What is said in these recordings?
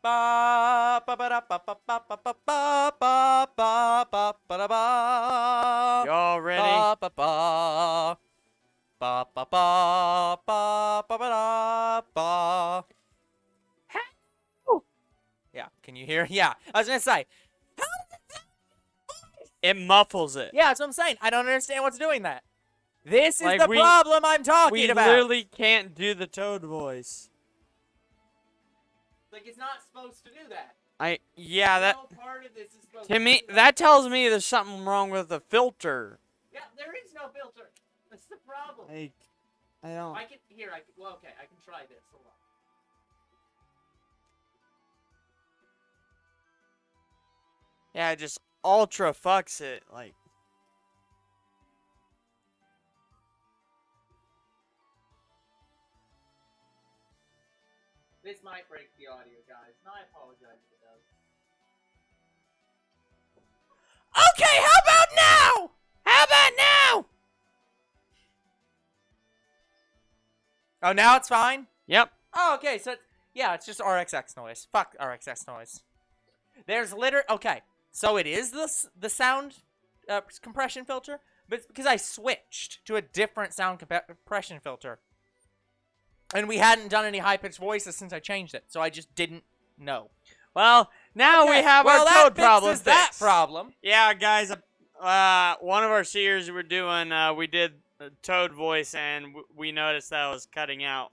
ba ba ba da ba ba ba ba ba ba ba ba ba ba da ba. Y'all ready? Ba ba ba ba ba ba ba ba ba da ba. Yeah, can you hear? Yeah, I was gonna say. It muffles it. Yeah, that's what I'm saying. I don't understand what's doing that. This is Like, the we- problem I'm talking We about. literally can't do the Toad voice. Like, it's not supposed to do that. Yeah, that No part of this is supposed to to me do that tells me there's something wrong with the filter. Yeah, there is no filter. That's the problem. I don't. I can well, okay, I can try this. Hold on. Yeah, it just ultra fucks it. Like, This might break the audio, guys, and I apologize if it does. Okay, how about now? How about now? Oh, now it's fine? yep. Oh, okay, so, yeah, it's just RXX noise. Fuck RXX noise. There's okay, so it is the sound compression filter, but it's because I switched to a different sound compression filter. And we hadn't done any high-pitched voices since I changed it, so I just didn't know. Well, now we have well, our that Toad problem fixes that fixed. problem. Yeah, guys. One of our series we're doing, we did a Toad voice, and we noticed that was cutting out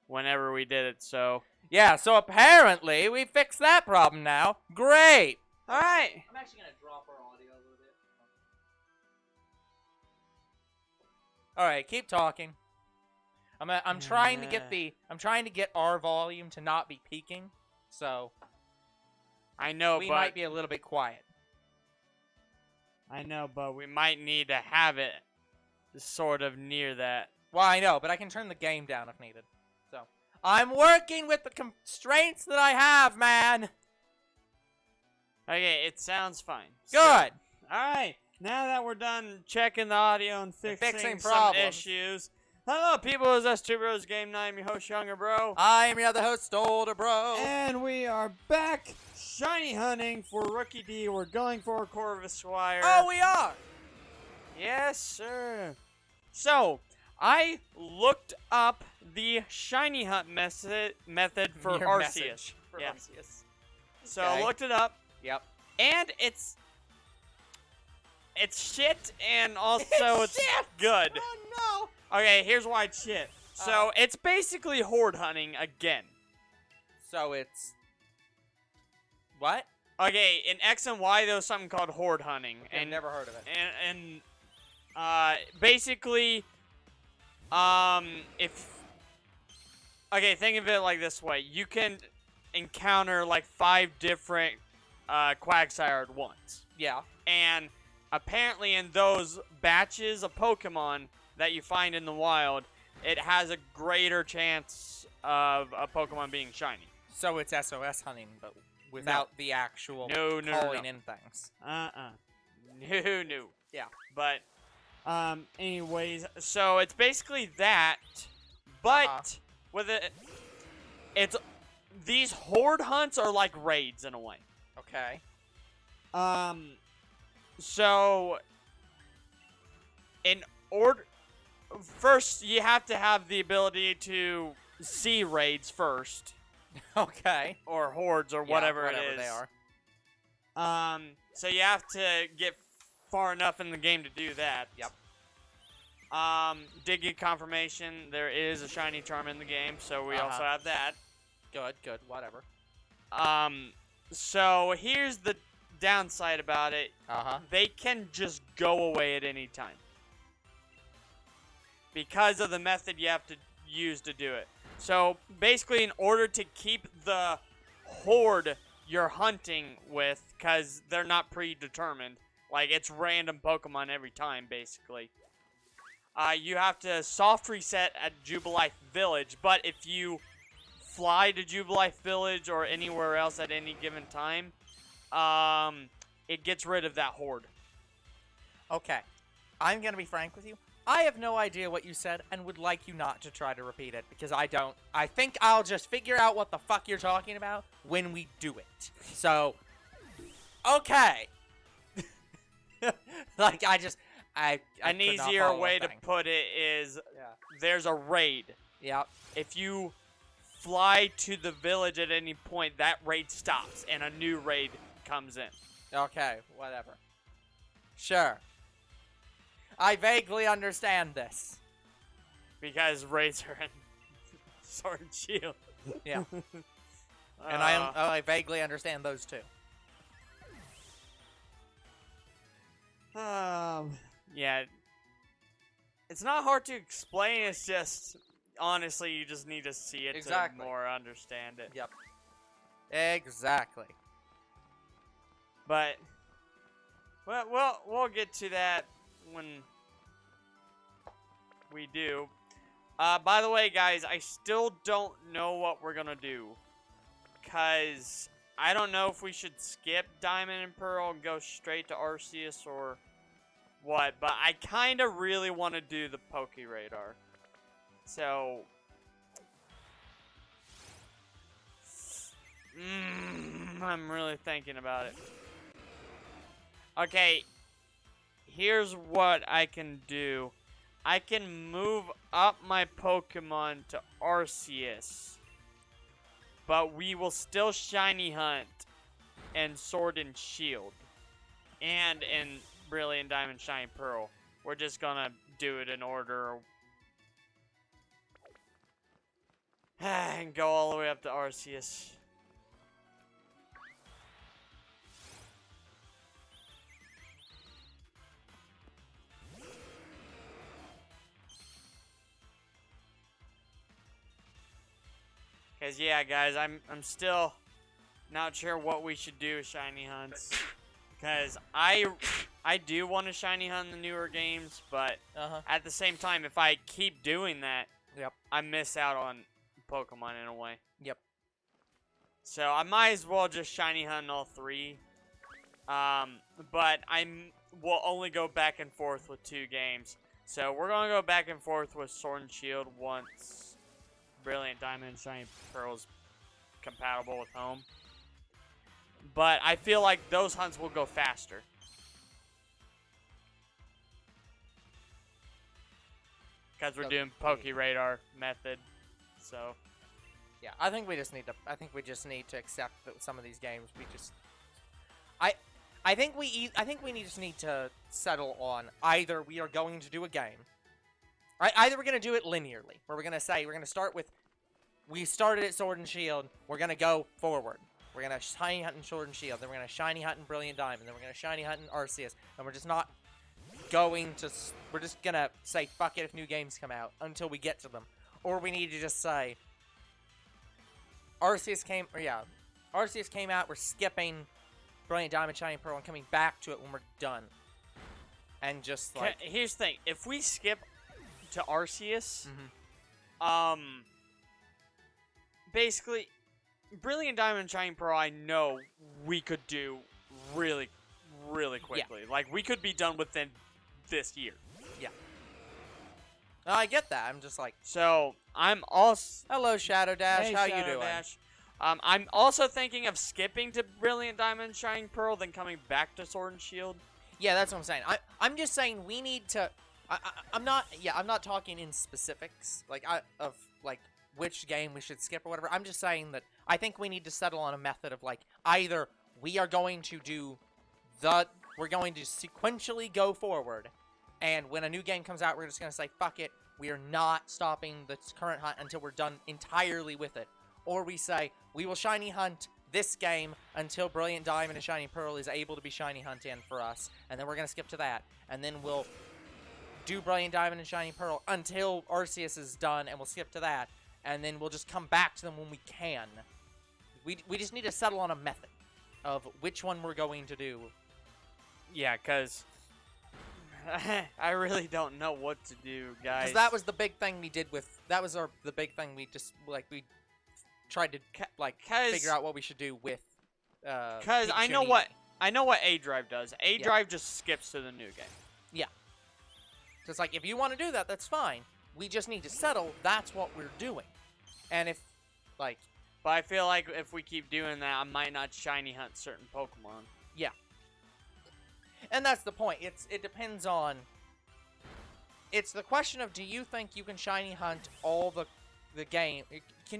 whenever we did it. So Yeah, so apparently we fixed that problem now. Great. all right. I'm actually gonna drop our audio a little bit. All right, keep talking. I'm trying to get our volume to not be peaking, so I know, we but might be a little bit quiet. I know, but we might need to have it sort of near that. Well, I know, but I can turn the game down if needed. So I'm working with the constraints that I have, man. Okay, it sounds fine. Good. So, all right. Now that we're done checking the audio and fixing some problems. issues. Hello, people. It's us Two Bros Game Night. I'm your host, Younger Bro. I am your other host, Older Bro. And we are back shiny hunting for Rookidee. We're going for a Corvus Wire. Oh, we are. Yes, sir. So, I looked up the shiny hunt method for Your Arceus. message for Yeah. Arceus. So Okay. I looked it up, Yep. and it's shit, and also it's shit! good. Oh Okay, here's why it's shit. So it's basically horde hunting again. no. So it's what? Okay, in X and Y there was something called horde hunting, I've and never heard of it. basically, think of it like this way: you can encounter like 5 different Quagsire at once, Yeah. and apparently in those batches of Pokemon that you find in the wild, it has a greater chance of a Pokemon being shiny. So it's SOS hunting, but without the actual No. calling in things. No. Yeah. But, anyways, so it's basically that, but with these horde hunts are like raids in a way. Okay. So, first you have to have the ability to see raids first, Okay. or hordes, or whatever it is. they are. So you have to get far enough in the game to do that. Yep. Did get confirmation there is a shiny charm in the game, so we also have that. Good. Whatever. So here's the downside about it. They can just go away at any time because of the method you have to use to do it. So basically, in order to keep the horde you're hunting with, because they're not predetermined, like it's random Pokemon every time, basically. You have to soft reset at Jubilife Village, but if you fly to Jubilife Village or anywhere else at any given time, it gets rid of that horde. Okay. I'm gonna be frank with you. I have no idea what you said and would like you not to try to repeat it because I don't. I think I'll just figure out what the fuck you're talking about when we do it. So, okay. Like, I An could not easier follow a way to thing. put it is Yeah. there's a raid. Yep. If you fly to the village at any point, that raid stops and a new raid comes in. Okay, whatever. Sure. I vaguely understand this. Because raids are in Sword and Shield. Yeah. And I vaguely understand those too. Yeah. It's not hard to explain, it's just, honestly, you just need to see it Exactly. to more understand it. Yep. Exactly. But, we'll get to that when we do. By the way, guys, I still don't know what we're gonna do. Because I don't know if we should skip Diamond and Pearl and go straight to Arceus or what. But I kind of really want to do the Poke Radar. So, I'm really thinking about it. Okay, here's what I can do. I can move up my Pokemon to Arceus, but we will still Shiny Hunt and Sword and Shield, and in Brilliant Diamond Shiny Pearl. We're just gonna do it in order and go all the way up to Arceus. Cause yeah, guys, I'm still not sure what we should do with shiny hunts. Cause I do want to shiny hunt the newer games, but at the same time, if I keep doing that, I miss out on Pokemon in a way. Yep. So I might as well just shiny hunt all three. But will only go back and forth with 2 games. So we're gonna go back and forth with Sword and Shield once Brilliant Diamond and Shiny Pearl's compatible with home. But I feel like those hunts will go faster. Because we're doing Poke Radar method. So yeah, I think we just need to accept that some of these games I think we just need to settle on either we are going to do a game. Either we're going to do it linearly, where we're going to say, we're going to start with, we started at Sword and Shield, we're going to go forward. We're going to Shiny Hunt in Sword and Shield, then we're going to Shiny Hunt in Brilliant Diamond, then we're going to Shiny Hunt in Arceus, and we're just not going to, we're just going to say, fuck it if new games come out, until we get to them. Or we need to just say, Arceus came out, we're skipping Brilliant Diamond, Shiny Pearl, and coming back to it when we're done. And just like... Here's the thing, if we skip to Arceus, basically, Brilliant Diamond and Shining Pearl, I know we could do really, really quickly. Yeah. Like, we could be done within this year. Yeah. No, I get that. I'm just like... So, I'm also... Hello, Shadow Dash. Hey, how Shadow you doing? Dash. I'm also thinking of skipping to Brilliant Diamond and Shining Pearl, then coming back to Sword and Shield. Yeah, that's what I'm saying. I'm just saying we need to... I'm not talking in specifics, of which game we should skip or whatever. I'm just saying that I think we need to settle on a method of, like, either we are going to do we're going to sequentially go forward, and when a new game comes out, we're just going to say, fuck it, we are not stopping the current hunt until we're done entirely with it. Or we say, we will shiny hunt this game until Brilliant Diamond and Shiny Pearl is able to be shiny hunt in for us, and then we're going to skip to that, and then we'll do Brilliant Diamond and Shiny Pearl until Arceus is done, and we'll skip to that, and then we'll just come back to them when we can. We just need to settle on a method of which one we're going to do. Yeah, because I really don't know what to do, guys. Because that was the big thing we did with... That was the big thing we just... Like, we tried to, figure out what we should do with... Because I know what A-Drive does. A-Drive just skips to the new game. Yeah. So it's like, if you want to do that, that's fine. We just need to settle that's what we're doing. And if, like... But I feel like if we keep doing that, I might not shiny hunt certain Pokemon. Yeah. And that's the point. It depends on... It's the question of, do you think you can shiny hunt all the game...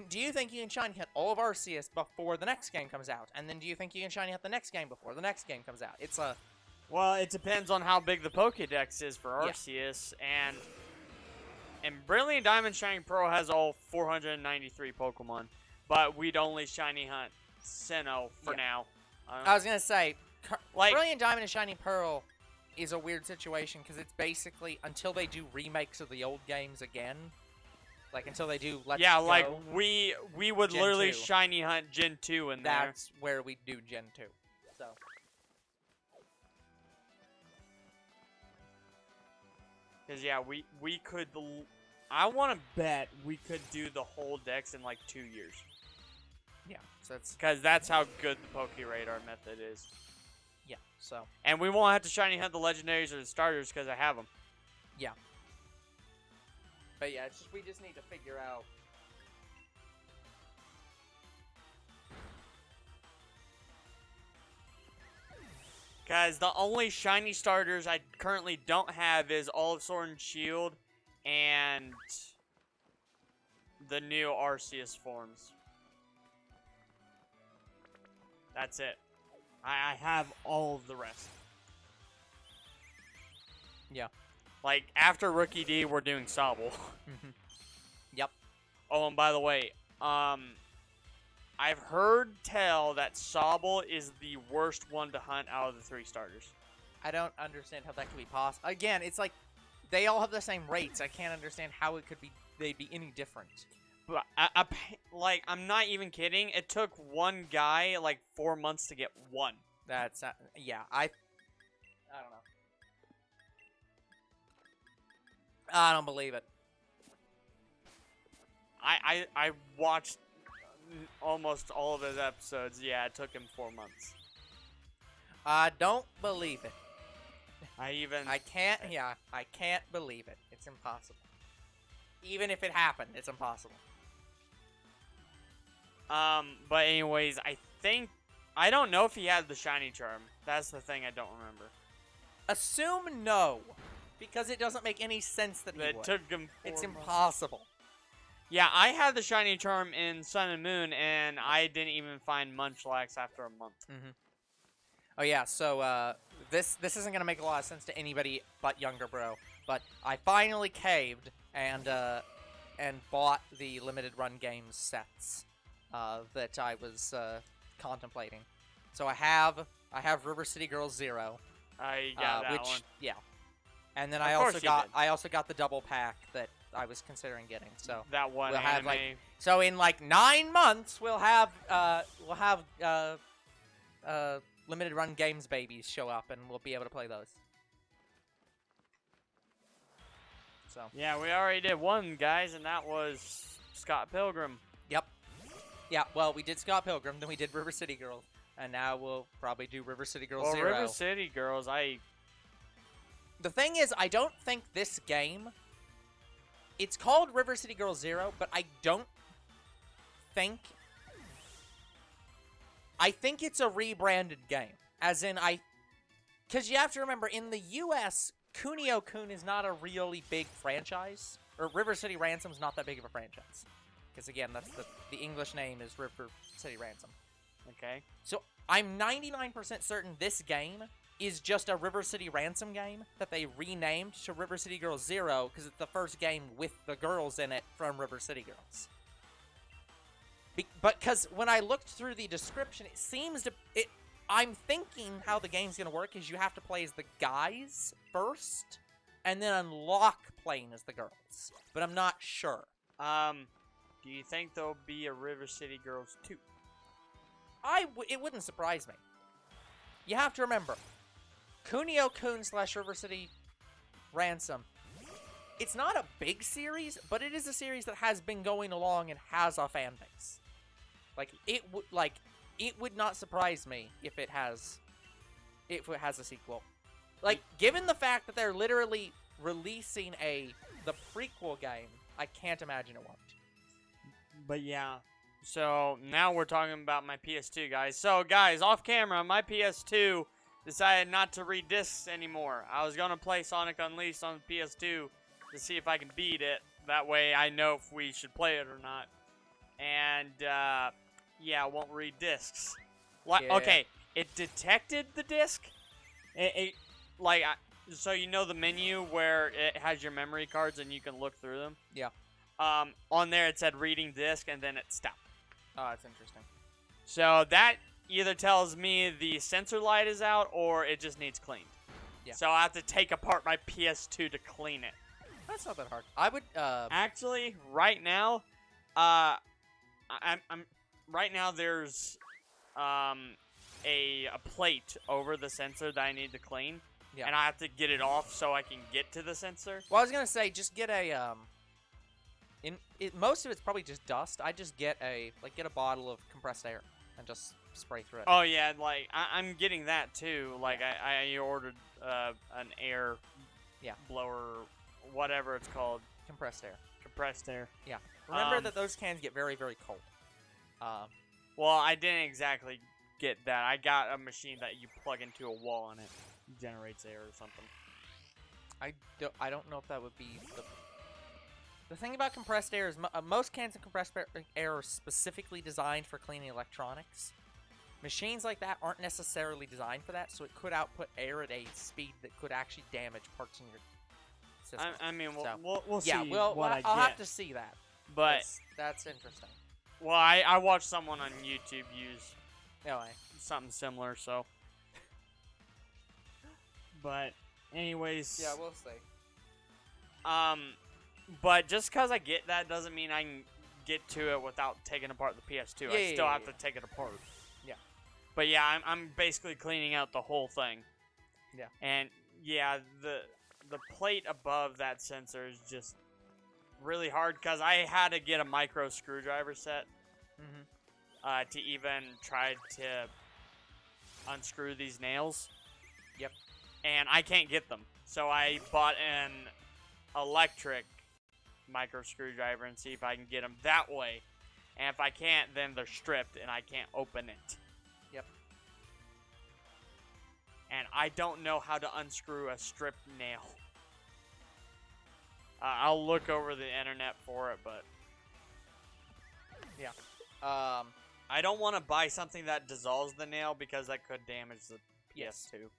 Do you think you can shiny hunt all of Arceus before the next game comes out? And then do you think you can shiny hunt the next game before the next game comes out? It's a... Well, it depends on how big the Pokédex is for Arceus, and Brilliant Diamond Shining Pearl has all 493 Pokemon, but we'd only shiny hunt Sinnoh for now. I was gonna say, like, Brilliant Diamond and Shining Pearl is a weird situation because it's basically until they do remakes of the old games again, like until they do Let's Go. Like we would Gen literally 2. shiny hunt Gen 2 in there. That's where we do Gen 2. So. Because, yeah, we could... I want to bet we could do the whole dex in, like, 2 years. Yeah, so it's... Because that's how good the Poké-Radar method is. Yeah, so... And we won't have to shiny hunt the legendaries or the starters because I have them. Yeah. But, yeah, it's just, we just need to figure out... Guys, the only shiny starters I currently don't have is Olive Sword and Shield and the new Arceus forms. That's it. I have all of the rest. Yeah. Like, after Rookidee, we're doing Sobble. Yep. Oh, and by the way, I've heard tell that Sobble is the worst one to hunt out of the 3 starters. I don't understand how that could be possible. Again, it's like, they all have the same rates. I can't understand how it could be, they'd be any different. But, like, I'm not even kidding. It took one guy, like, 4 months to get one. That's, yeah, I don't know. I don't believe it. I watched almost all of his episodes. Yeah, it took him 4 months. I don't believe it. I can't believe it. It's impossible. Even if it happened, it's impossible. But anyways, I don't know if he had the shiny charm. That's the thing I don't remember. Assume no, because it doesn't make any sense that he It would. took him 4 It's months. impossible. Yeah, I had the shiny charm in Sun and Moon, and I didn't even find Munchlax after a month. Mm-hmm. Oh yeah, so this isn't gonna make a lot of sense to anybody but Younger Bro, but I finally caved and bought the limited run games sets that I was contemplating. So I have River City Girls 0. I got that one. Yeah, and then Of I course also got the double pack that I was considering getting. So that one we'll anime. have, so in like 9 months we'll have limited run games babies show up and we'll be able to play those. So Yeah, we already did one, guys, and that was Scott Pilgrim. Yep. Yeah, well, we did Scott Pilgrim, then we did River City Girls, and now we'll probably do River City Girls 0. River City Girls, The thing is, I don't think this game... It's called River City Girls 0, but I don't think... I think it's a rebranded game. As in, because you have to remember, in the U.S., Kunio-kun is not a really big franchise. Or River City Ransom's not that big of a franchise. Because, again, that's the English name is River City Ransom. Okay. So, I'm 99% certain this game is just a River City Ransom game that they renamed to River City Girls 0 because it's the first game with the girls in it from River City Girls. But because when I looked through the description, it seems to... I'm thinking how the game's going to work is you have to play as the guys first, and then unlock playing as the girls. But I'm not sure. Do you think there'll be a River City Girls 2? It wouldn't surprise me. You have to remember, Kunio-kun / River City Ransom. It's not a big series, but it is a series that has been going along and has a fan base. It would not surprise me if it has a sequel. Like, given the fact that they're literally releasing the prequel game, I can't imagine it won't. But yeah. So now we're talking about my PS2, guys. So guys, off camera, my PS2 decided not to read discs anymore. I was gonna play Sonic Unleashed on the PS2 to see if I can beat it. That way I know if we should play it or not. And yeah, it won't read discs. Yeah. Okay, it detected the disc. So you know the menu where it has your memory cards and you can look through them? Yeah. On there it said reading disc and then it stopped. Oh, that's interesting. So that either tells me the sensor light is out or it just needs cleaned. Yeah. So I have to take apart my PS2 to clean it. That's not that hard. I would Actually, right now, I'm right now there's a plate over the sensor that I need to clean. Yeah. And I have to get it off so I can get to the sensor. Well, I was gonna say just get a most of it's probably just dust. I just get a bottle of compressed air and just spray through it. Oh yeah, like I'm getting that too. Like I ordered an air blower, whatever it's called. Compressed air. Compressed air. Yeah. Remember that those cans get very, very cold. Well, I didn't exactly get that. I got a machine that you plug into a wall and it generates air or something. I don't know if that would be the thing about compressed air is most cans of compressed air are specifically designed for cleaning electronics. Machines like that aren't necessarily designed for that, so it could output air at a speed that could actually damage parts in your system. I mean, so, we'll see. Yeah, I'll have to see that. But that's interesting. Well, I watched someone on YouTube use Anyway. something similar, so. But, anyways. Yeah, we'll see. But just because I get that doesn't mean I can get to it without taking apart the PS2. I still have to take it apart. Yeah. But yeah, I'm basically cleaning out the whole thing. Yeah. And yeah, the plate above that sensor is just really hard because I had to get a micro screwdriver set to even try to unscrew these nails. Yep. And I can't get them. So I bought an electric micro screwdriver and see if I can get them that way. And if I can't, then they're stripped and I can't open it. Yep. And I don't know how to unscrew a stripped nail. I'll look over the internet for it, but yeah. I don't want to buy something that dissolves the nail because that could damage the PS2.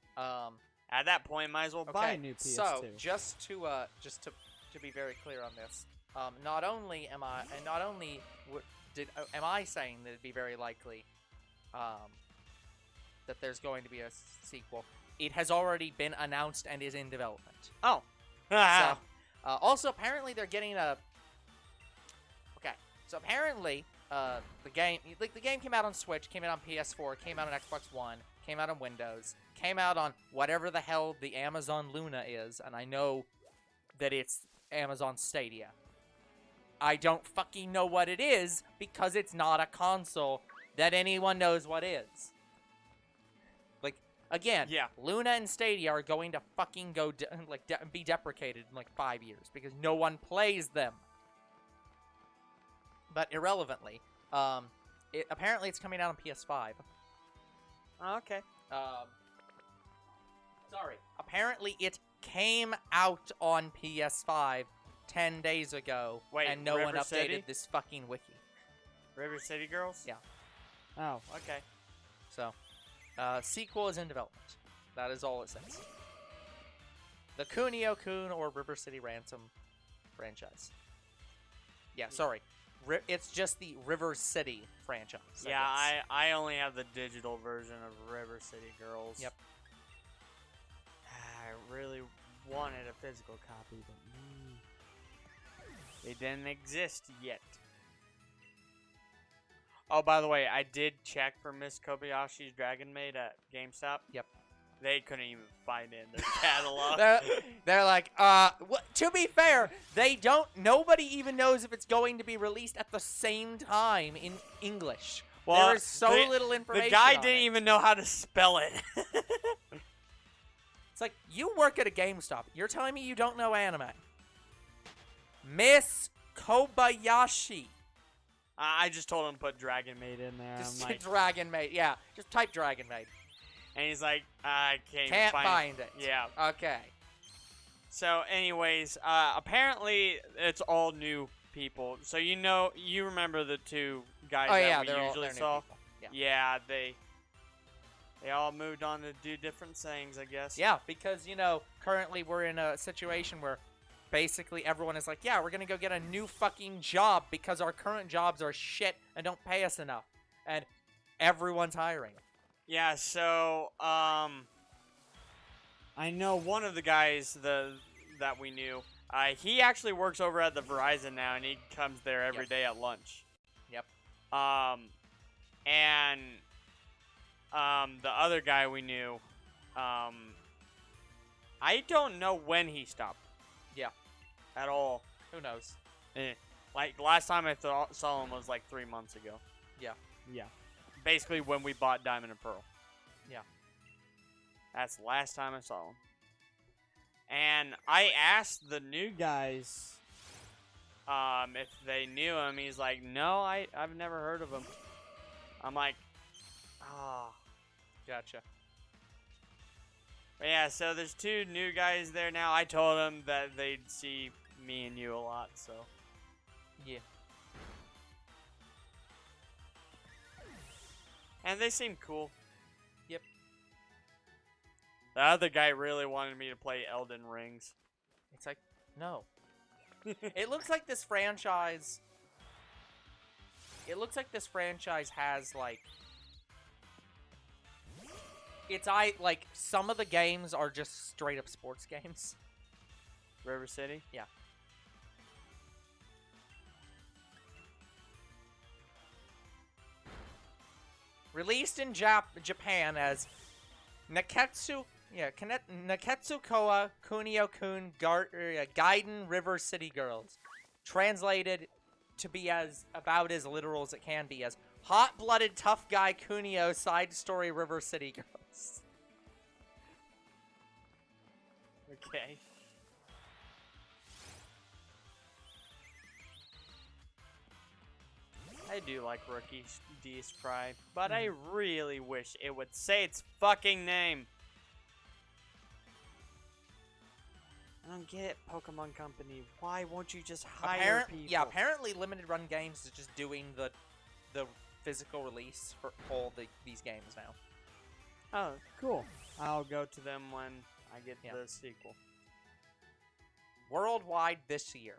At that point, might as well buy a new PS2. So just to be very clear on this, not only am I saying that it'd be very likely that there's going to be a sequel. It has already been announced and is in development. Oh. So, also, apparently they're getting a. Okay, so apparently the game came out on Switch, came out on PS4, came out on Xbox One, came out on Windows, came out on whatever the hell the Amazon Luna is, and I know that it's Amazon Stadia. I don't fucking know what it is because it's not a console that anyone knows what is. Like, again, yeah. Luna and Stadia are going to fucking go be deprecated in like 5 years because no one plays them. But irrelevantly, apparently it's coming out on PS5. Okay. Sorry. Apparently it came out on PS5 10 days ago, Wait, and no River one updated City? this fucking wiki. River City Girls? Yeah. Oh, okay. So, sequel is in development. That is all it says. The Kunio-kun or River City Ransom franchise. Yeah, sorry. It's just the River City franchise. Yeah, I only have the digital version of River City Girls. Yep. I really wanted a physical copy, but they didn't exist yet. Oh, by the way, I did check for Miss Kobayashi's Dragon Maid at GameStop. Yep. They couldn't even find it in their catalog. they're like, to be fair, nobody even knows if it's going to be released at the same time in English. Well, there is so little information. The guy on didn't it. even know how to spell it. It's like, you work at a GameStop. You're telling me you don't know anime. Miss Kobayashi. I just told him to put Dragon Maid in there. Just I'm like, Dragon Maid. Yeah, just type Dragon Maid. and he's like, I can't Can't find it. Yeah. Okay. So, anyways, apparently it's all new people. So you remember the two guys that we usually saw? New people. Yeah. Yeah, they all moved on to do different things, I guess. Yeah, because, currently we're in a situation where basically everyone is like, yeah, we're going to go get a new fucking job because our current jobs are shit and don't pay us enough. And everyone's hiring. Yeah, so, I know one of the guys that we knew. He actually works over at the Verizon now, and he comes there every day at lunch. Yep. And the other guy we knew, I don't know when he stopped. Yeah. At all. Who knows? Like, last time I saw him was like 3 months ago. Yeah. Yeah. Basically when we bought Diamond and Pearl. Yeah. That's the last time I saw him. And I asked the new guys if they knew him. He's like, no, I've never heard of him. I'm like, oh. Gotcha. But yeah, so there's two new guys there now. I told them that they'd see me and you a lot, so. Yeah. And they seem cool. Yep. The other guy really wanted me to play Elden Rings. It's like, no. It looks like this franchise... It looks like this franchise has, like... like, some of the games are just straight-up sports games. River City? Yeah. Released in Japan as Neketsu Koa Kunio-kun Gaiden River City Girls. Translated to be about as literal as it can be as hot-blooded tough guy Kunio side story River City Girls. Okay. I do like Rookidee's Cry, but I really wish it would say its fucking name. I don't get it, Pokemon Company. Why won't you just hire people? Yeah, apparently Limited Run Games is just doing the physical release for all these games now. Oh, cool. I'll go to them when I get the sequel. Worldwide this year.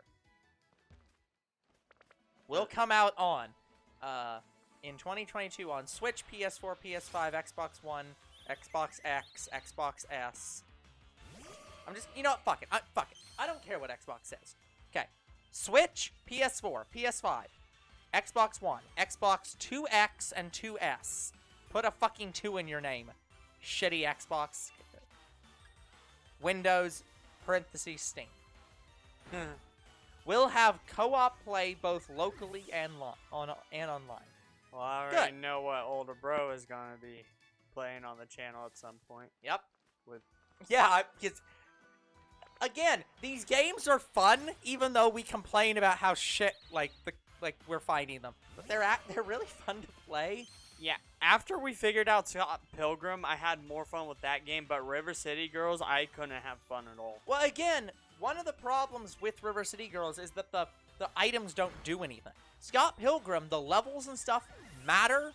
Will come out on in 2022 on Switch, PS4, PS5, Xbox One, Xbox X, Xbox S. I'm just, fuck it. Fuck it. I don't care what Xbox says. Okay. Switch, PS4, PS5, Xbox One, Xbox 2X and 2S. Put a fucking 2 in your name. Shitty Xbox. Windows, parentheses, Steam. We'll have co-op play both locally and online. Well, I already know what older bro is gonna be playing on the channel at some point. Yep. Because again, these games are fun, even though we complain about how shit we're finding them. But they're really fun to play. Yeah. After we figured out Scott Pilgrim, I had more fun with that game. But River City Girls, I couldn't have fun at all. Well, again, one of the problems with River City Girls is that the items don't do anything. Scott Pilgrim, the levels and stuff matter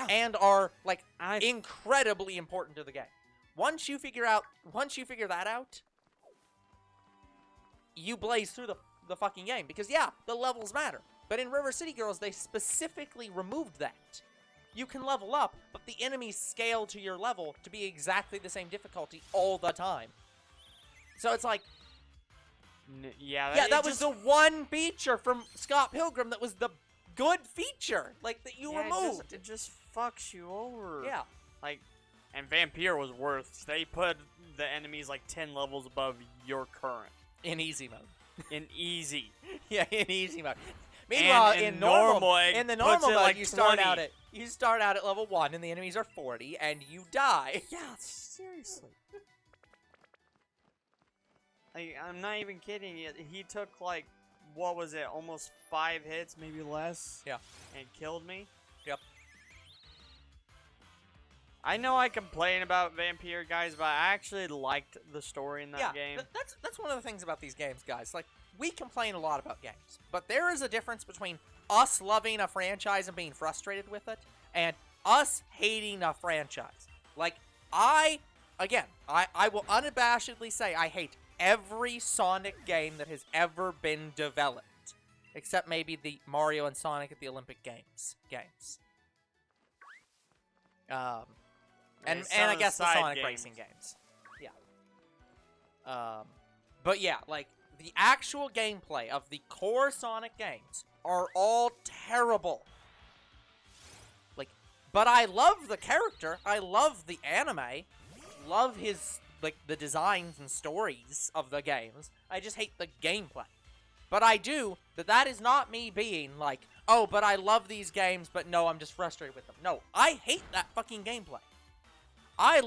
and are incredibly important to the game. Once you figure that out, you blaze through the fucking game because the levels matter. But in River City Girls, they specifically removed that. You can level up, but the enemies scale to your level to be exactly the same difficulty all the time. So it's like, that was the one feature from Scott Pilgrim that was the good feature, that you removed. It just fucks you over. Yeah. And Vampire was worse. They put the enemies 10 levels above your current. In easy mode. In easy. Yeah, in easy mode. Meanwhile, in normal mode, you start out at level 1, and the enemies are 40, and you die. Yeah, seriously. Like, I'm not even kidding. He took like, what was it? Almost 5 hits, maybe less. Yeah. And killed me. Yep. I know I complain about Vampire, guys, but I actually liked the story in that game. That's one of the things about these games, guys. Like, we complain a lot about games, but there is a difference between us loving a franchise and being frustrated with it, and us hating a franchise. Like, I will unabashedly say I hate every Sonic game that has ever been developed, except maybe the Mario and Sonic at the Olympic Games. And I guess the Sonic racing games. Yeah. But yeah, like, the actual gameplay of the core Sonic games are all terrible. Like, but I love the character. I love the anime. Love his, like, the designs and stories of the games. I just hate the gameplay. But I do, that is not me being like, oh, but I love these games, but no, I'm just frustrated with them. No, I hate that fucking gameplay. I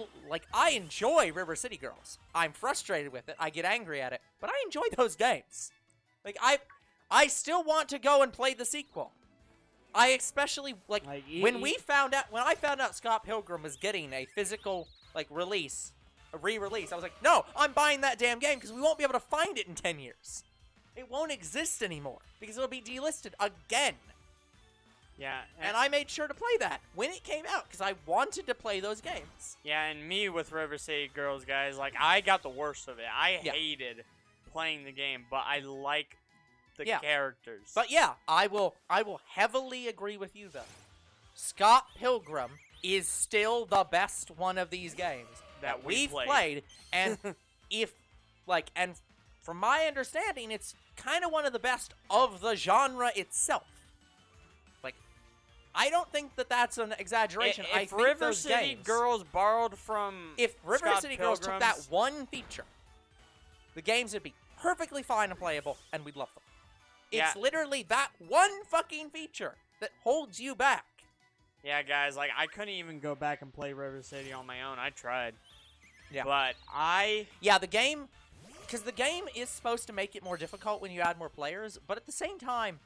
enjoy River City Girls. I'm frustrated with it. I get angry at it, but I enjoy those games. Like, I still want to go and play the sequel. I especially, like when I found out Scott Pilgrim was getting a physical, like, release, a re-release, I was like, no, I'm buying that damn game because we won't be able to find it in 10 years. It won't exist anymore because it'll be delisted again. Yeah. And I made sure to play that when it came out, because I wanted to play those games. Yeah, and me with River City Girls, guys, like, I got the worst of it. I hated playing the game, but I like the characters. But yeah, I will heavily agree with you, though. Scott Pilgrim is still the best one of these games that we've played. And and from my understanding, it's kind of one of the best of the genre itself. I don't think that that's an exaggeration. If River City Girls borrowed from If River Scott City Girls took that one feature, the games would be perfectly fine and playable, and we'd love them. It's literally that one fucking feature that holds you back. Yeah, guys, like, I couldn't even go back and play River City on my own. I tried. Yeah. But the game... Because the game is supposed to make it more difficult when you add more players, but at the same time...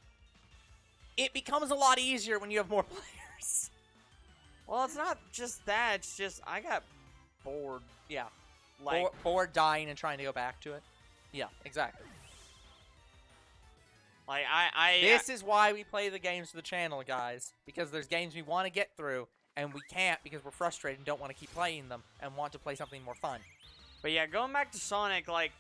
It becomes a lot easier when you have more players. Well, it's not just that. It's just I got bored. Yeah. Like, bored dying and trying to go back to it. Yeah, exactly. Like, This is why we play the games for the channel, guys. Because there's games we want to get through, and we can't because we're frustrated and don't want to keep playing them and want to play something more fun. But yeah, going back to Sonic, like...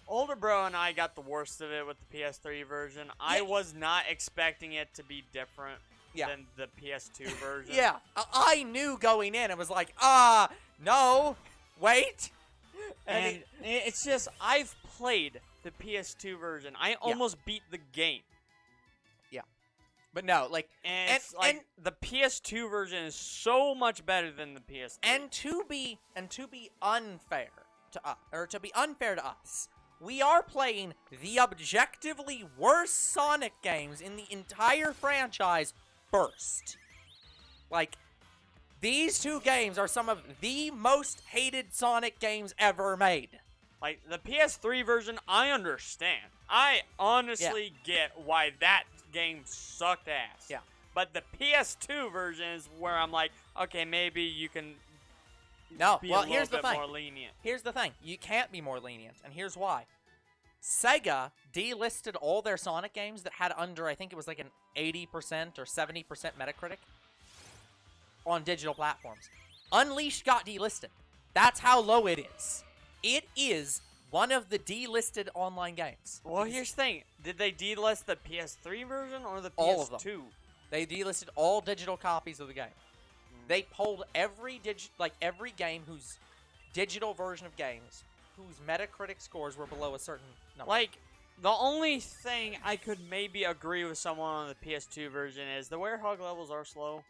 Older bro and I got the worst of it with the PS3 version. Yeah. I was not expecting it to be different than the PS2 version. Yeah, I knew going in. It was like, no, wait. And it's just, I've played the PS2 version. I almost beat the game. Yeah. But no, like... And the PS2 version is so much better than the PS3. And to be unfair to us, we are playing the objectively worst Sonic games in the entire franchise first. Like, these two games are some of the most hated Sonic games ever made. Like, the PS3 version, I understand. I honestly get why that game sucked ass. Yeah. But the PS2 version is where I'm like, okay, maybe you can... Here's the thing. More lenient. Here's the thing. You can't be more lenient, and here's why. Sega delisted all their Sonic games that had under, I think it was like an 80% or 70% Metacritic on digital platforms. Unleashed got delisted. That's how low it is. It is one of the delisted online games. Well, here's the thing. Did they delist the PS3 version or the PS2? All of them. They delisted all digital copies of the game. They pulled every game whose digital version of games whose Metacritic scores were below a certain number. Like, the only thing I could maybe agree with someone on the PS2 version is the werehog levels are slow.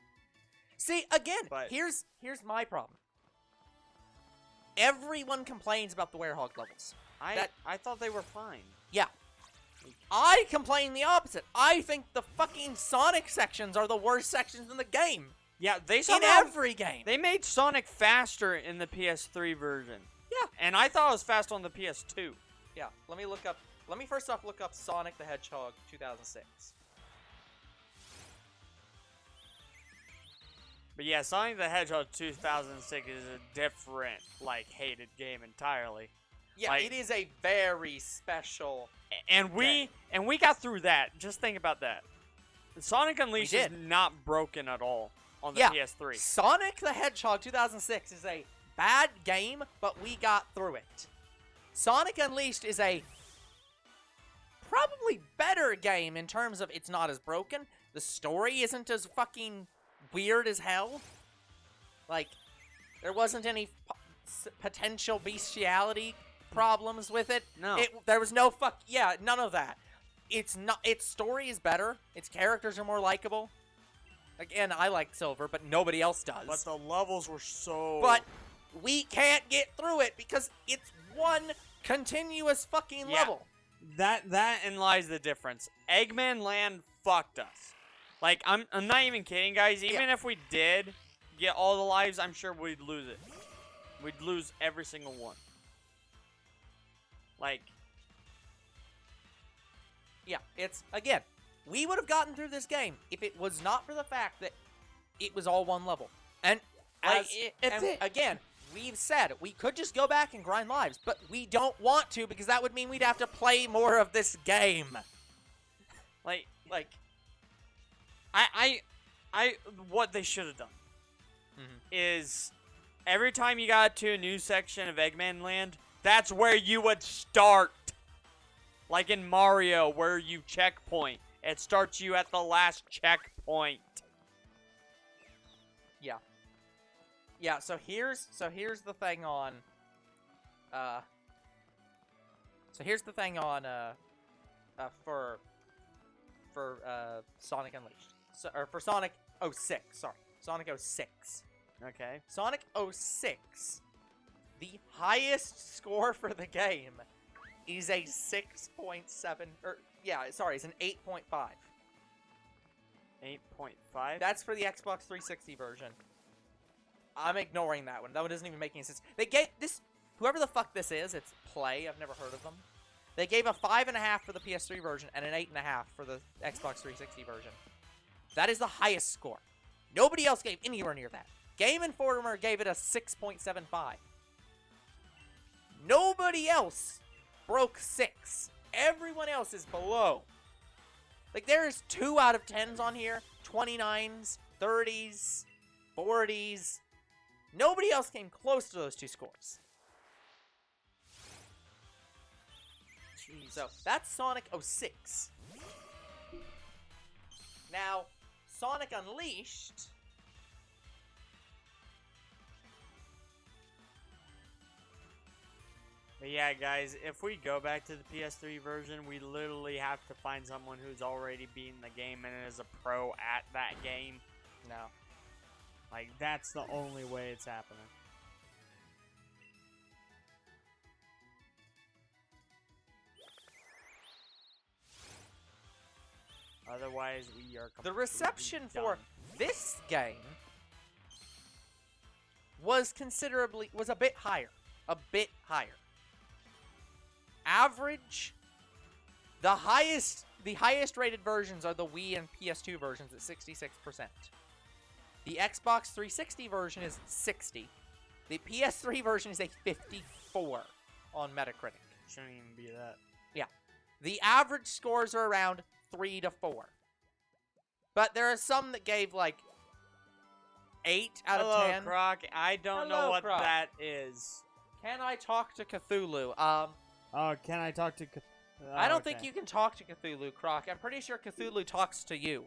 See, again, here's my problem. Everyone complains about the werehog levels. I thought they were fine. Yeah. I complain the opposite. I think the fucking Sonic sections are the worst sections in the game. Yeah, in every game. They made Sonic faster in the PS3 version. Yeah. And I thought it was fast on the PS2. Yeah, let me first off look up Sonic the Hedgehog 2006. But yeah, Sonic the Hedgehog 2006 is a different, like, hated game entirely. Yeah, Like- it is a very special. And we got through that. Just think about that. Sonic Unleashed is did. not broken at all on the Yeah. PS3. Sonic the Hedgehog 2006 is a bad game, but we got through it. Sonic Unleashed is a probably better game in terms of it's not as broken. The story isn't as fucking weird as hell. Like, there wasn't any potential bestiality problems with it. No. There was no none of that. It's not. Its story is better. Its characters are more likable. Again, I like Silver, but nobody else does. But the levels were so... But we can't get through it because it's one continuous fucking Yeah. level. That and lies the difference. Eggman Land fucked us. Like, I'm not even kidding, guys. Even if we did get all the lives, I'm sure we'd lose it. We'd lose every single one. Like... Yeah, it's, again, we would have gotten through this game if it was not for the fact that it was all one level. And, again, we've said we could just go back and grind lives, but we don't want to because that would mean we'd have to play more of this game. Like, I what they should have done is every time you got to a new section of Eggman Land, that's where you would start. Like in Mario, where you checkpoint. It starts you at the last checkpoint. Yeah. Yeah, so here's the thing on for Sonic Unleashed. Or for Sonic 06, sorry. Sonic 06. Okay. Sonic 06, the highest score for the game is a 6.7 it's an 8.5. 8.5? That's for the Xbox 360 version. I'm ignoring that one. That one doesn't even make any sense. They gave this, whoever the fuck this is, it's Play. I've never heard of them. They gave a 5.5 for the PS3 version and an 8.5 for the Xbox 360 version. That is the highest score. Nobody else gave anywhere near that. Game Informer gave it a 6.75. Nobody else broke 6. Everyone else is below. Like, there's 2 out of 10s on here. 29s, 30s, 40s. Nobody else came close to those 2 scores. Jeez. So, that's Sonic 06. Now, Sonic Unleashed... But yeah, guys, if we go back to the PS3 version, we literally have to find someone who's already beaten the game and is a pro at that game. No. Like, that's the only way it's happening. Otherwise, we are completely The reception done. for this game was a bit higher. A bit higher. Average, the highest rated versions are the Wii and PS2 versions at 66%. The Xbox 360 version is 60. The PS3 version is a 54 on Metacritic. Shouldn't even be that. Yeah. The average scores are around 3 to 4. But there are some that gave like 8 out of 10. Croc. I don't know Hello, what Croc. that is. Can I talk to Cthulhu? Oh, can I talk to... I don't think you can talk to Cthulhu, Croc. I'm pretty sure Cthulhu talks to you.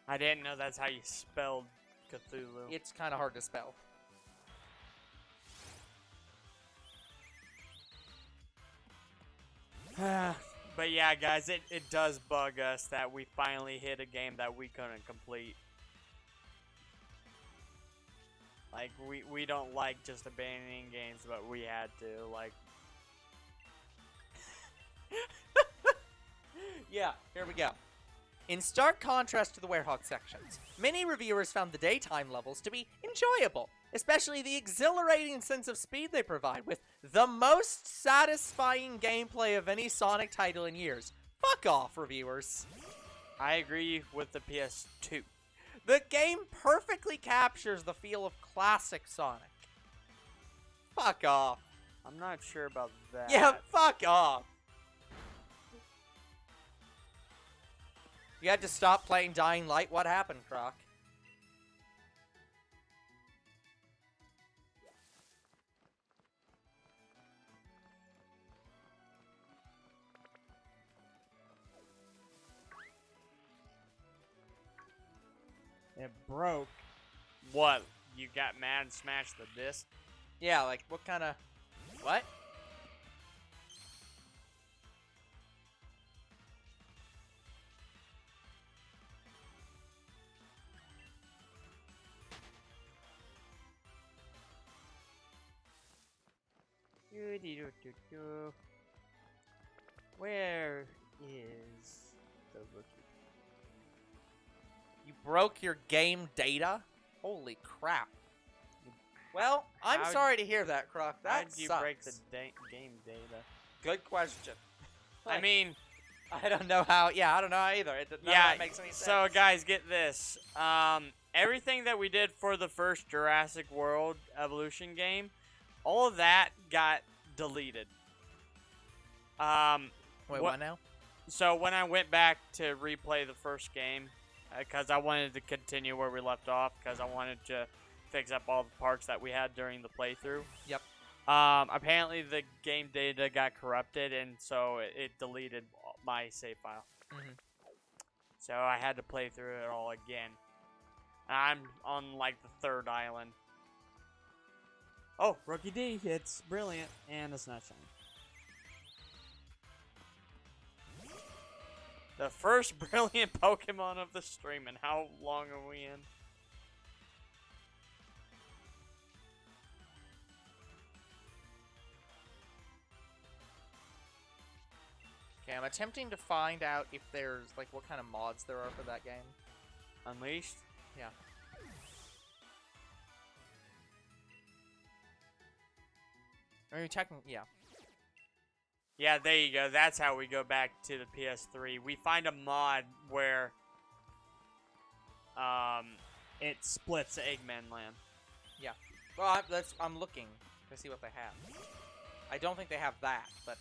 I didn't know that's how you spelled Cthulhu. It's kind of hard to spell. But yeah, guys, it does bug us that we finally hit a game that we couldn't complete. Like, we don't like just abandoning games, but we had to, like... Yeah, here we go. In stark contrast to the Werehog sections, many reviewers found the daytime levels to be enjoyable, especially the exhilarating sense of speed they provide, with the most satisfying gameplay of any Sonic title in years. Fuck off, reviewers. I agree with the PS2. The game perfectly captures the feel of classic Sonic. Fuck off. I'm not sure about that. Yeah, fuck off. You had to stop playing Dying Light? What happened, Croc? It broke. What? You got mad and smashed the disc? Yeah, like, what kind of... What? Where is the Rookie? You broke your game data? Holy crap. Well, I'm How'd- sorry to hear that, Croc. That How did you sucks. break the game data? Good question. I mean, I don't know how. Yeah, I don't know how either. None of that makes any sense. So guys, get this. Everything that we did for the first Jurassic World Evolution game, all of that got deleted. Wait, what now? So when I went back to replay the first game, because I wanted to continue where we left off, because I wanted to fix up all the parts that we had during the playthrough. Yep. Apparently the game data got corrupted, and so it deleted my save file. Mm-hmm. So I had to play through it all again. I'm on like the third island. Oh, Rookidee, it's brilliant, and it's not shiny. The first brilliant Pokemon of the stream, and how long are we in? Okay, I'm attempting to find out if there's, like, what kind of mods there are for that game. Unleashed? Yeah. I mean, technically, yeah. Yeah, there you go. That's how we go back to the PS3. We find a mod where it splits Eggman Land. Yeah. Well, I'm looking to see what they have. I don't think they have that, but...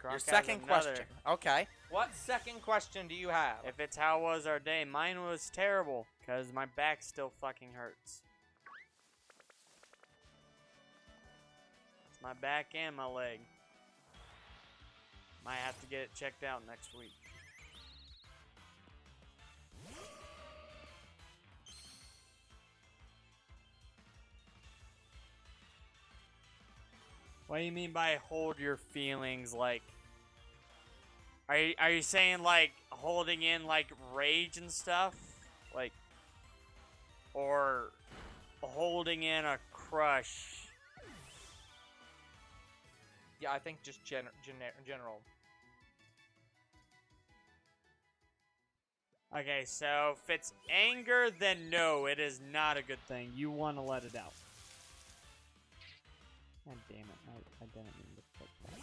Your second question. Okay. What second question do you have? If it's how was our day, mine was terrible, because my back still fucking hurts. It's my back and my leg. Might have to get it checked out next week. What do you mean by hold your feelings? Like, are you saying like holding in like rage and stuff, like, or holding in a crush? Yeah, I think just general. Okay, so if it's anger, then no, it is not a good thing. You want to let it out. God damn it, I didn't mean to put that.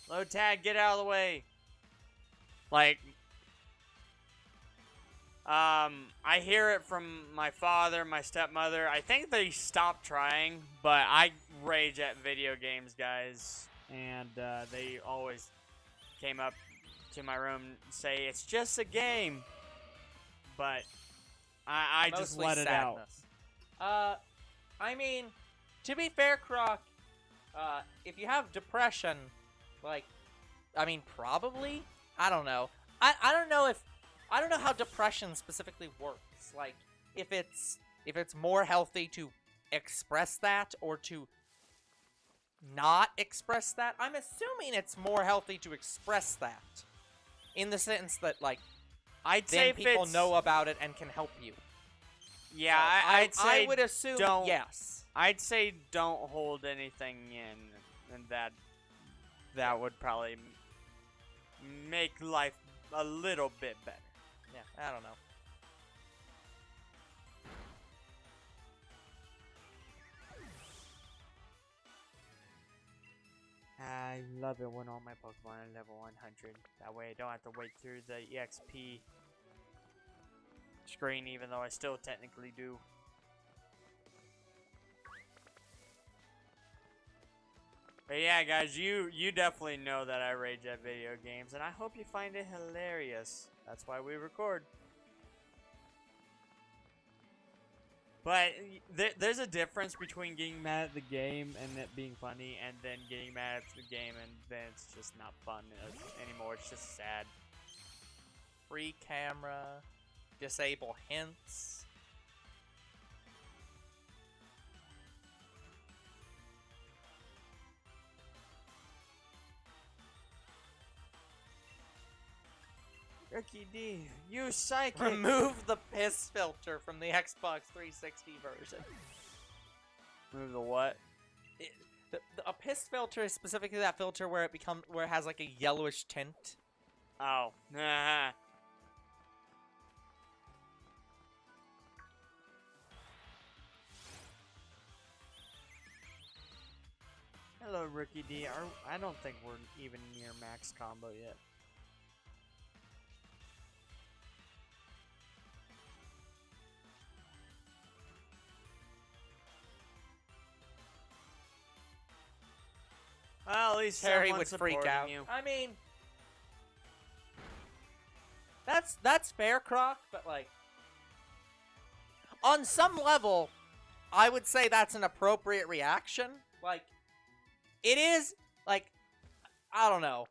Low tag, get out of the way. Like, I hear it from my father, my stepmother. I think they stopped trying, but I rage at video games, guys. And they always came up to my room and say, it's just a game. But I just let it out. I mean, to be fair, Croc, if you have depression, like, I mean, probably. I don't know. I don't know how depression specifically works. Like, if it's more healthy to express that or to not express that. I'm assuming it's more healthy to express that, in the sense that, like, I'd then say people know about it and can help you. Yeah, So I'd say I would assume don't. yes. I'd say don't hold anything in, and that would probably make life a little bit better. Yeah, I don't know. I love it when all my Pokemon are level 100. That way I don't have to wait through the EXP screen, even though I still technically do. But yeah, guys, you definitely know that I rage at video games, and I hope you find it hilarious. That's why we record. But there's a difference between getting mad at the game and it being funny, and then getting mad at the game and then it's just not fun anymore. It's just sad. Free camera. Disable hints. Rookidee, you psychic! Remove the piss filter from the Xbox 360 version. Move the what? A piss filter is specifically that filter where it has like a yellowish tint. Oh. Hello, Rookidee. I don't think we're even near max combo yet. Well, at least Terry someone's would freak supporting out. you. I mean, that's fair, Croc, but like, on some level, I would say that's an appropriate reaction. Like, it is, like, I don't know.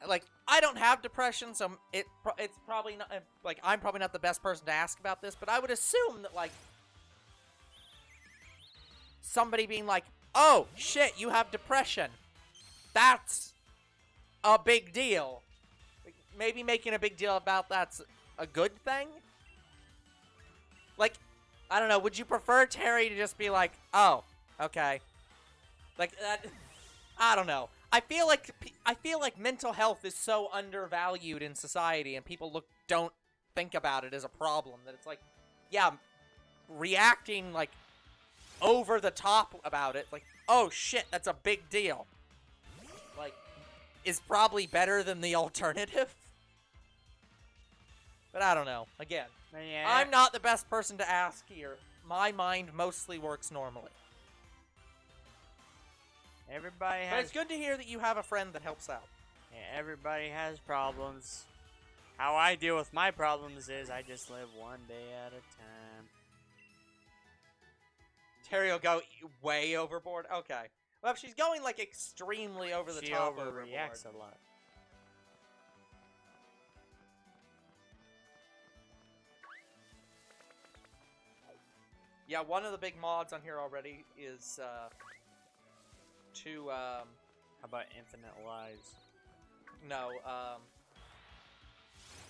Like, I don't have depression, so it's probably not, like, I'm probably not the best person to ask about this, but I would assume that, like, somebody being like, oh, shit, you have depression. That's a big deal. Like, maybe making a big deal about that's a good thing? Like, I don't know, would you prefer Terry to just be like, oh, okay. Like, that, I don't know. I feel like mental health is so undervalued in society and people don't think about it as a problem that it's like, yeah, reacting like over the top about it, like, oh shit, that's a big deal. Like, is probably better than the alternative. But I don't know. Again, Yeah. I'm not the best person to ask here. My mind mostly works normally. Everybody has. But it's good to hear that you have a friend that helps out. Yeah, everybody has problems. How I deal with my problems is I just live one day at a time. Terry will go way overboard. Okay. Well, if she's going like extremely over the top, She overreacts a lot. Yeah, one of the big mods on here already is How about infinite lives? no,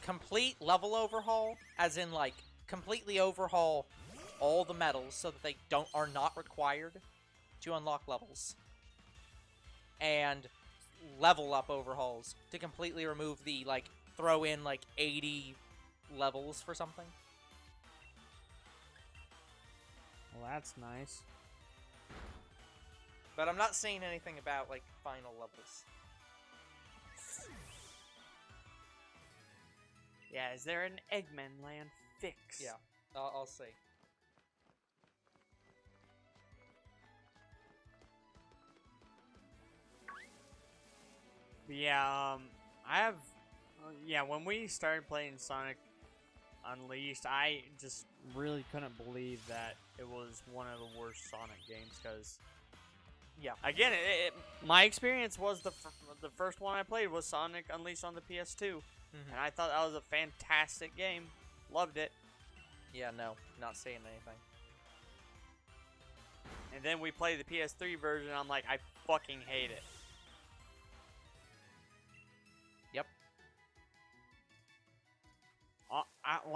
complete level overhaul, as in like completely overhaul all the medals so that they are not required to unlock levels, and level up overhauls to completely remove the like throw in like 80 levels for something. Well, that's nice. But I'm not seeing anything about like final levels. Yeah, is there an Eggman Land fix? Yeah, I'll see. Yeah, I have. Yeah, when we started playing Sonic Unleashed, I just really couldn't believe that it was one of the worst Sonic games. Because, yeah, again, my experience was the first one I played was Sonic Unleashed on the PS2, and I thought that was a fantastic game. Loved it. Yeah, no, not seeing anything. And then we played the PS3 version. I'm like, I fucking hate it.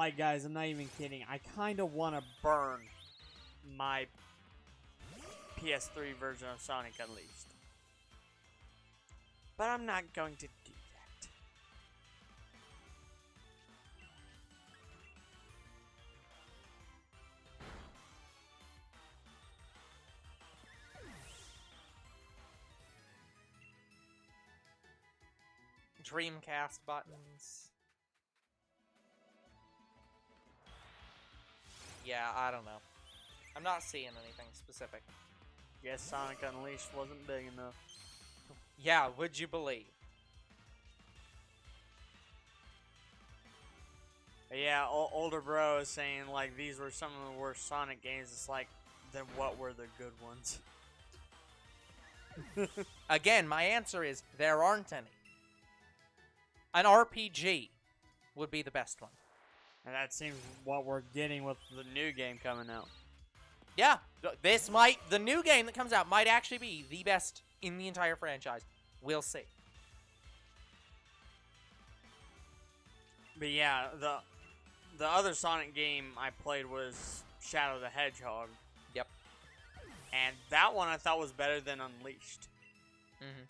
Like, guys, I'm not even kidding. I kind of want to burn my PS3 version of Sonic Unleashed. But I'm not going to do that. Dreamcast buttons. Yeah, I don't know. I'm not seeing anything specific. Guess Sonic Unleashed wasn't big enough. Yeah, would you believe? But yeah, older bro is saying, like, these were some of the worst Sonic games. It's like, then what were the good ones? Again, my answer is there aren't any. An RPG would be the best one. And that seems what we're getting with the new game coming out. Yeah, the new game that comes out might actually be the best in the entire franchise. We'll see. But yeah, the other Sonic game I played was Shadow the Hedgehog. Yep. And that one I thought was better than Unleashed. Mm-hmm.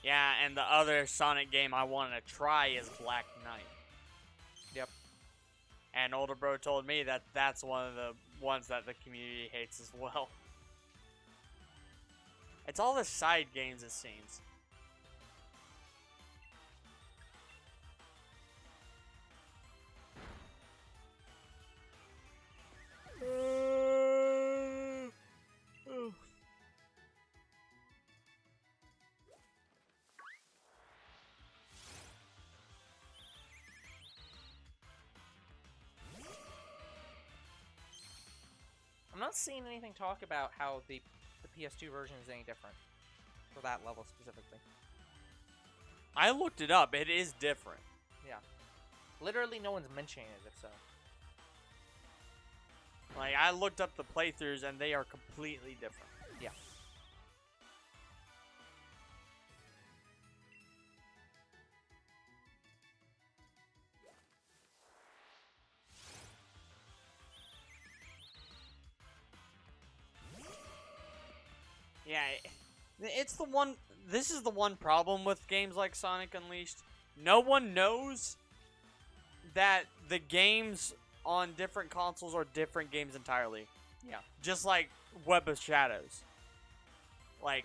Yeah, and the other Sonic game I wanted to try is Black Knight. Yep. And older bro told me that that's one of the ones that the community hates as well. It's all the side games, it seems. I'm not seeing anything talk about how the PS2 version is any different. For that level specifically. I looked it up. It is different. Yeah. Literally no one's mentioning it, if so. Like, I looked up the playthroughs, and they are completely different. Yeah. Yeah, it's the one. This is the one problem with games like Sonic Unleashed. No one knows that the games on different consoles are different games entirely. Yeah. Just like Web of Shadows. Like,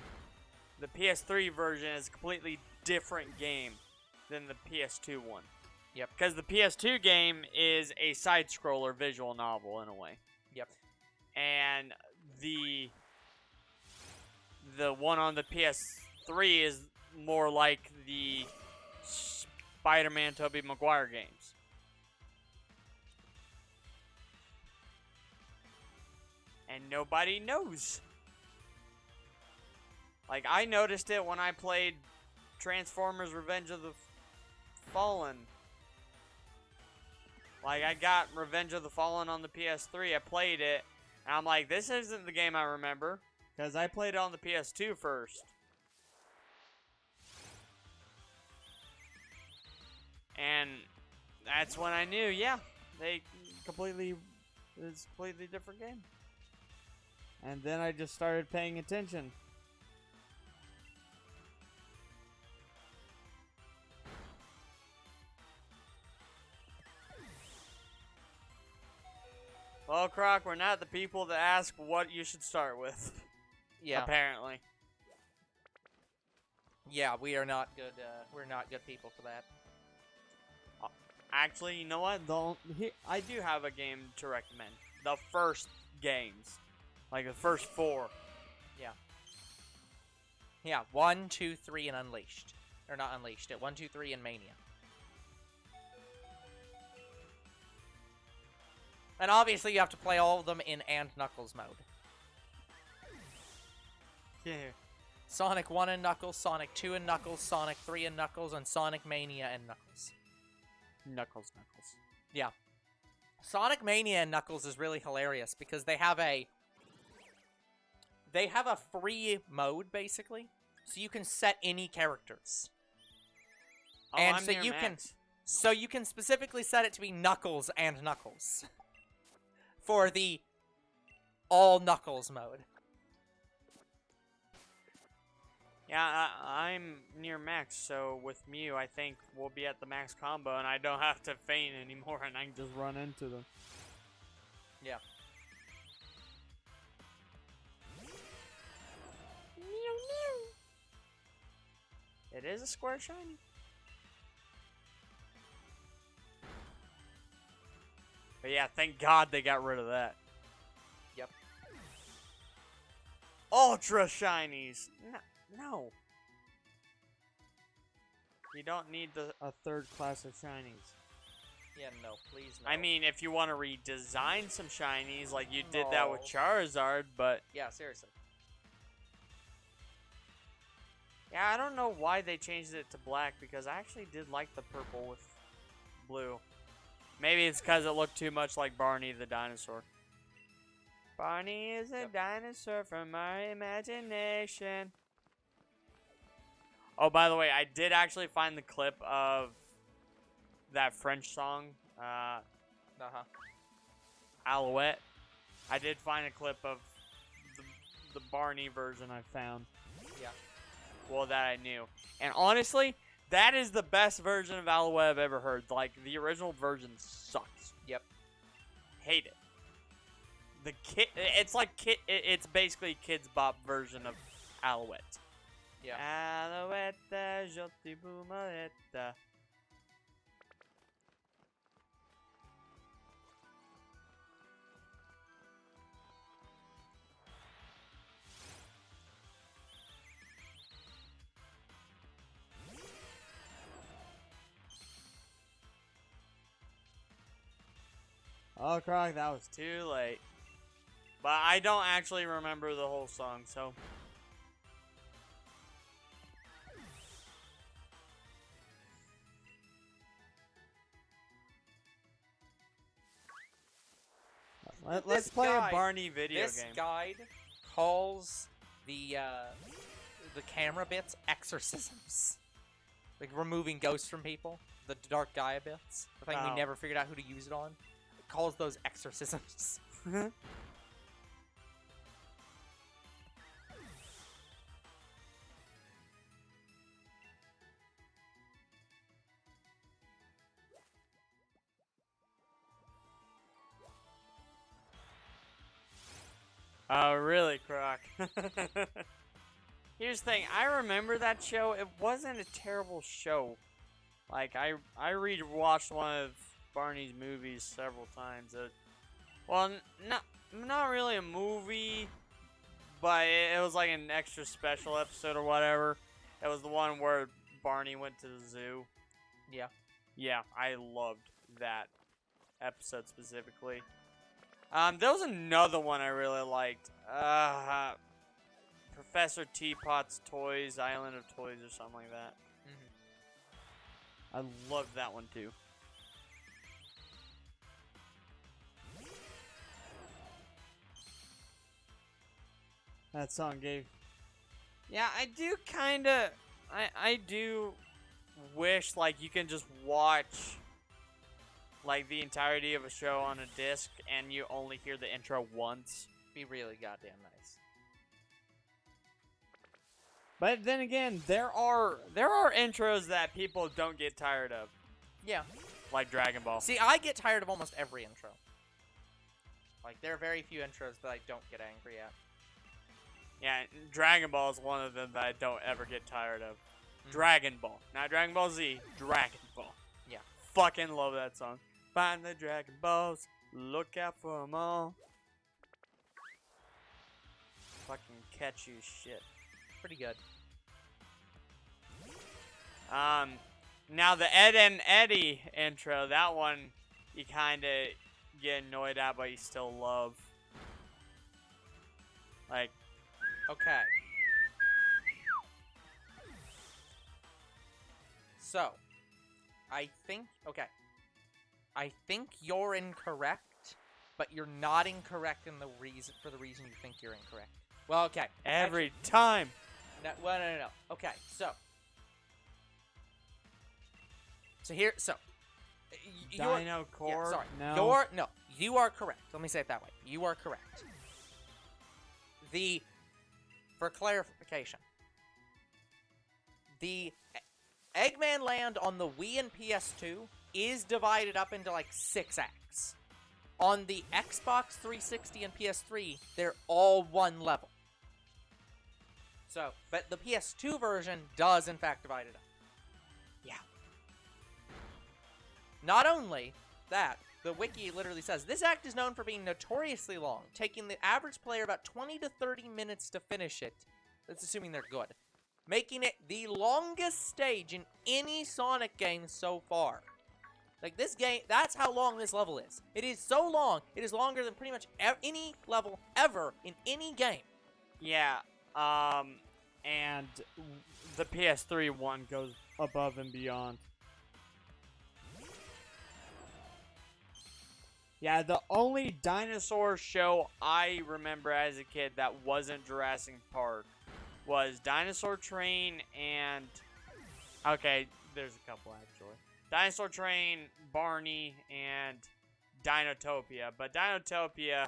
the PS3 version is a completely different game than the PS2 one. Yep. Because the PS2 game is a side-scroller visual novel in a way. Yep. And the one on the PS3 is more like the Spider-Man Tobey Maguire games. And nobody knows. Like, I noticed it when I played Transformers Revenge of the Fallen. Like, I got Revenge of the Fallen on the PS3, I played it, and I'm like, this isn't the game I remember. Because I played it on the PS2 first. And that's when I knew, yeah, it's a completely different game. And then I just started paying attention. Well, Croc, we're not the people to ask what you should start with. Yeah. Apparently. Yeah, we are not good. We're not good people for that. Actually, you know what? I do have a game to recommend. The first games. Like the first 4. Yeah. Yeah, 1, 2, 3, and Unleashed. Or not Unleashed, 1, 2, 3, and Mania. And obviously you have to play all of them in and Knuckles mode. Yeah. Sonic 1 and Knuckles, Sonic 2 and Knuckles, Sonic 3 and Knuckles, and Sonic Mania and Knuckles. Knuckles. Yeah. Sonic Mania and Knuckles is really hilarious because they have a free mode, basically. So you can set any characters. Oh, And I'm so near you max. you can specifically set it to be Knuckles and Knuckles for the all Knuckles mode. Yeah, I'm near max, so with Mew, I think we'll be at the max combo, and I don't have to feint anymore, and I can just run into them. Yeah. It is a square shiny. But yeah, thank God they got rid of that. Yep. Ultra shinies. No. You don't need a third class of shinies. Yeah, no, please no. I mean, if you want to redesign some shinies, like you did that with Charizard, but yeah, seriously. yeah, I don't know why they changed it to black, because I actually did like the purple with blue. Maybe it's because it looked too much like Barney the dinosaur. Barney is a dinosaur from my imagination. Oh, by the way, I did actually find the clip of that French song, Alouette. I did find a clip of the Barney version I found. Yeah. Well, that I knew. And honestly, that is the best version of Alouette I've ever heard. Like, the original version sucks. Yep. Hate it. It's like it's basically Kids Bop version of Alouette. Yeah. Alouette, jolie boumalette. Oh, Croc, that was too late. But I don't actually remember the whole song, so. Let's play a Barney video game. This guide calls the camera bits exorcisms. Like removing ghosts from people. The Dark Gaia bits. The thing we never figured out who to use it on. It calls those exorcisms. Oh, really, Croc? Here's the thing. I remember that show. It wasn't a terrible show. Like, I rewatched one of Barney's movies several times. Well, not really a movie, but it was like an extra special episode or whatever. It was the one where Barney went to the zoo. Yeah. Yeah, I loved that episode specifically. There was another one I really liked. Professor Teapot's Toys, Island of Toys, or something like that. I loved that one too. That song gave. Yeah, I do kinda. I do wish, like, you can just watch, like, the entirety of a show on a disc and you only hear the intro once. Be really goddamn nice. But then again, there are intros that people don't get tired of. Yeah. Like Dragon Ball. See, I get tired of almost every intro. Like, there are very few intros that I don't get angry at. Yeah, Dragon Ball is one of them that I don't ever get tired of. Dragon Ball. Not Dragon Ball Z. Dragon Ball. Yeah. Fucking love that song. Find the Dragon Balls. Look out for them all. Fucking catchy as shit. Pretty good. Now the Ed and Eddie intro, that one you kind of get annoyed at, but you still love. Like, okay. So, I think you're incorrect, but you're not incorrect in the reason you think you're incorrect. Well, okay. Every time. No. Okay, so Dino Core? Sorry. No. You are correct. Let me say it that way. You are correct. For clarification, the Eggman Land on the Wii and PS2 is divided up into like 6 acts. On the Xbox 360 and PS3, they're all one level. So, but the PS2 version does in fact divide it up. Yeah. Not only that, the wiki literally says, this act is known for being notoriously long, taking the average player about 20 to 30 minutes to finish it. That's assuming they're good. Making it the longest stage in any Sonic game so far. Like, this game, that's how long this level is. It is so long, it is longer than pretty much any level ever in any game. Yeah, and the PS3 one goes above and beyond. Yeah, the only dinosaur show I remember as a kid that wasn't Jurassic Park was Dinosaur Train and... Okay, there's a couple actually. Dinosaur Train, Barney, and Dinotopia. But Dinotopia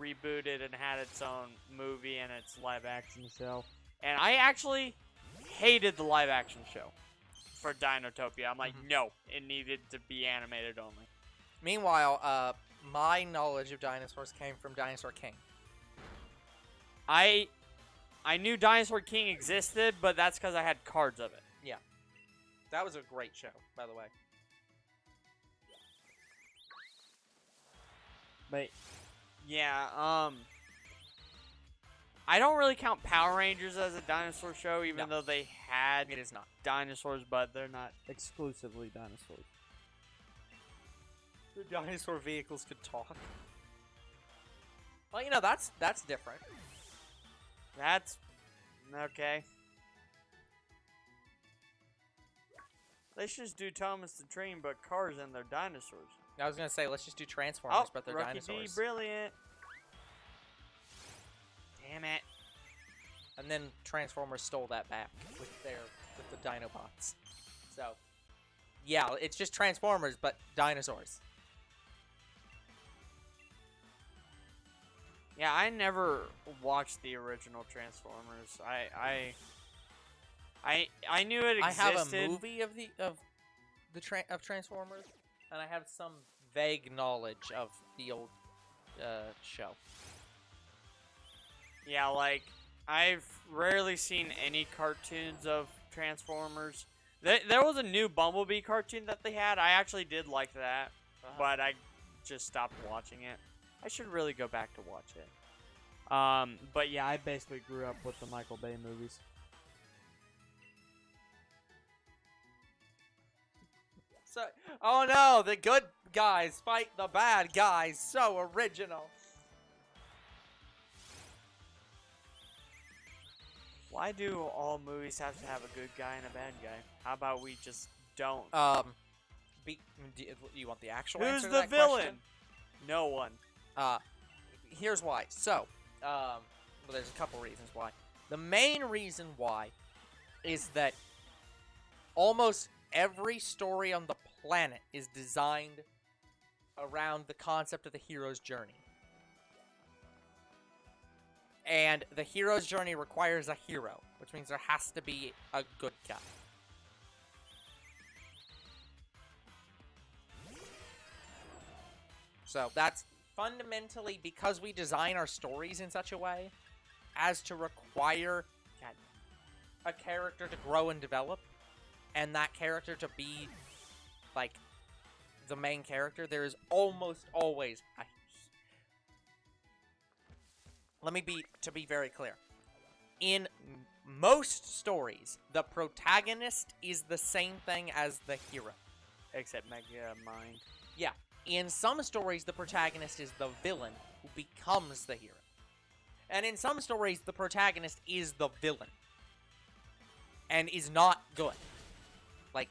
rebooted and had its own movie and its live-action show. And I actually hated the live-action show for Dinotopia. I'm like, no, it needed to be animated only. Meanwhile, my knowledge of dinosaurs came from Dinosaur King. I knew Dinosaur King existed, but that's because I had cards of it. Yeah. That was a great show, by the way. But, yeah, I don't really count Power Rangers as a dinosaur show, even though they had It is not. dinosaurs, but they're not exclusively dinosaurs. The dinosaur vehicles could talk. Well, you know, that's different. That's okay. They should just do Thomas the Train, but cars and their dinosaurs. I was gonna say, let's just do Transformers, but they're Rookidee, dinosaurs. brilliant. Damn it. And then Transformers stole that back with the Dinobots. So, yeah, it's just Transformers, but dinosaurs. Yeah, I never watched the original Transformers. I knew it existed. I have a movie of Transformers, and I have some vague knowledge of the old show. Yeah, like, I've rarely seen any cartoons of Transformers. There was a new Bumblebee cartoon that they had. I actually did like that, but I just stopped watching it. I should really go back to watch it. But yeah, I basically grew up with the Michael Bay movies. So, oh no, the good guys fight the bad guys. So original. Why do all movies have to have a good guy and a bad guy? How about we just don't? Do you want the actual Who's answer to the that villain? question? No one. Here's why. So, well, there's a couple reasons why. The main reason why is that almost every story on the planet is designed around the concept of the hero's journey. And the hero's journey requires a hero, which means there has to be a good guy. So that's fundamentally because we design our stories in such a way as to require a character to grow and develop, and that character to be, like, the main character. There is almost always to be very clear. In most stories, the protagonist is the same thing as the hero. Except Mega Mind. Yeah. In some stories, the protagonist is the villain who becomes the hero. And in some stories, the protagonist is the villain. And is not good. Like,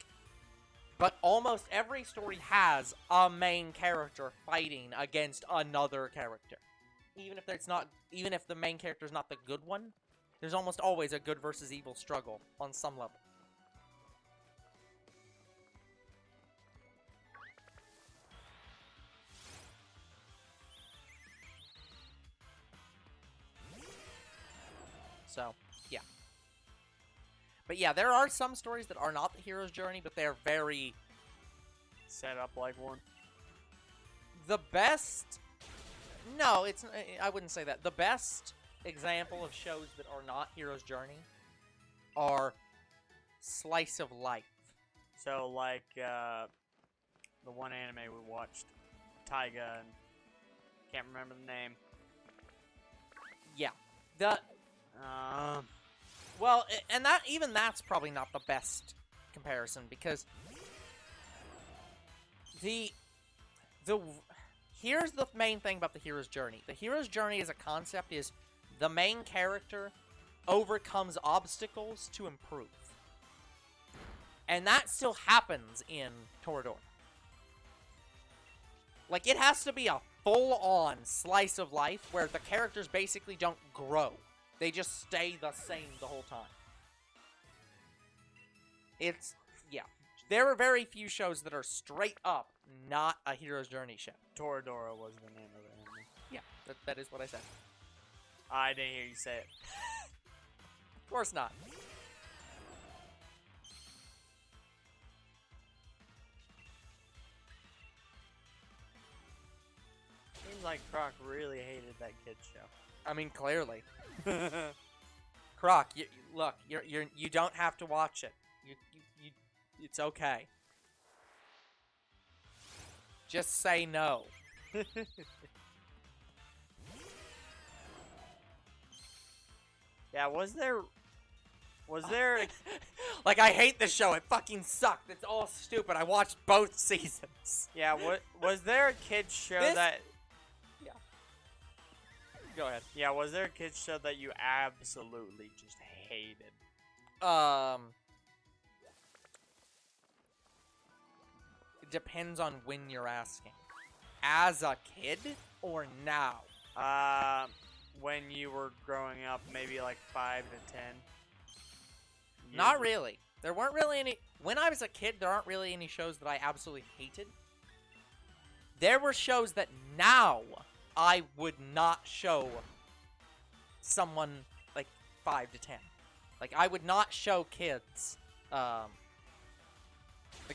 but almost every story has a main character fighting against another character. Even if the main character is not the good one, there's almost always a good versus evil struggle on some level. So, yeah. But yeah, there are some stories that are not the hero's journey, but they're very... Set up like one. The best... No, it's... I wouldn't say that. The best example of shows that are not hero's journey are slice of life. So, like, the one anime we watched, Taiga, and can't remember the name. Yeah. The... Well, and that's probably not the best comparison, because here's the main thing about the hero's journey. The hero's journey as a concept is the main character overcomes obstacles to improve. And that still happens in Toradora. Like, it has to be a full-on slice of life where the characters basically don't grow. They just stay the same the whole time. Yeah. There are very few shows that are straight up not a hero's journey show. Toradora was the name of the anime. Yeah, that is what I said. I didn't hear you say it. Of course not. Seems like Croc really hated that kid's show. I mean, clearly. Croc, look, you don't have to watch it. It's okay. Just say no. Yeah, was there Like, I hate this show. It fucking sucked. It's all stupid. I watched both seasons. Yeah, was there a kids show that Yeah. Go ahead. Yeah, was there a kids show that you absolutely just hated? It depends on when you're asking. As a kid or now? When you were growing up, maybe like 5 to 10. Not really. There weren't really any... When I was a kid, there aren't really any shows that I absolutely hated. There were shows that now I would not show someone like 5 to 10. Like, I would not show kids, like,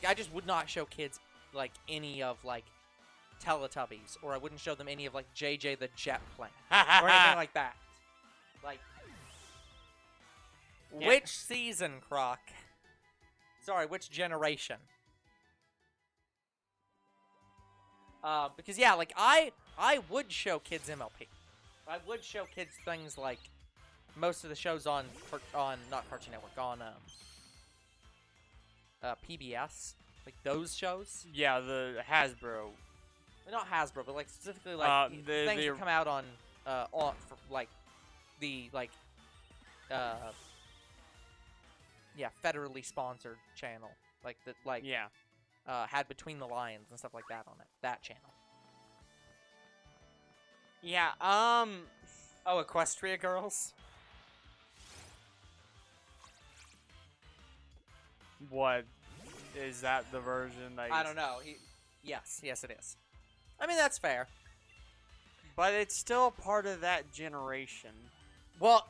I just would not show kids, like, any of, like, Teletubbies, or I wouldn't show them any of, like, JJ the Jet Plane, or anything like that. Like, yeah. Which season, Croc? Sorry, which generation? Because, yeah, like, I would show kids MLP. I would show kids things like most of the shows on not Cartoon Network, on PBS, like those shows. Yeah, the Hasbro. Not Hasbro, but like specifically like things that come out on for, like the federally sponsored channel, like that, like yeah, had Between the Lions and stuff like that on it. That channel. Yeah. Oh, Equestria Girls. What is that? The version that I don't know. Yes, it is. I mean, that's fair. But it's still part of that generation. Well,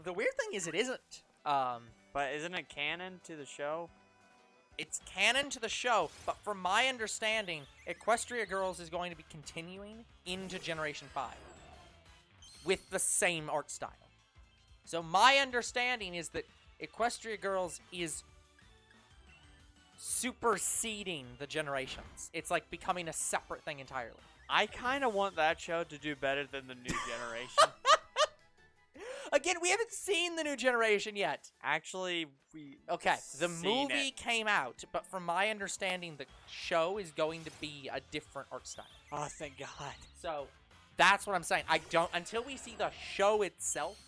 the weird thing is it isn't. But isn't it canon to the show? It's canon to the show, but from my understanding, Equestria Girls is going to be continuing into Generation 5 with the same art style. So my understanding is that Equestria Girls is superseding the generations. It's like becoming a separate thing entirely. I kind of want that show to do better than the new generation. Again, we haven't seen the new generation yet. Actually, the movie came out, but from my understanding, the show is going to be a different art style. Oh, thank God. So, that's what I'm saying. Until we see the show itself,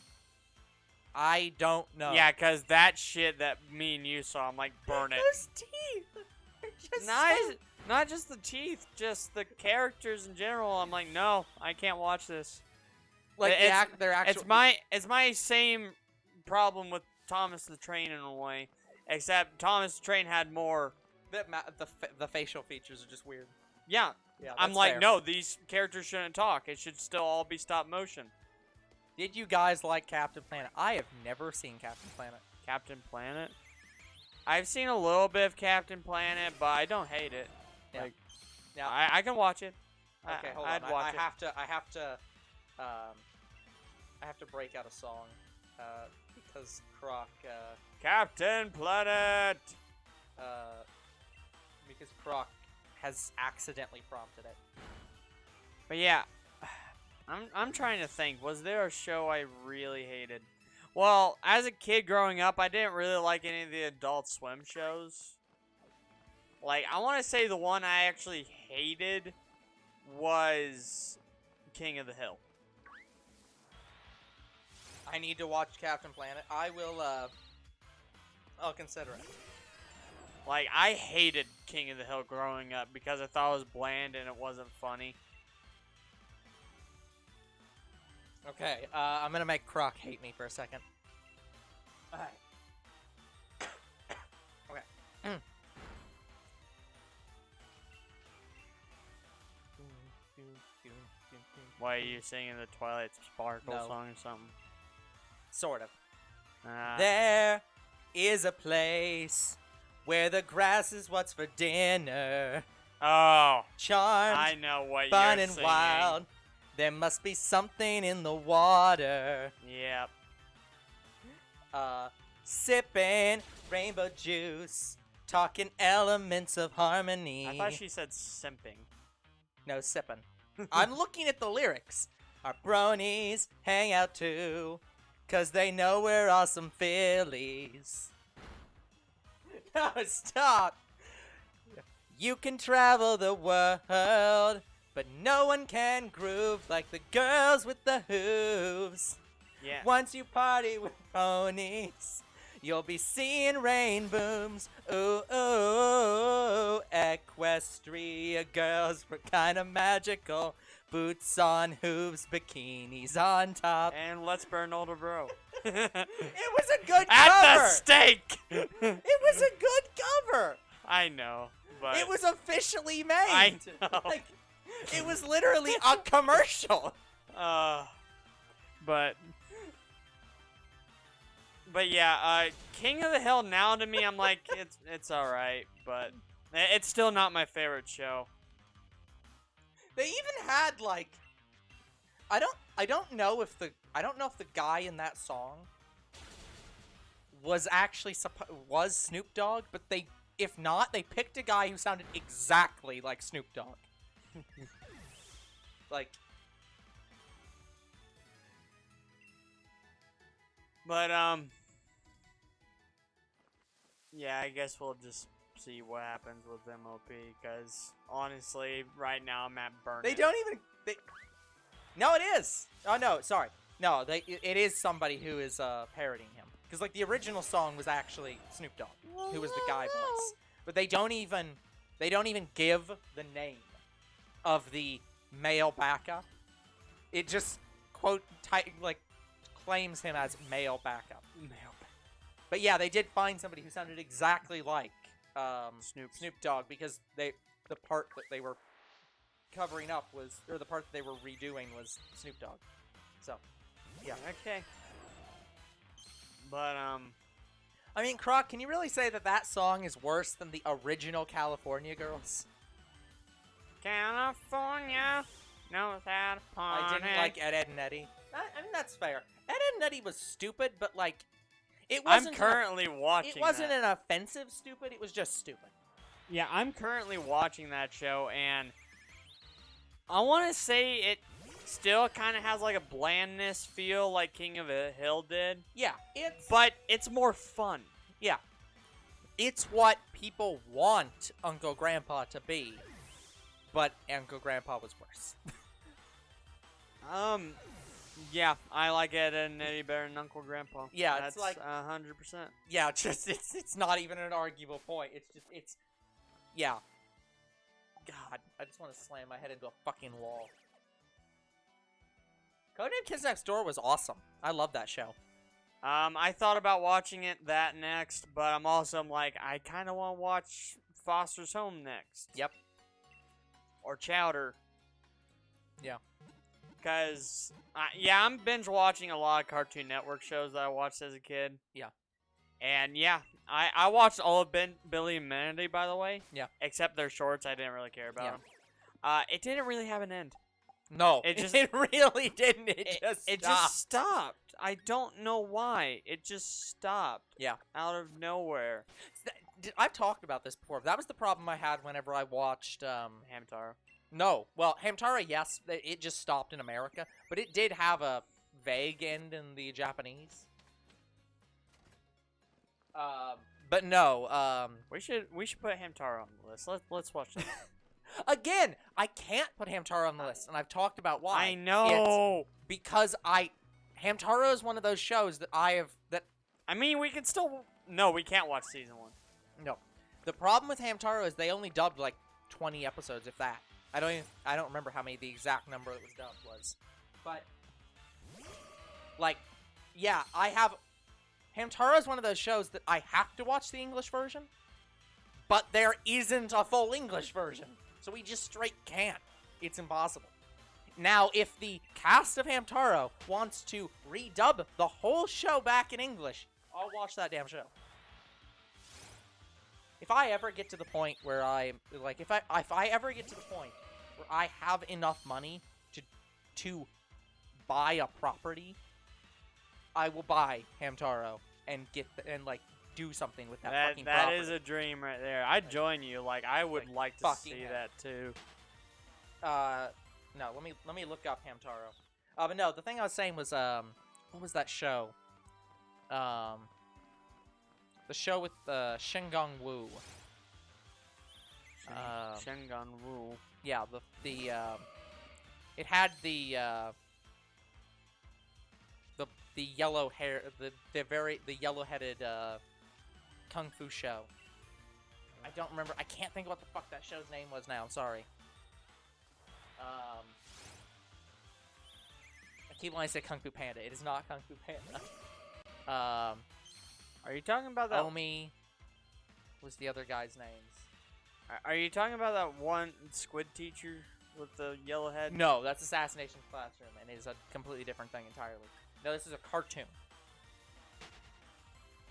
I don't know. Yeah, because that shit that me and you saw, I'm like, burn it. Those teeth! They're just Nice. Not just the teeth, just the characters in general. I'm like, no, I can't watch this. Like, they're actual... It's my same problem with Thomas the Train in a way, except Thomas the Train had more... The facial features are just weird. Yeah. Yeah, I'm like, fair. no, these characters shouldn't talk. It should still all be stop motion. Did you guys like Captain Planet? I have never seen Captain Planet. Captain Planet? I've seen a little bit of Captain Planet, but I don't hate it. Yeah. Like, Now, I can watch it. okay, hold I'd on. watch it. I have to break out a song, because Croc, Captain Planet! because Croc has accidentally prompted it. But yeah, I'm trying to think. Was there a show I really hated? Well, as a kid growing up, I didn't really like any of the Adult Swim shows. Like, I want to say the one I actually hated was King of the Hill. I need to watch Captain Planet. I will, I'll consider it. Like, I hated King of the Hill growing up because I thought it was bland and it wasn't funny. Okay, I'm gonna make Croc hate me for a second. Alright. Okay. Why are you singing the Twilight Sparkle No. song or something? Sort of. Ah. There is a place where the grass is what's for dinner. Oh, Charmed, I know what fun you're and singing. wild. There must be something in the water. Yep. Sipping rainbow juice, talking elements of harmony. I thought she said simping. No, sipping. I'm looking at the lyrics. Our bronies hang out too, 'cause they know we're awesome fillies. No, stop. You can travel the world, but no one can groove like the girls with the hooves. Yeah. Once you party with ponies, you'll be seeing rain booms. Ooh, ooh, ooh. Equestria girls were kind of magical. Boots on hooves, bikinis on top. And let's burn older bro. It was a good At cover. the stake. It was a good cover. I know, but It was officially made. I know. Like, it was literally a commercial. But yeah, King of the Hill now to me, I'm like, it's all right, but it's still not my favorite show. They even had like, I don't know if the guy in that song was actually was Snoop Dogg, but if not, they picked a guy who sounded exactly like Snoop Dogg. Like, But yeah, I guess we'll just see what happens with MOP, because honestly, right now I'm at burn. they don't even No, it is. Oh no, sorry. No, it is somebody who is parodying him. Because like the original song was actually Snoop Dogg, who was the guy voice. But they don't even give the name of the male backup. It just claims him as male backup. But yeah, they did find somebody who sounded exactly like Snoop Dogg, because the part that they were covering up was, or the part that they were redoing was Snoop Dogg. So, yeah. Okay. But I mean, Croc, can you really say that song is worse than the original California Girls? California knows how to party. I didn't like Ed, Edd and Eddy. I mean, that's fair. Ed, Edd and Eddy was stupid, but like, it wasn't. I'm currently watching. It wasn't an offensive stupid. It was just stupid. Yeah, I'm currently watching that show, and I want to say it still kind of has like a blandness feel like King of the Hill did. Yeah, but it's more fun. Yeah. It's what people want Uncle Grandpa to be, but Uncle Grandpa was worse. Yeah, I like Ed and Eddie better than Uncle Grandpa. Yeah, that's it's like 100%. Yeah, it's not even an arguable point. Yeah. God, I just want to slam my head into a fucking wall. Codename Kids Next Door was awesome. I love that show. I thought about watching that next, but I'm also like, I kind of want to watch Foster's Home next. Yep. Or Chowder. Yeah. Because, yeah, I'm binge watching a lot of Cartoon Network shows that I watched as a kid. Yeah. And, yeah, I watched all of Billy and Mandy, by the way. Yeah. Except their shorts. I didn't really care about them. It didn't really have an end. No, It just- it really didn't. It It just just stopped. I don't know why. It just stopped. Yeah. Out of nowhere. I've talked about this before. That was the problem I had whenever I watched Hamtaro. No, well, Hamtaro, yes, it just stopped in America, but it did have a vague end in the Japanese. But no, We should put Hamtaro on the list. Let's watch that. again, I can't put Hamtaro on the list, and I've talked about why. I know. It's because Hamtaro is one of those shows that I mean, we can still. No, we can't watch season 1. No. The problem with Hamtaro is they only dubbed like 20 episodes, if that. I don't remember how many the exact number that was dubbed was. But like, yeah, Hamtaro is one of those shows that I have to watch the English version, but there isn't a full English version. So we just straight can't. It's impossible. Now, if the cast of Hamtaro wants to redub the whole show back in English, I'll watch that damn show. If I ever get to the point where if I ever get to the point where I have enough money to buy a property, I will buy Hamtaro and do something with that fucking property. That is a dream right there. I'd join you. Like, I would like to see that too. No, let me look up Hamtaro. But no, the thing I was saying was what was that show? The show with Shingon Woo. Shingon Woo. Yeah, it had the yellow hair, the yellow-headed kung fu show. I don't remember. I can't think of what the fuck that show's name was now. I'm sorry. I keep wanting to say Kung Fu Panda. It is not Kung Fu Panda. Are you talking about that? Omi was the other guy's names. Are you talking about that one squid teacher with the yellow head? No, that's Assassination Classroom, and it is a completely different thing entirely. No, this is a cartoon.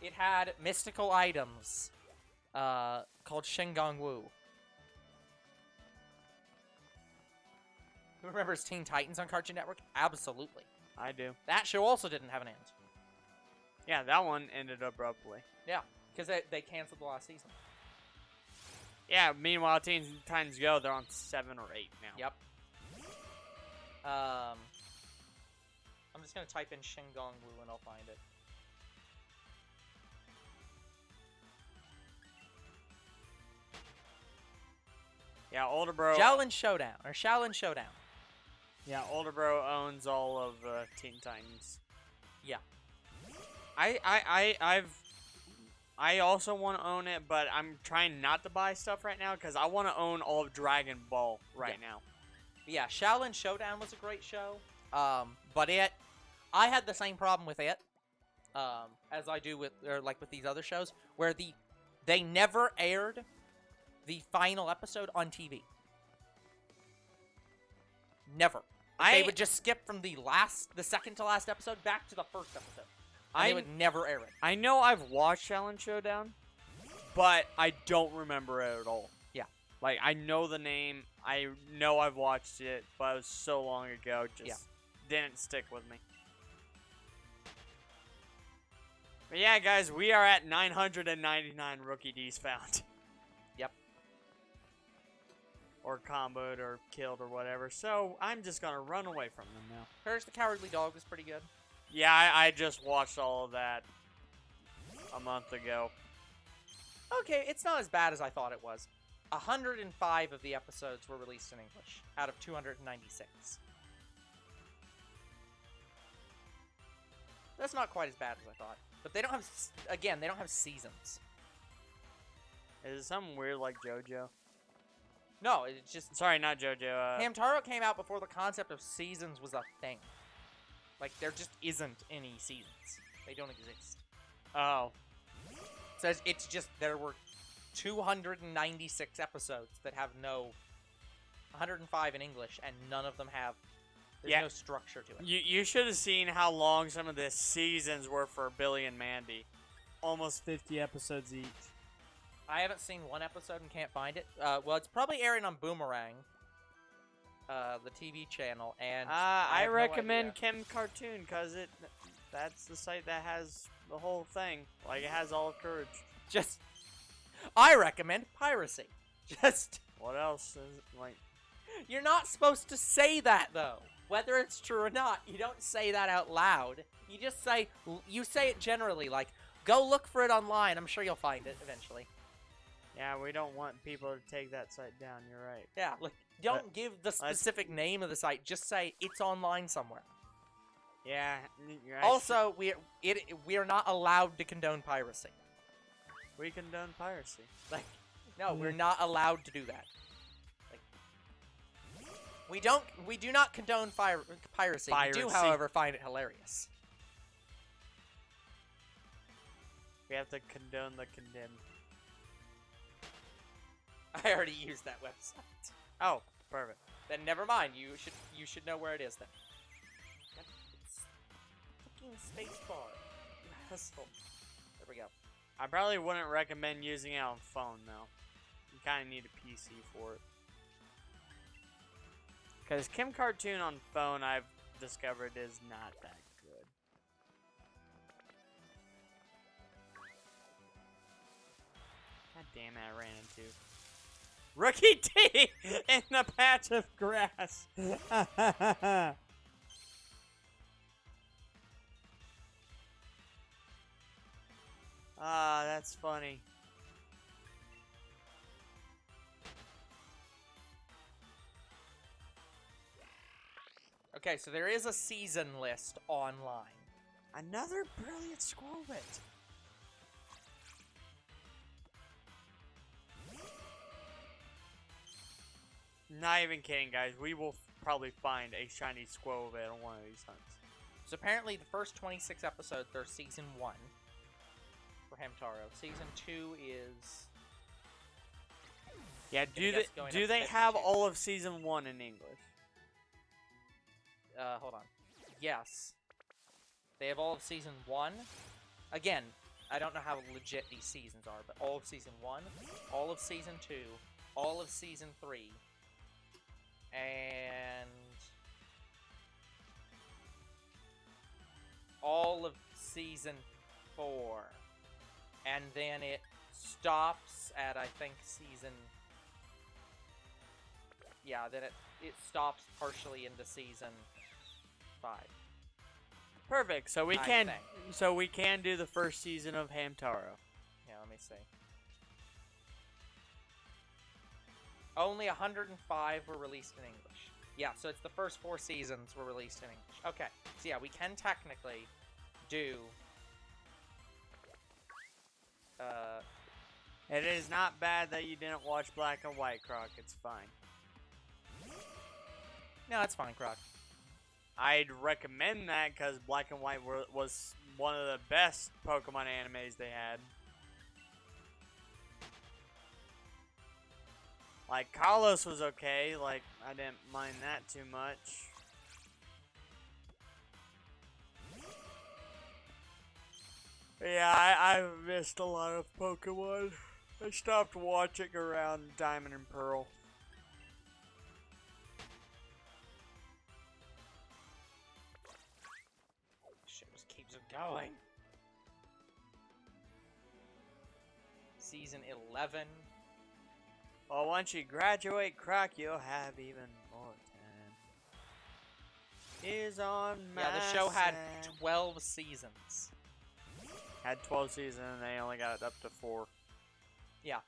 It had mystical items called Shingon Woo. Who remembers Teen Titans on Cartoon Network? Absolutely. I do. That show also didn't have an end. Yeah, that one ended abruptly. Yeah, because they canceled the last season. Yeah, meanwhile, Teen Titans Go, they're on 7 or 8 now. Yep. I'm just going to type in Shingon Woo and I'll find it. Yeah, older bro. Shaolin Showdown. Yeah, older bro owns all of Teen Titans. Yeah. I also want to own it, but I'm trying not to buy stuff right now because I want to own all of Dragon Ball right now. Yeah, Shaolin Showdown was a great show. But I had the same problem with it, as I do with these other shows, where they never aired the final episode on TV. Never. They would just skip from the second to last episode back to the first episode. And they would never air it. I know I've watched Shaolin Showdown, but I don't remember it at all. Yeah. Like, I know the name, I know I've watched it, but it was so long ago, just didn't stick with me. But yeah, guys, we are at 999 Rookidees found. Yep. Or comboed or killed or whatever, so I'm just gonna run away from them now. Courage the Cowardly Dog was pretty good. Yeah, I just watched all of that a month ago. Okay, it's not as bad as I thought it was. 105 of the episodes were released in English, out of 296. That's not quite as bad as I thought. But they don't have, they don't have seasons. Is it something weird like JoJo? No, it's just... Sorry, not JoJo. Hamtaro came out before the concept of seasons was a thing. Like, there just isn't any seasons. They don't exist. Oh. So it's just, there were 296 episodes that have 105 in English, and none of them have There's Yeah. no structure to it. You should have seen how long some of the seasons were for Billy and Mandy. Almost 50 episodes each. I haven't seen one episode and can't find it. Well, it's probably airing on Boomerang, the TV channel, and I have no recommend idea. Chem Cartoon because that's the site that has the whole thing. Like, it has all of Courage. Just, I recommend piracy. Just, What else is like? you're not supposed to say that though. Whether it's true or not, you don't say that out loud. You just say, you say it generally, like, go look for it online. I'm sure you'll find it eventually. Yeah, we don't want people to take that site down. You're right. Yeah, like, don't give the specific name of the site. Just say it's online somewhere. Yeah. You're Also, we are not allowed to condone piracy. we condone piracy. Like, no, we're not allowed to do that. Like, we do not condone piracy. We do, Piracy. however, find it hilarious. We have to condone the condemned. I already used that website. Oh, perfect. Then never mind. You should know where it is then. It's fucking spacebar. You asshole. There we go. I probably wouldn't recommend using it on phone though. You kind of need a PC for it. Because Chem Cartoon on phone, I've discovered, is not that good. God damn it, I ran into Rookidee in a patch of grass. Ah, that's funny. Okay, so there is a season list online. Another brilliant squirrel bit. Not even kidding, guys. We will probably find a shiny squirrel bit on one of these hunts. So apparently the first 26 episodes are season 1 for Hamtaro. Season 2 is... Yeah, I guess going do up they to have 52. all of season 1 in English? Hold on. Yes. They have all of season 1. Again, I don't know how legit these seasons are, but all of season 1, all of season 2, all of season 3, and all of season 4. And then it stops at, I think, season... Yeah, then it stops partially into season 5. Perfect. So we I can think. do the first season of Hamtaro. Yeah, let me see. Only 105 were released in English. Yeah, so it's the first 4 seasons were released in English. Okay, so yeah, we can technically do... It is not bad that you didn't watch Black and White, Croc. It's fine. No, it's fine, Croc. I'd recommend that because Black and White was one of the best Pokemon animes they had. Like, Kalos was okay. Like, I didn't mind that too much. Yeah, I've missed a lot of Pokemon. I stopped watching around Diamond and Pearl. Shit just keeps it going. Season 11. Well, once you graduate, Croc, you'll have even more time. Is on my Yeah, the show had side. 12 seasons. Had 12 seasons and they only got it up to 4. Yeah.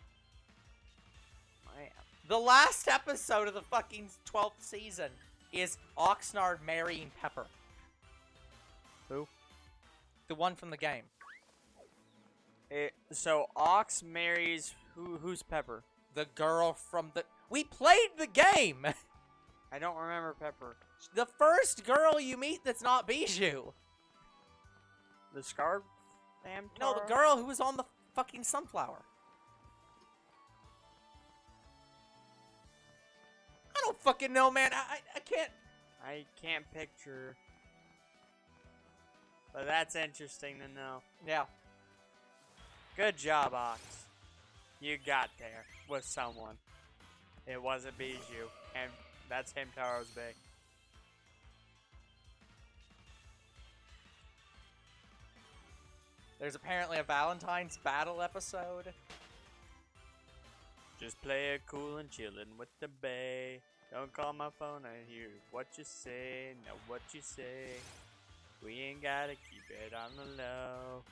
Man. The last episode of the fucking 12th season is Oxnard marrying Pepper. Who? The one from the game. So Ox marries who's Pepper? The girl from the... We played the game! I don't remember Pepper. The first girl you meet that's not Bijou. The Scarf? No, the girl who was on the fucking sunflower. I don't fucking know, man. I can't... I can't picture. But that's interesting to know. Yeah. Good job, Ox. You got there with someone. It wasn't Bijou, and that's Hamtaro's Bay. There's apparently a Valentine's battle episode. Just play it cool and chillin' with the Bay. Don't call my phone, I hear what you say, know what you say. We ain't gotta keep it on the low.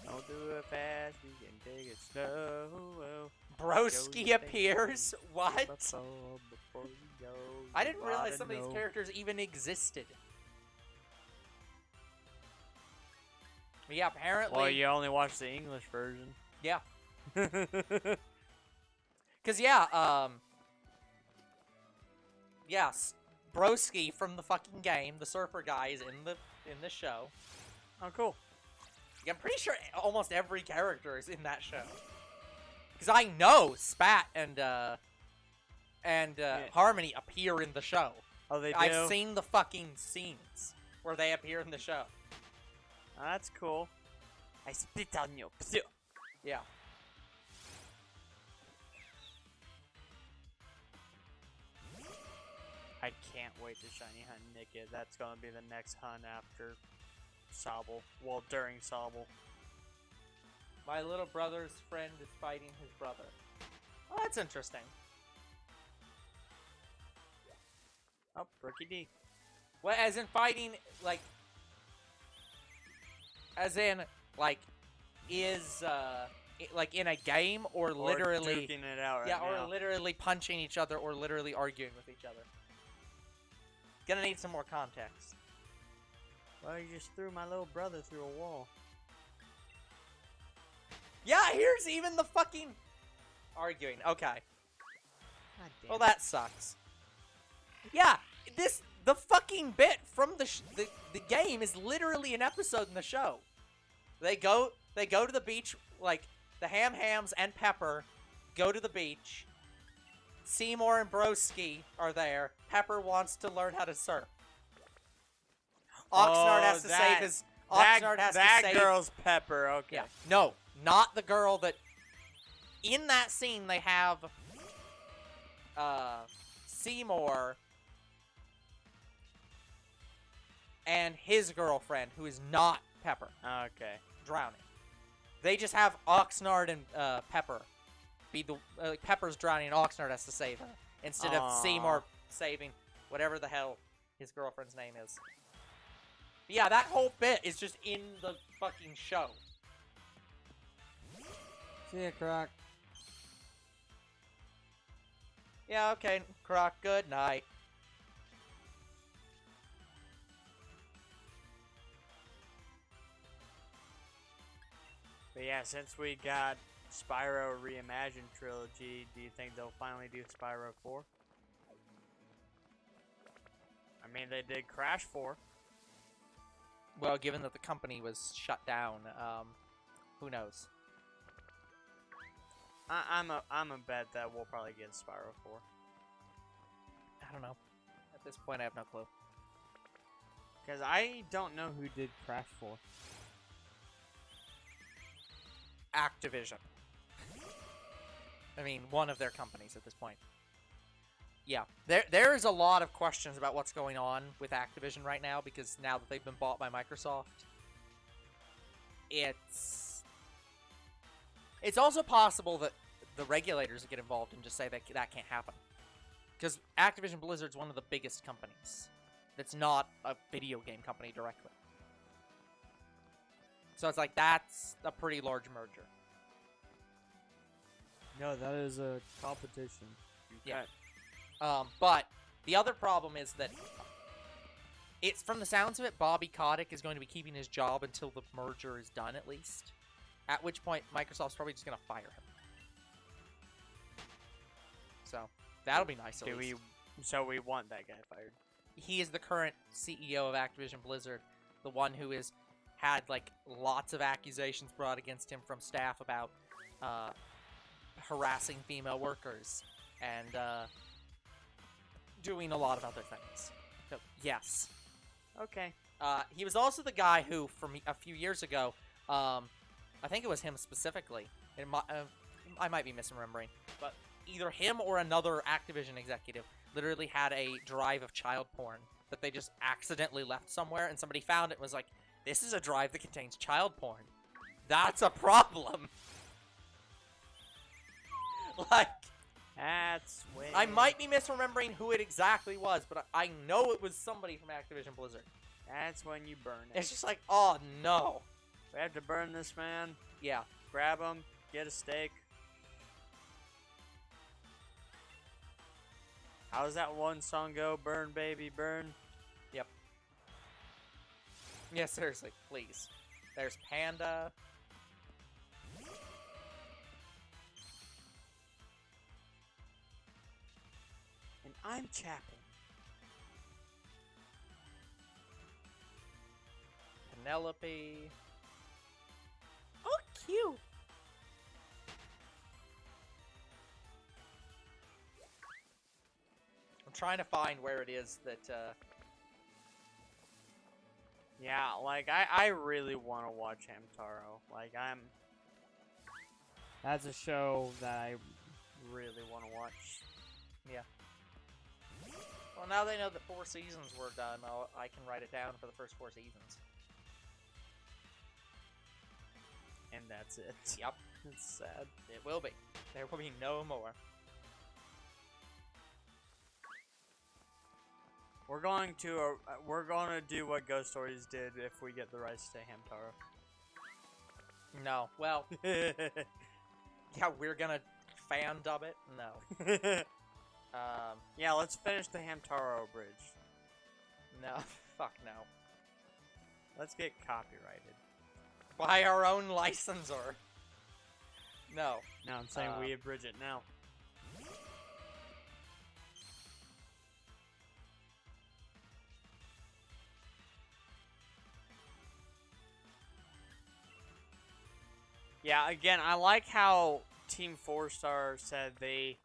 Don't do it fast, we can take it slow. Broski appears? What? Before you go, I didn't realize gotta some of these know. characters even existed. But yeah, apparently. Well, you only watched the English version. Yeah. Cause yeah, Broski from the fucking game, the surfer guy, is in the show. Oh, cool. Yeah, I'm pretty sure almost every character is in that show. Cause I know Spat and Harmony appear in the show. Oh, they do? I've seen the fucking scenes where they appear in the show. Oh, that's cool. I spit on you. Yeah. I can't wait to shiny hunt Nickit. That's gonna be the next hunt after Sobble. Well, during Sobble. My little brother's friend is fighting his brother. Oh, that's interesting. Oh, Rookidee. Well, as in fighting, like... As in, like, is, like, in a game, or literally... duking it out right yeah, now. or literally punching each other, or literally arguing with each other. Gonna need some more context. Well, you just threw my little brother through a wall. Yeah, here's even the fucking... arguing. Okay. God damn Well, it. that sucks. Yeah, the fucking bit from the game is literally an episode in the show. They go to the beach, like, the Hams and Pepper go to the beach. Seymour and Broski are there. Pepper wants to learn how to surf. Oxnard has to save his... Oxnard has to save... That girl's Pepper, okay. Yeah. No, not the girl that... In that scene, they have... Seymour... and his girlfriend, who is not Pepper, Okay. drowning. They just have Oxnard and Pepper be the... Pepper's drowning and Oxnard has to save her. Instead of Aw. Seymour saving whatever the hell his girlfriend's name is. But yeah, that whole bit is just in the fucking show. See ya, Croc. Yeah, okay, Croc, good night. But yeah, since we got Spyro Reimagined Trilogy, do you think they'll finally do Spyro 4? I mean, they did Crash 4. Well, given that the company was shut down, who knows? I'm a bet that we'll probably get Spyro 4. I don't know. At this point, I have no clue. Because I don't know who did Crash 4. Activision. I mean, one of their companies at this point. Yeah, there is a lot of questions about what's going on with Activision right now, because now that they've been bought by Microsoft, it's also possible that the regulators get involved and just say that can't happen. Because Activision Blizzard's one of the biggest companies that's not a video game company directly. So it's like, that's a pretty large merger. No, that is a competition. Yeah. But the other problem is that it's, from the sounds of it, Bobby Kotick is going to be keeping his job until the merger is done, at least. At which point, Microsoft's probably just going to fire him. So, that'll be nice, at least. So we want that guy fired. He is the current CEO of Activision Blizzard, the one who has had, like, lots of accusations brought against him from staff about harassing female workers and doing a lot of other things. Hamtaro. Yes. Okay. He was also the guy who, from a few years ago, I think it was him specifically. I might be misremembering, but either him or another Activision executive literally had a drive of child porn that they just accidentally left somewhere, and somebody found it and was like, this is a drive that contains child porn. That's a problem. Like, That's way. I might be misremembering who it exactly was, but I know it was somebody from Activision Blizzard. That's when you burn it. It's just like, oh no. We have to burn this man. Yeah. Grab him. Get a steak. How does that one song go? Burn, baby, burn. Yep. Yeah, seriously, please. There's Panda. And I'm Chapin. Penelope. Oh, cute. I'm trying to find where it is that, Yeah, like, I really want to watch Hamtaro. Like, That's a show that I really want to watch. Yeah. Well, now they know that 4 seasons were done, I can write it down for the first 4 seasons. And that's it. Yep. It's sad. It will be. There will be no more. We're going to do what Ghost Stories did if we get the rights to Hamtaro. No. Well, yeah, we're gonna fan dub it? No. Yeah, let's finish the Hamtaro bridge. No. Fuck no. Let's get copyrighted. By our own licensor. No. No, I'm saying we abridge it now. Yeah, again, I like how Team 4-Star said they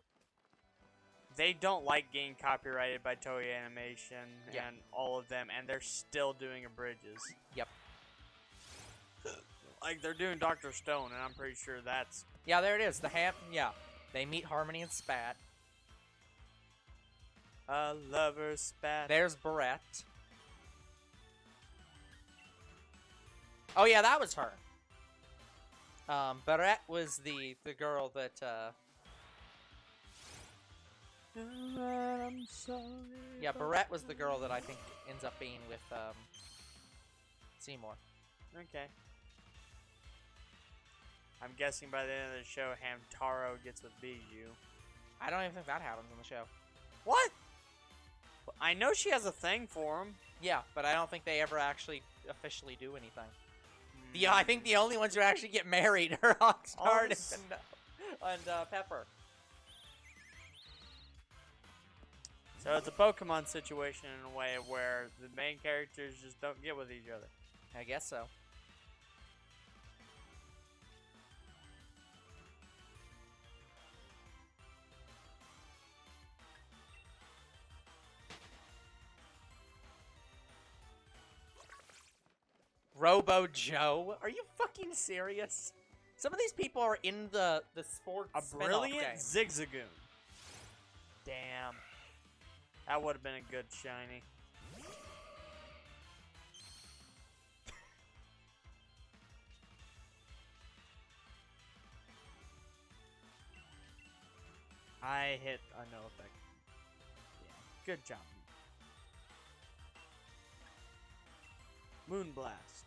don't like getting copyrighted by Toei Animation and all of them, and they're still doing abridges. Yep. Like, they're doing Dr. Stone, and I'm pretty sure that's... Yeah, there it is. Yeah. They meet Harmony and Spat. A lover spat. There's Barrette. Oh, yeah, that was her. Barrette was the girl that, I'm sorry. Yeah, Barrette was the girl that I think ends up being with, Seymour. Okay. I'm guessing by the end of the show, Hamtaro gets with Bijou. I don't even think that happens on the show. What? I know she has a thing for him. Yeah, but I don't think they ever actually officially do anything. Yeah, I think the only ones who actually get married are Oxnard and Pepper. So it's a Pokemon situation in a way where the main characters just don't get with each other. I guess so. Robo Joe? Are you fucking serious? Some of these people are in the sports A spin-off brilliant game. Zigzagoon. Damn. That would have been a good shiny. I hit a no effect. Yeah, good job. Moonblast.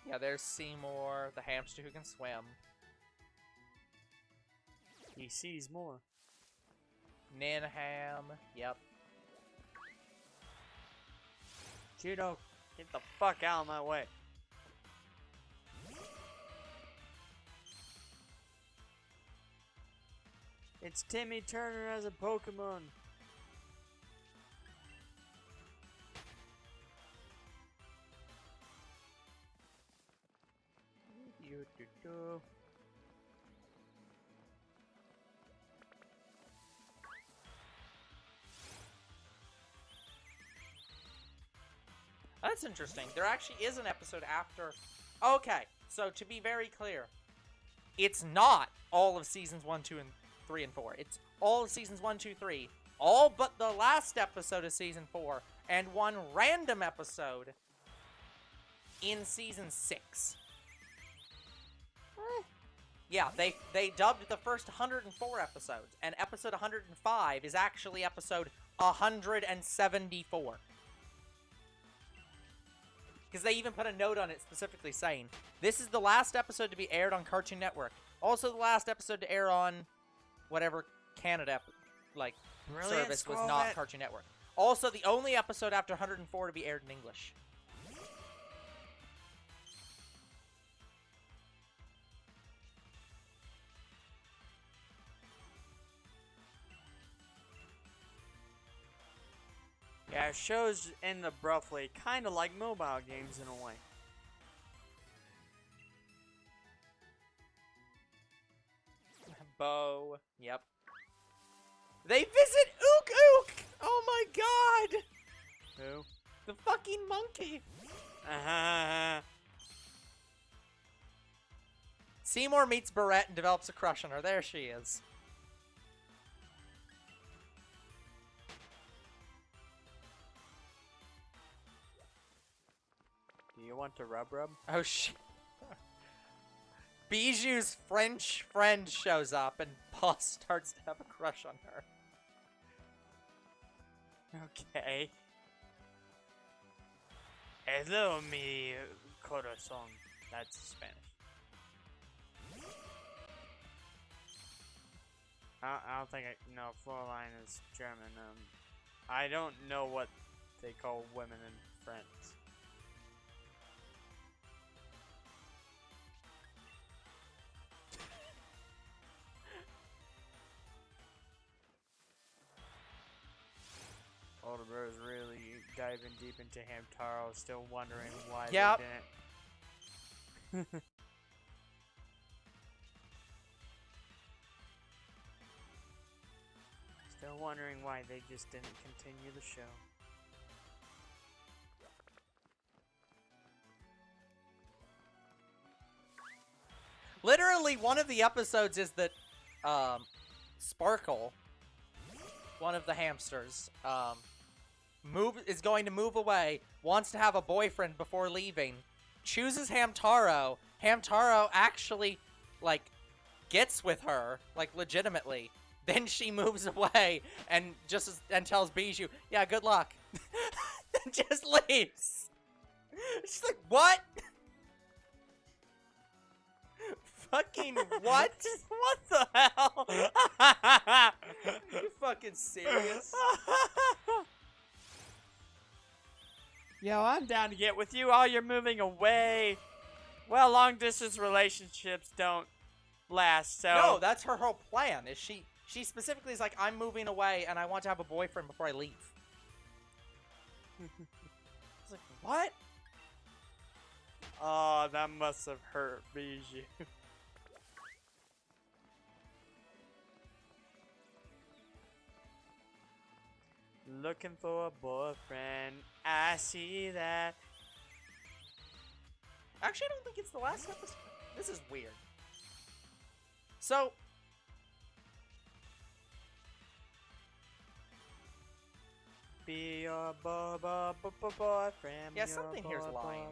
Yeah, there's Seymour, the hamster who can swim. He sees more. Ninham, yep. Cheeto, get the fuck out of my way. It's Timmy Turner as a Pokemon. That's interesting. There actually is an episode after... Okay, so to be very clear, it's not all of seasons 1, 2, and 3, and 4. It's all of seasons 1, 2, 3, all but the last episode of season 4, and one random episode in season 6. Yeah, they dubbed the first 104 episodes, and episode 105 is actually episode 174. Because they even put a note on it specifically saying, this is the last episode to be aired on Cartoon Network. Also the last episode to air on whatever Canada, service was not Cartoon Network. Also the only episode after 104 to be aired in English. Yeah, shows end up roughly, kind of like mobile games in a way. Bo. Yep. They visit Ook Ook! Oh my god! Who? The fucking monkey! Seymour meets Barrett and develops a crush on her. There she is. Do you want to rub? Oh shit. Bijou's French friend shows up and Boss starts to have a crush on her. Okay. Hello, mi corazón. That's Spanish. I don't think no, Floorline is German. I don't know what they call women in France. Older Bro's really diving deep into Hamtaro, still wondering why they didn't. Still wondering why they just didn't continue the show. Literally, one of the episodes is that Sparkle, one of the hamsters, is going to move away, wants to have a boyfriend before leaving, chooses Hamtaro. Hamtaro actually, gets with her, legitimately. Then she moves away and tells Bijou, yeah, good luck. And just leaves. She's like, what? Fucking what? What the hell? You fucking serious? Yo, I'm down to get with you. Oh, you're moving away. Well, long distance relationships don't last, so... No, that's her whole plan, is she specifically is like, I'm moving away and I want to have a boyfriend before I leave. It's like, what? Oh, that must have hurt Bijou. Looking for a boyfriend. I see that. Actually, I don't think it's the last episode. This is weird. So... Be your boyfriend. Yeah, something here's lying.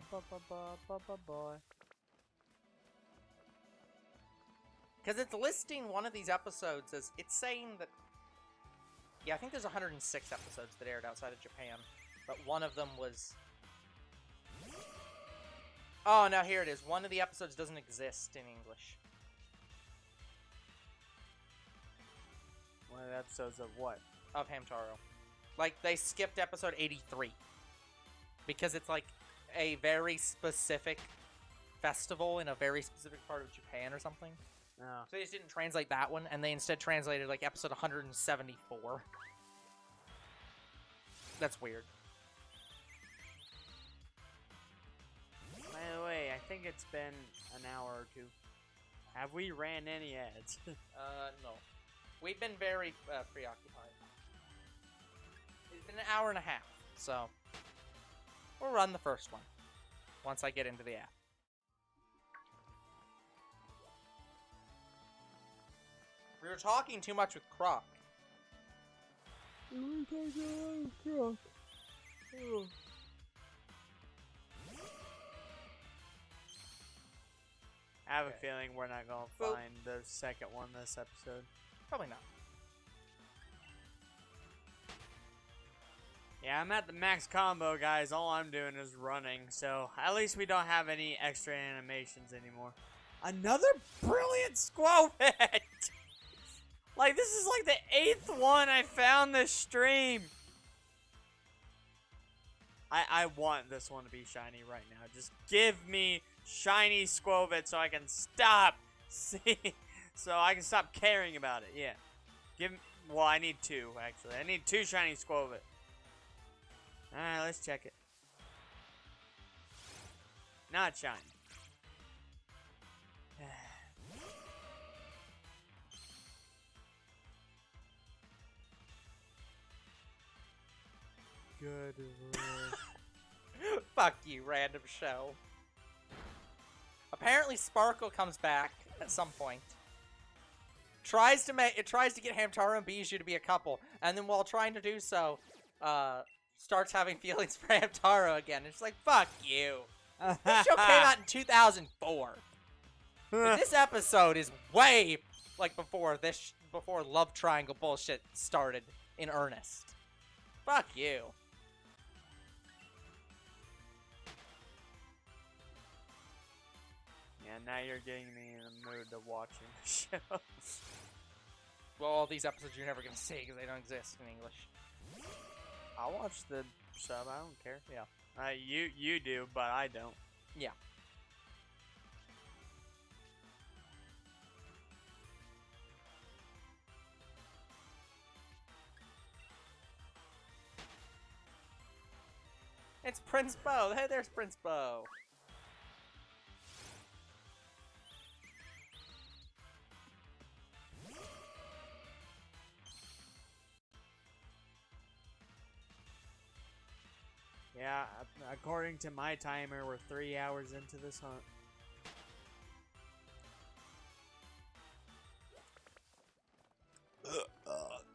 Because it's listing one of these episodes as... It's saying that... Yeah, I think there's 106 episodes that aired outside of Japan. But one of them was... Oh, no, here it is. One of the episodes doesn't exist in English. One of the episodes of what? Of Hamtaro. They skipped episode 83. Because it's, a very specific festival in a very specific part of Japan or something. Oh. So they just didn't translate that one, and they instead translated, episode 174. That's weird. By the way, I think it's been an hour or two. Have we ran any ads? No. We've been very preoccupied. It's been an hour and a half, so... We'll run the first one once I get into the app. We were talking too much with Croc. I have a feeling we're not gonna find the second one this episode. Probably not. Yeah, I'm at the max combo, guys. All I'm doing is running, so at least we don't have any extra animations anymore. Another brilliant Squovit! Like, this is like the 8th one I found this stream. I want this one to be shiny right now. Just give me shiny Squovit so I can stop. See? So I can stop caring about it. Yeah. Well, I need 2, actually. I need 2 shiny Squovit. Alright, let's check it. Not shiny. Good lord. Fuck you, random show. Apparently Sparkle comes back at some point. Tries to get Hamtaro and Bijou to be a couple, and then while trying to do so, starts having feelings for Hamtaro again. It's like, fuck you. This show came out in 2004. But this episode is way like before love triangle bullshit started in earnest. Fuck you. Yeah, now you're getting me in the mood to watching the show. Well, all these episodes you're never gonna see because they don't exist in English. I'll watch the sub. I don't care. Yeah. You do, but I don't. Yeah. It's Prince Bo. Hey, there's Prince Bo. Yeah, according to my timer, we're 3 hours into this hunt.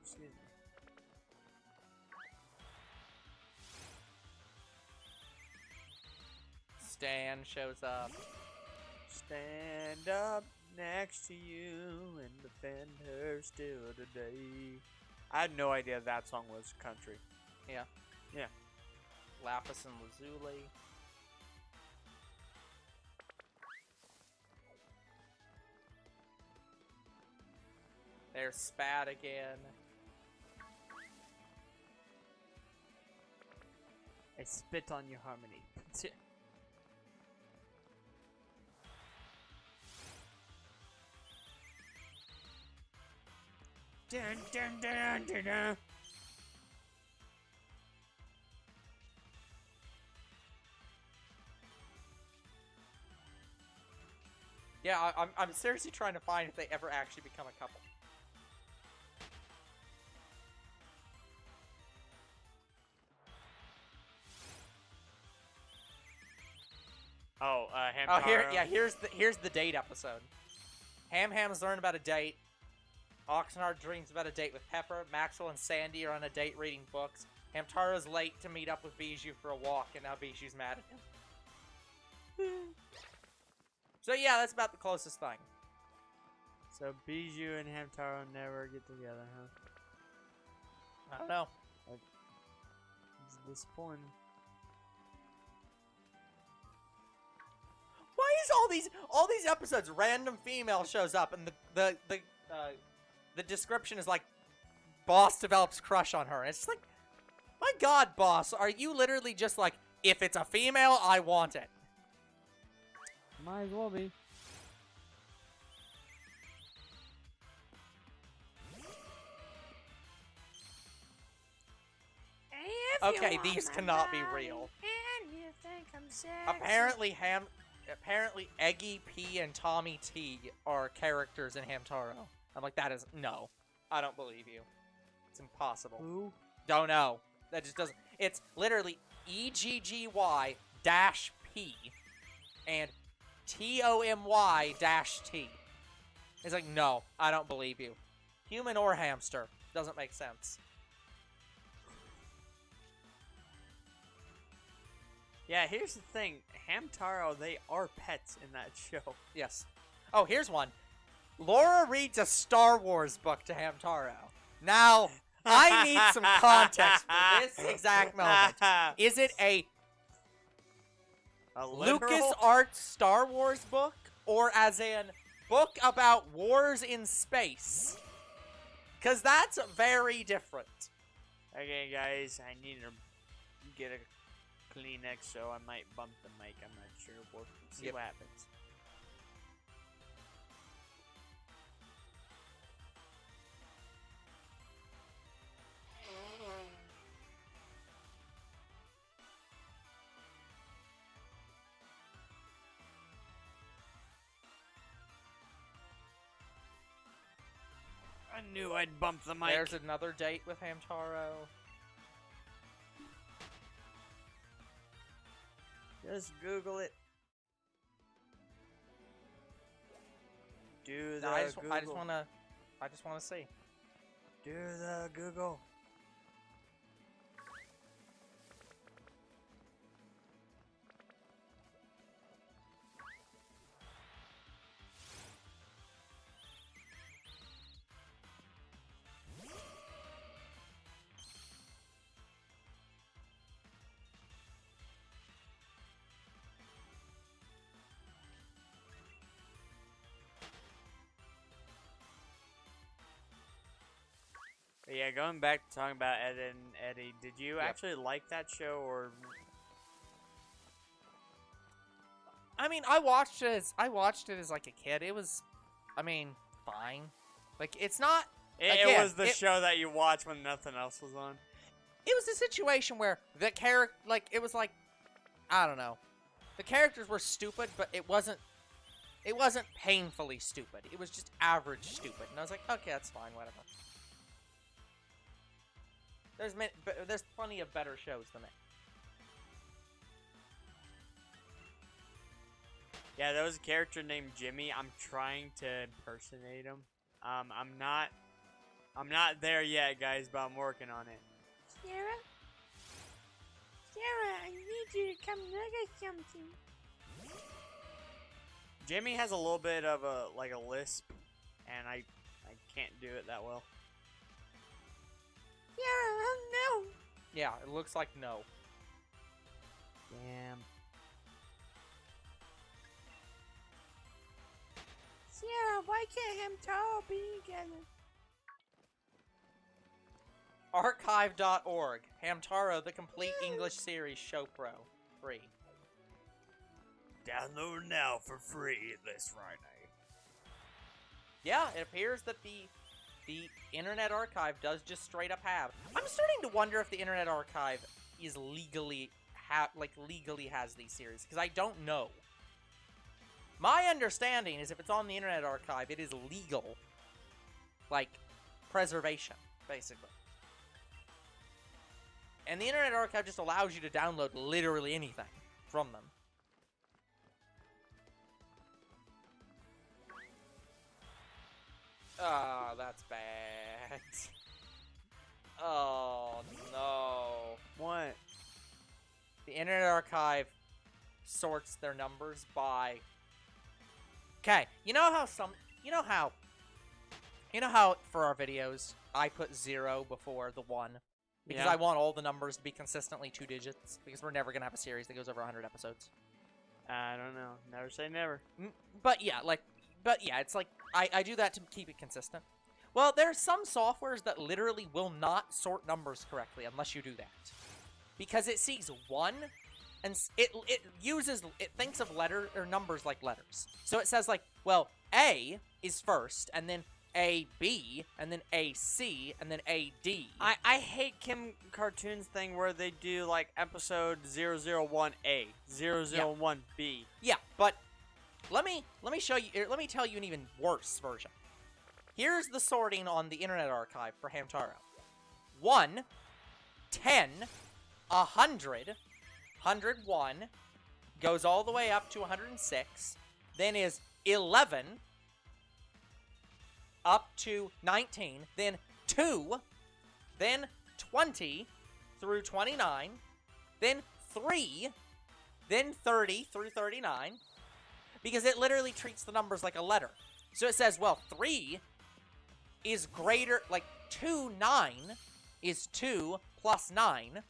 Excuse me. Stan shows up. Stand up next to you and defend her still today. I had no idea that song was country. Yeah. Yeah. Lapis and Lazuli. There's Spat again. I spit on your harmony. Dun, dun, dun, dun, dun. Yeah, I'm seriously trying to find if they ever actually become a couple. Oh, Hamtaro. Oh, here's the date episode. Ham's learned about a date. Oxnard dreams about a date with Pepper. Maxwell and Sandy are on a date reading books. Hamtaro's late to meet up with Bijou for a walk, and now Bijou's mad at him. So yeah, that's about the closest thing. So Bijou and Hamtaro never get together, huh? I don't know. It's disappointing. Why is all these episodes random female shows up and the description is like boss develops crush on her. And it's just like, my god, boss, are you literally just like, if it's a female, I want it? Might as well be. Okay, these cannot be real. Apparently Eggy P and Tommy T are characters in Hamtaro. I'm like, no. I don't believe you. It's impossible. Who? Don't know. That just doesn't. It's literally EGGY-P and TOMY-T. It's like, no, I don't believe you. Human or hamster. Doesn't make sense. Yeah, here's the thing. Hamtaro, they are pets in that show. Yes. Oh, here's one. Laura reads a Star Wars book to Hamtaro. Now, I need some context for this exact moment. Is it a literal? LucasArts Star Wars book, or as in book about wars in space? Because that's very different. Okay, guys, I need to get a Kleenex, so I might bump the mic. I'm not sure. We'll see what happens. I knew I'd bump the mic. There's another date with Hamtaro. Just Google it. Do the No, Google. I just wanna see. Do the Google. But yeah, going back to talking about Ed and Eddie, did you actually like that show, or? I mean, I watched it as like a kid. It was, I mean, fine. Like, it's not. It was the show that you watched when nothing else was on. It was a situation where the character, like, it was like, I don't know, the characters were stupid, but it wasn't painfully stupid. It was just average stupid, and I was like, okay, that's fine, whatever. There's plenty of better shows than it. Yeah, there was a character named Jimmy. I'm trying to impersonate him. I'm not there yet, guys, but I'm working on it. Sarah, I need you to come look at something. Jimmy has a little bit of a lisp, and I can't do it that well. Sarah, oh no. Yeah, it looks like no. Damn. Sarah, why can't Hamtaro be together? Archive.org. Hamtaro, the complete English series show pro. Free. Download now for free this Friday. Yeah, it appears that the Internet Archive does just straight up have. I'm starting to wonder if the Internet Archive is legally has these series, because I don't know. My understanding is if it's on the Internet Archive, it is legal, like, preservation, basically. And the Internet Archive just allows you to download literally anything from them. Ah, that's bad. Oh, no. What? The Internet Archive sorts their numbers by... Okay, you know how for our videos, I put 0 before the 1? Because Yeah. I want all the numbers to be consistently 2 digits. Because we're never going to have a series that goes over 100 episodes. I don't know. Never say never. But yeah, it's like, I do that to keep it consistent. Well, there are some softwares that literally will not sort numbers correctly unless you do that. Because it sees 1, and it thinks of numbers like letters. So it says, like, well, A is first, and then AB, and then AC, and then AD. I hate Kim Cartoon's thing where they do, like, episode 001A, 001B. Yeah, but let me show you. Let me tell you an even worse version. Here's the sorting on the Internet Archive for Hamtaro: 1, 10, 100, 101, goes all the way up to 106, then is 11, up to 19, then 2, then 20 through 29, then 3, then 30 through 39, because it literally treats the numbers like a letter. So it says, well, 3 is greater, like 2, 9 is 2 plus 9.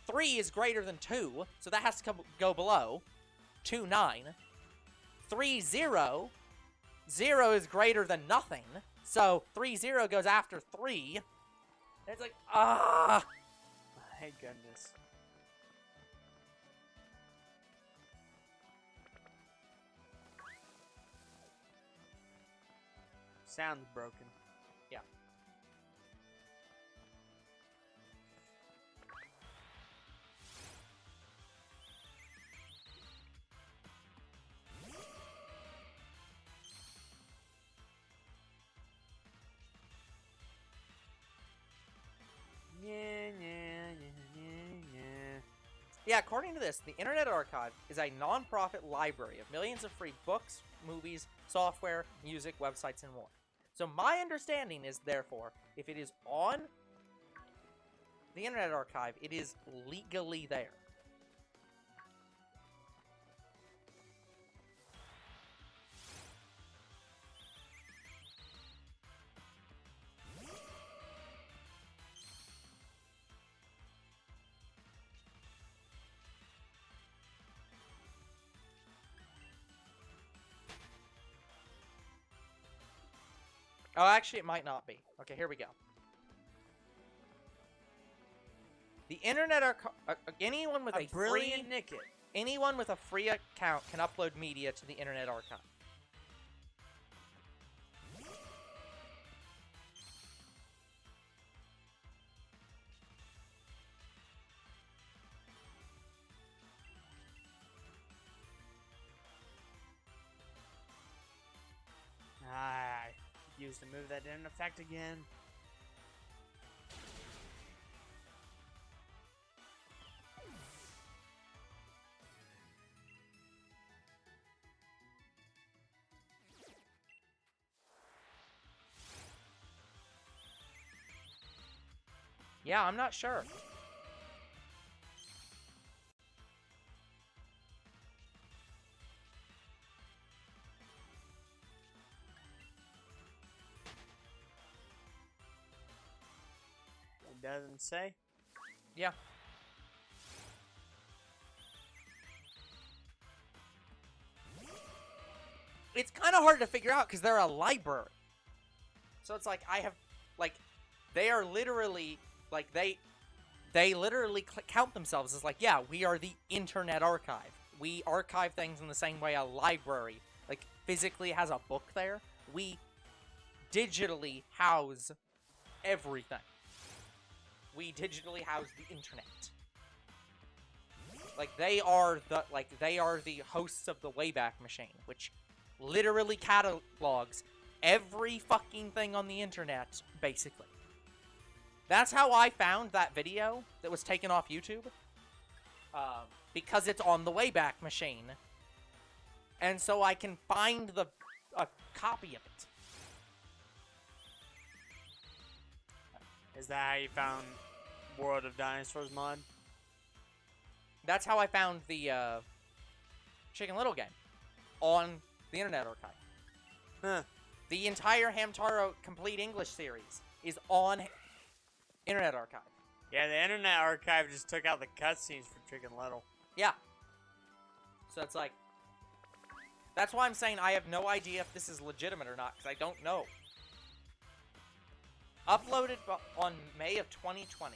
3 is greater than 2, so that has to go below 2, 9. 3, 0. 0 is greater than nothing, so 3, 0 goes after 3. And it's like, My goodness. Sounds broken. Yeah. Yeah, according to this, the Internet Archive is a non-profit library of millions of free books, movies, software, music, websites, and more. So my understanding is, therefore, if it is on the Internet Archive, it is legally there. Oh, actually, it might not be. Okay, here we go. The Internet Archive. Anyone with a brilliant free, Nicket. anyone with a free account can upload media to the Internet Archive. I used a move that didn't affect again. Yeah, I'm not sure. It doesn't say. Yeah. It's kind of hard to figure out because they're a library. So it's like, I have, like, they are literally, like, they literally count themselves as like, yeah, we are the Internet Archive. We archive things in the same way a library, like, physically has a book there. We digitally house everything. We digitally house the internet. Like, they are the hosts of the Wayback Machine, which literally catalogs every fucking thing on the internet, basically. That's how I found that video that was taken off YouTube. Because it's on the Wayback Machine. And so I can find a copy of it. Is that how you found World of Dinosaurs mod? That's how I found the Chicken Little game on the Internet Archive. Huh. The entire Hamtaro Complete English series is on Internet Archive. Yeah, the Internet Archive just took out the cutscenes for Chicken Little. Yeah. So it's like, that's why I'm saying I have no idea if this is legitimate or not, because I don't know. Uploaded on May of 2020.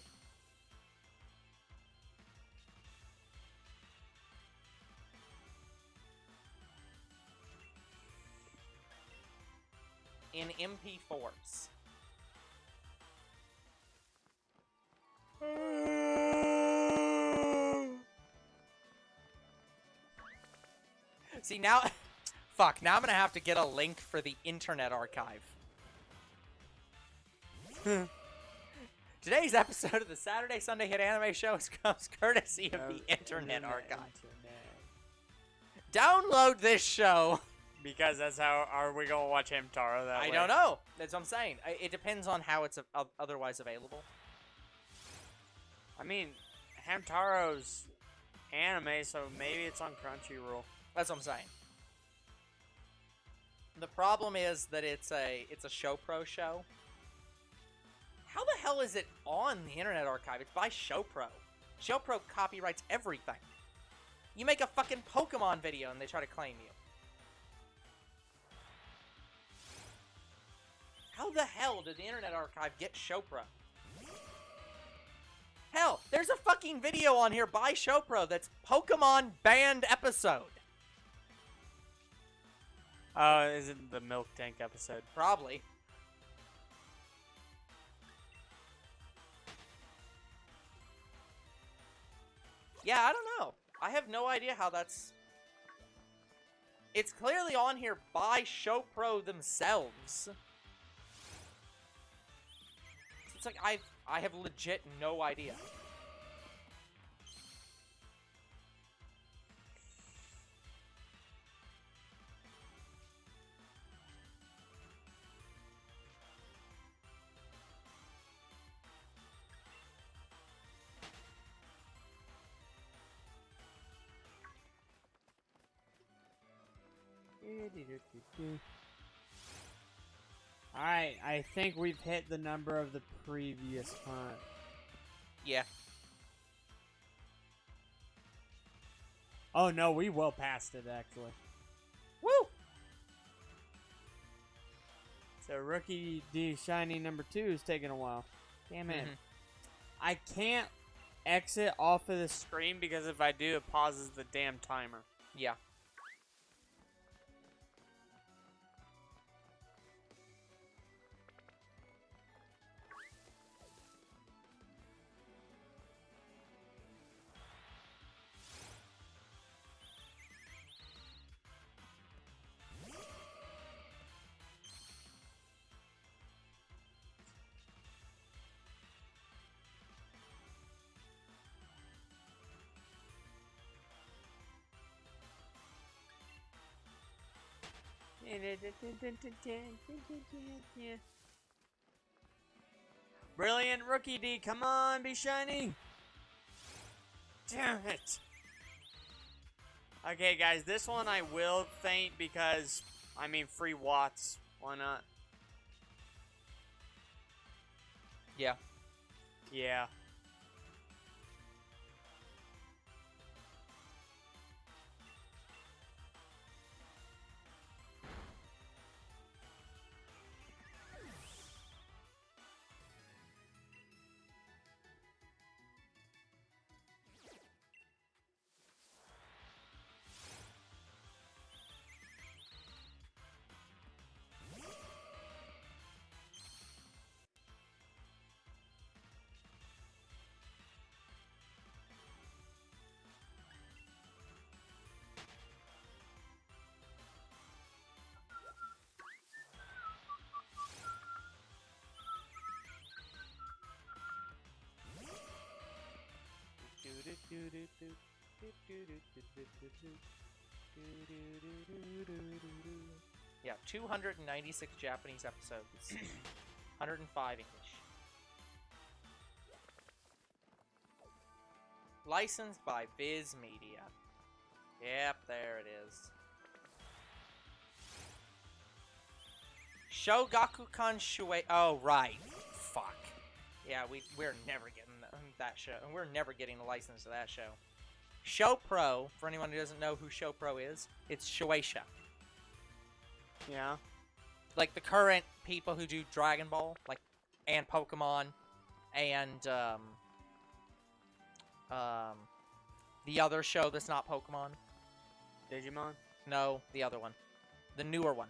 In MP4s. See, now... Fuck, now I'm gonna have to get a link for the Internet Archive. Today's episode of the Saturday Sunday Hit Anime Show comes courtesy of the Internet Archive. Download this show. Because that's how are we gonna watch Hamtaro that way? I don't know. That's what I'm saying. It depends on how it's otherwise available. I mean, Hamtaro's anime, so maybe it's on Crunchyroll. That's what I'm saying. The problem is that it's a ShowPro show. How the hell is it on the Internet Archive? It's by ShowPro. ShowPro copyrights everything. You make a fucking Pokemon video and they try to claim you. How the hell did the Internet Archive get ShowPro? Hell, there's a fucking video on here by ShowPro that's Pokemon banned episode. Is it the Milk Tank episode? Probably. Yeah, I don't know. I have no idea how that's... It's clearly on here by ShowPro themselves. It's like, I have legit no idea. Alright, I think we've hit the number of the previous hunt. Yeah. Oh no, we well passed it actually. Woo! So Rookidee Shiny number 2 is taking a while. Damn it. Mhm. I can't exit off of this. Screen, because if I do, it pauses the damn timer. Yeah. Brilliant Rookidee, come on, be shiny! Damn it! Okay, guys, this one I will faint because, I mean, free watts. Why not? Yeah. Yeah. Yeah, 296 Japanese episodes. 105 English. Licensed by Viz Media. Yep, there it is. Shogakukan Shuei. Oh, right. Fuck. Yeah, we're never getting that show. We're never getting a license to that show. ShowPro, for anyone who doesn't know who ShowPro is, it's Shueisha. Yeah. Like the current people who do Dragon Ball, like, and Pokemon, and the other show that's not Pokemon. Digimon? No, the other one, the newer one.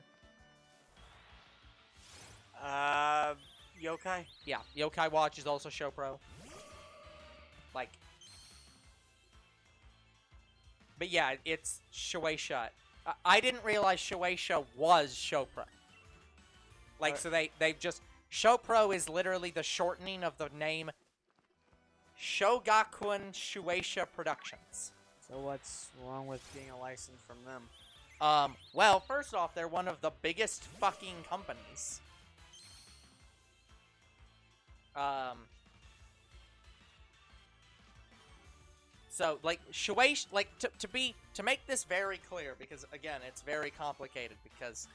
Yokai? Yeah, Yokai Watch is also ShowPro. Like, but yeah, it's Shueisha. I didn't realize Shueisha was ShowPro. Like, so they've just Shopro is literally the shortening of the name Shogakuen Shueisha Productions. So what's wrong with getting a license from them? Well, first off, they're one of the biggest fucking companies. So, like, Shueisha, like, to make this very clear, because, again, it's very complicated, because,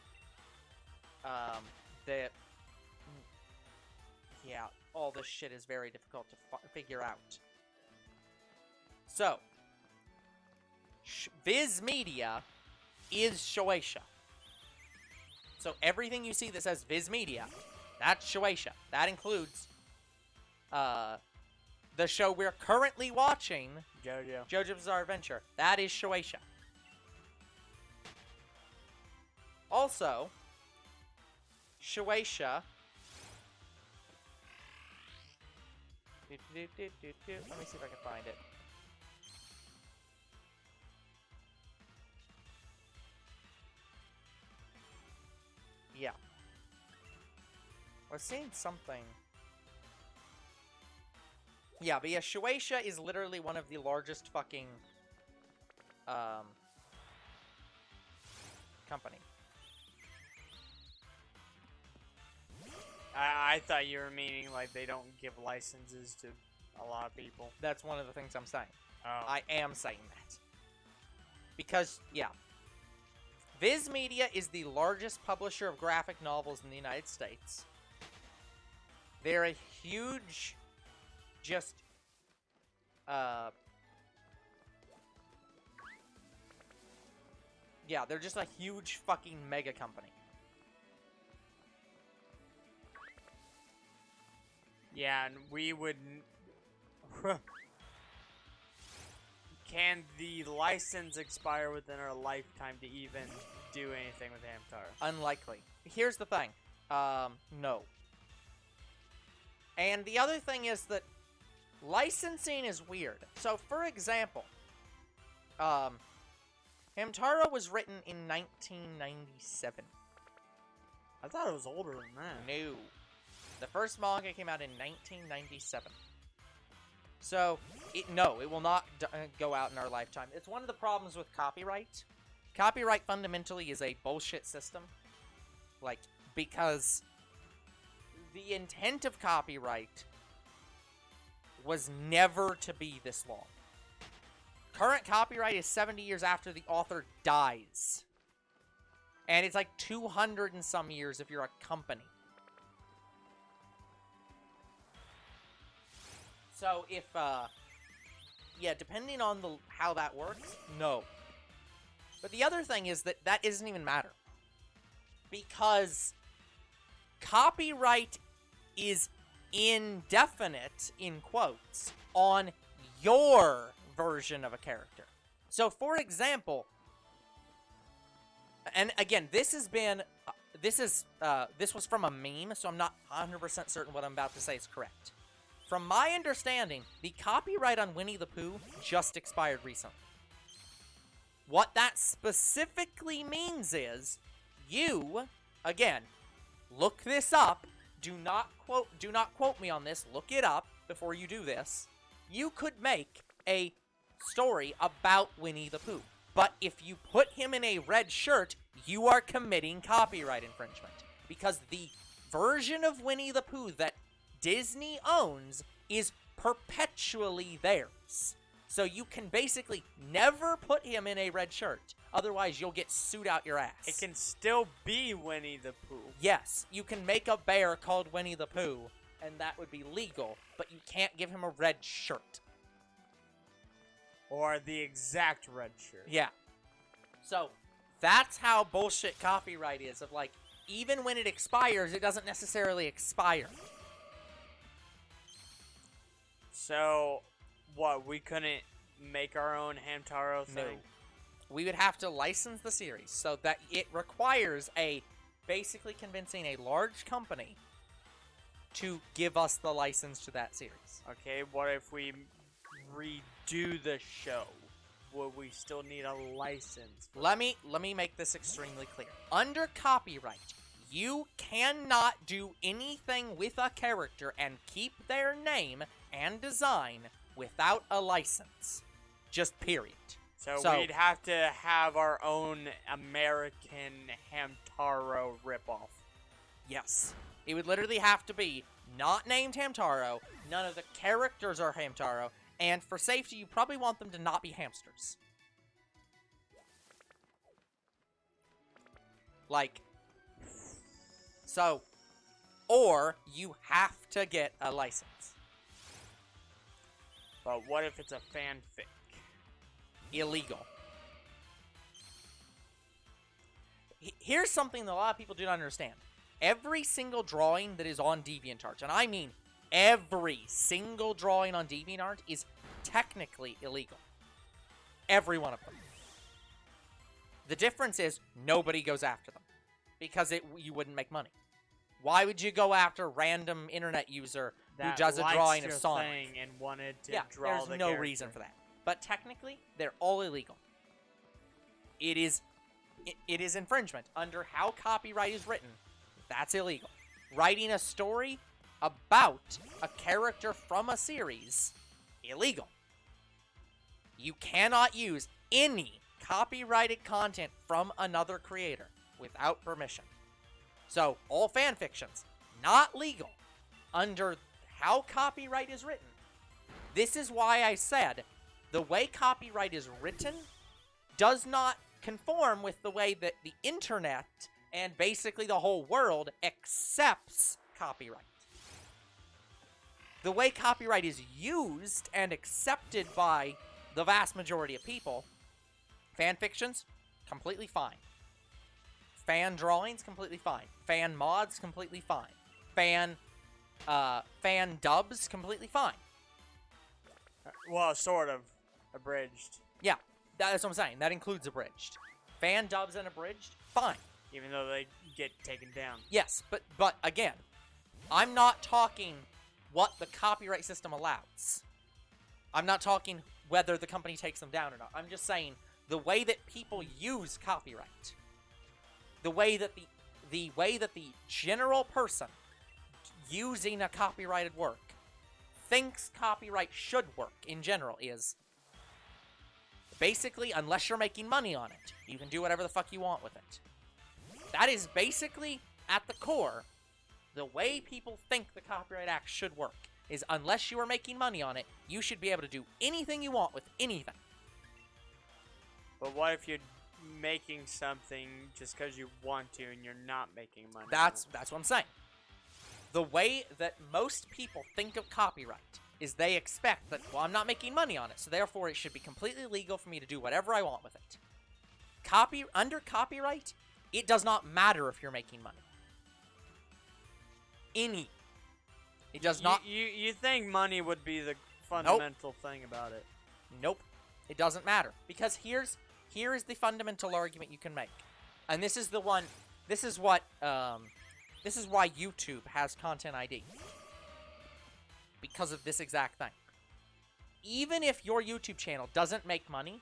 yeah, all this shit is very difficult to figure out. So, Viz Media is Shueisha. So everything you see that says Viz Media, that's Shueisha. That includes the show we're currently watching, JoJo's Bizarre Adventure. That is Shueisha. Also, Shueisha. Let me see if I can find it. Yeah. I was seeing something. Yeah, but yeah, Shueisha is literally one of the largest fucking company. I thought you were meaning like they don't give licenses to a lot of people. That's one of the things I'm saying. Oh. I am saying that. Because, yeah. Viz Media is the largest publisher of graphic novels in the United States. They're a huge, just, yeah, they're just a huge fucking mega company. Yeah, and we would... Can the license expire within our lifetime to even do anything with Hamtaro? Unlikely. Here's the thing. No. And the other thing is that licensing is weird. So, for example, Hamtaro was written in 1997. I thought it was older than that. No. The first manga came out in 1997. So, it will not go out in our lifetime. It's one of the problems with copyright. Copyright fundamentally is a bullshit system. Like, because the intent of copyright was never to be this long. Current copyright is 70 years after the author dies. And it's like 200 and some years if you're a company. So if, yeah, depending on how that works, no. But the other thing is that doesn't even matter. Because copyright is indefinite, in quotes, on your version of a character. So, for example, and again, this was from a meme, so I'm not 100% certain what I'm about to say is correct. From my understanding, the copyright on Winnie the Pooh just expired recently. What that specifically means is, you, again, look this up. Do not quote me on this. Look it up before you do this. You could make a story about Winnie the Pooh. But if you put him in a red shirt, you are committing copyright infringement. Because the version of Winnie the Pooh that Disney owns is perpetually theirs. So you can basically never put him in a red shirt. Otherwise, you'll get sued out your ass. It can still be Winnie the Pooh. Yes, you can make a bear called Winnie the Pooh, and that would be legal, but you can't give him a red shirt. Or the exact red shirt. Yeah. So, that's how bullshit copyright is, of like, even when it expires, it doesn't necessarily expire. So, what, we couldn't make our own Hamtaro thing? No. We would have to license the series, so that it requires basically convincing a large company to give us the license to that series. Okay, what if we redo the show? Would we still need a license? Let me make this extremely clear. Under copyright, You cannot do anything with a character and keep their name and design without a license. Just period. So we'd have to have our own American Hamtaro ripoff. Yes. It would literally have to be not named Hamtaro, none of the characters are Hamtaro, and for safety, you probably want them to not be hamsters. Like, so, or you have to get a license. But what if it's a fanfic? Illegal. Here's something that a lot of people do not understand. Every single drawing that is on DeviantArt, and I mean every single drawing on DeviantArt, is technically illegal. Every one of them. The difference is nobody goes after them because you wouldn't make money. Why would you go after a random internet user who does a drawing of Sonic? And wanted to draw there's the no character. reason for that. But technically, they're all illegal. It is infringement under how copyright is written. That's illegal. Writing a story about a character from a series, illegal. You cannot use any copyrighted content from another creator without permission. So, all fanfictions, not legal under how copyright is written. This is why I said the way copyright is written does not conform with the way that the internet and basically the whole world accepts copyright. The way copyright is used and accepted by the vast majority of people, fanfictions, completely fine. Fan drawings, completely fine. Fan mods, completely fine. Fan dubs, completely fine. Well, sort of. Abridged. Yeah, that's what I'm saying. That includes abridged. Fan dubs and abridged, fine. Even though they get taken down. Yes, but again, I'm not talking what the copyright system allows. I'm not talking whether the company takes them down or not. I'm just saying the way that people use copyright. The way that the general person using a copyrighted work thinks copyright should work in general is basically, unless you're making money on it, you can do whatever the fuck you want with it. That is basically, at the core, the way people think the Copyright Act should work. Is unless you are making money on it, you should be able to do anything you want with anything. But what if you're making something just because you want to and you're not making money? That's what I'm saying. The way that most people think of copyright is they expect that, well, I'm not making money on it, so therefore it should be completely legal for me to do whatever I want with it. Under copyright, it does not matter if you're making money. It does not. You think money would be the fundamental thing about it? Nope. It doesn't matter. Because here is the fundamental argument you can make. And this is the one. This is why YouTube has Content ID. Because of this exact thing. Even if your YouTube channel doesn't make money,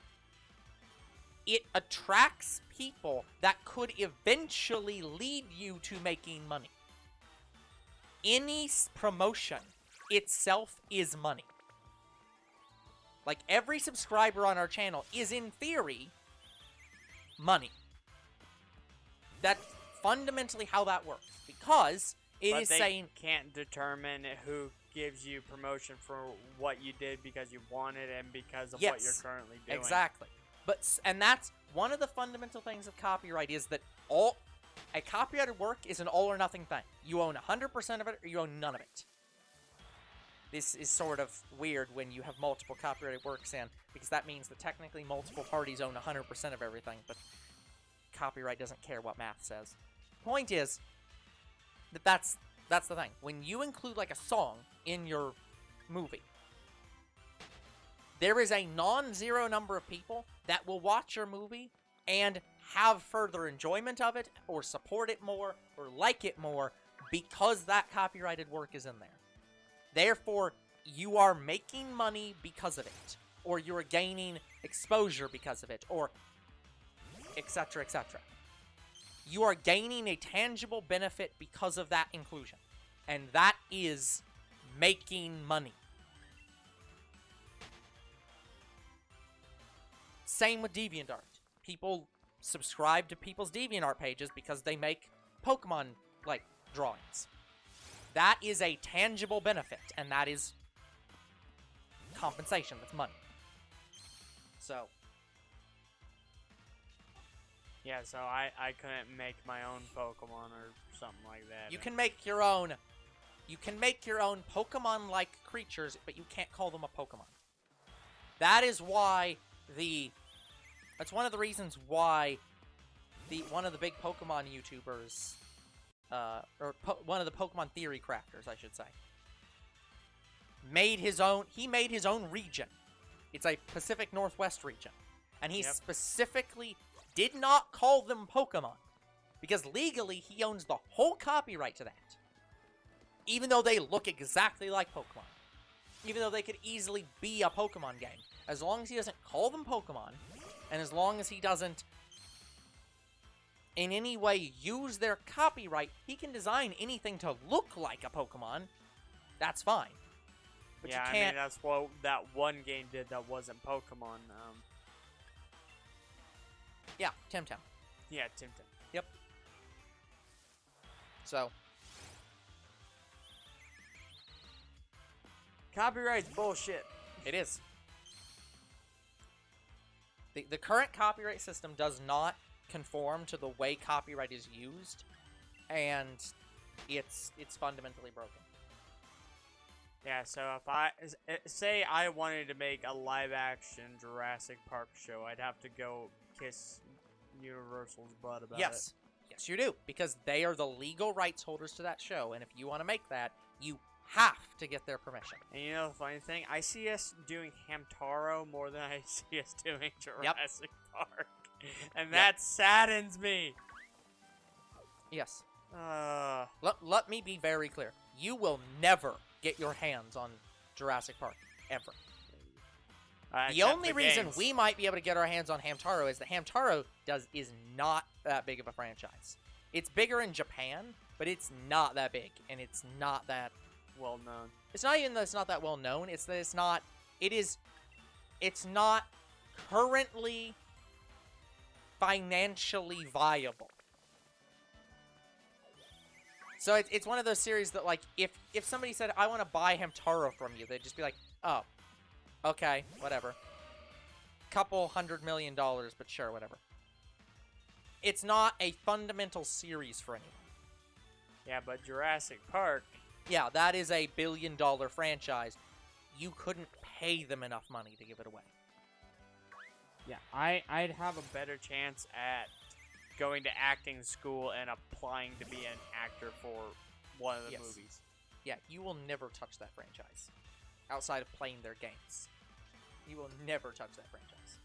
it attracts people that could eventually lead you to making money. Any promotion itself is money. Like, every subscriber on our channel is, in theory, money. That's fundamentally how that works. Because it is saying... But they can't determine who gives you promotion for what you did because you wanted and because of what you're currently doing. Exactly. And that's one of the fundamental things of copyright is that a copyrighted work is an all or nothing thing. You own 100% of it or you own none of it. This is sort of weird when you have multiple copyrighted works in, because that means that technically multiple parties own 100% of everything, but copyright doesn't care what math says. Point is that that's the thing. When you include like a song in your movie, there is a non-zero number of people that will watch your movie and have further enjoyment of it, or support it more, or like it more, because that copyrighted work is in there. Therefore, you are making money because of it, or you're gaining exposure because of it, or etc., etc. you are gaining a tangible benefit because of that inclusion. And that is making money. Same with DeviantArt. People subscribe to people's DeviantArt pages because they make Pokemon, like, drawings. That is a tangible benefit, and that is compensation. That's money. So, Yeah, so I couldn't make my own Pokemon or something like that. you can make your own... You can make your own Pokemon-like creatures, but you can't call them a Pokemon. That is why That's one of the reasons why one of the big Pokemon YouTubers, one of the Pokemon theory crafters, I should say, made his own region. It's a Pacific Northwest region. And he specifically did not call them Pokemon. Because legally, he owns the whole copyright to that. Even though they look exactly like Pokemon. Even though they could easily be a Pokemon game. As long as he doesn't call them Pokemon, and as long as he doesn't in any way use their copyright, he can design anything to look like a Pokemon. That's fine. But yeah, you can't... I mean, that's what that one game did that wasn't Pokemon. Yeah, Tim. Yeah, Tim. Yep. So... Copyright's bullshit. It is. The current copyright system does not conform to the way copyright is used, and it's fundamentally broken. Yeah, so if I say I wanted to make a live-action Jurassic Park show, I'd have to go kiss Universal's butt about it. Yes, you do, because they are the legal rights holders to that show, and if you want to make that, you have to get their permission. And you know the funny thing? I see us doing Hamtaro more than I see us doing Jurassic Park. And that saddens me. Yes. Uh, Let me be very clear. You will never get your hands on Jurassic Park, ever. The only reason we might be able to get our hands on Hamtaro is that Hamtaro is not that big of a franchise. It's bigger in Japan, but it's not that big, and it's not that well known. It's not even that it's not that well known. It's that it's not currently financially viable. So it's one of those series that, like, if somebody said, I want to buy Hamtaro from you, they'd just be like, oh, okay, whatever. Couple $100 million, but sure, whatever. It's not a fundamental series for anyone. Yeah, but Jurassic Park... Yeah, that is a billion-dollar franchise. You couldn't pay them enough money to give it away. Yeah, I'd have a better chance at going to acting school and applying to be an actor for one of the movies. Yeah, you will never touch that franchise. Outside of playing their games. You will never touch that franchise.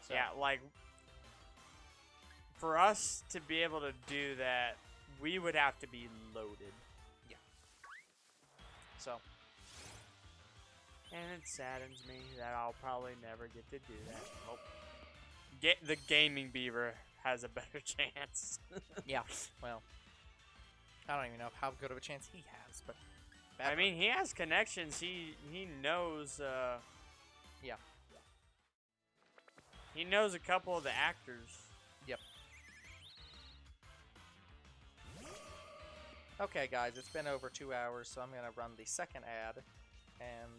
So. Yeah, like, for us to be able to do that, we would have to be loaded. Yeah. So. And it saddens me that I'll probably never get to do that. Nope. The Gaming Beaver has a better chance. Yeah, well. I don't even know how good of a chance he has, but... I mean, he has connections. He knows, Yeah. He knows a couple of the actors. Yep. Okay, guys, it's been over 2 hours, so I'm going to run the second ad, and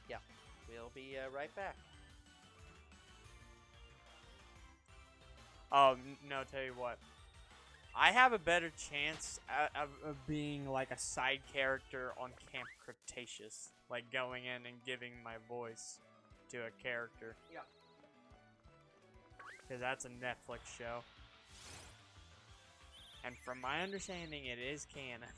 yeah, we'll be right back. Oh, no, tell you what. I have a better chance of being like a side character on Camp Cretaceous. Like going in and giving my voice to a character. Yeah. Because that's a Netflix show. And from my understanding, it is canon.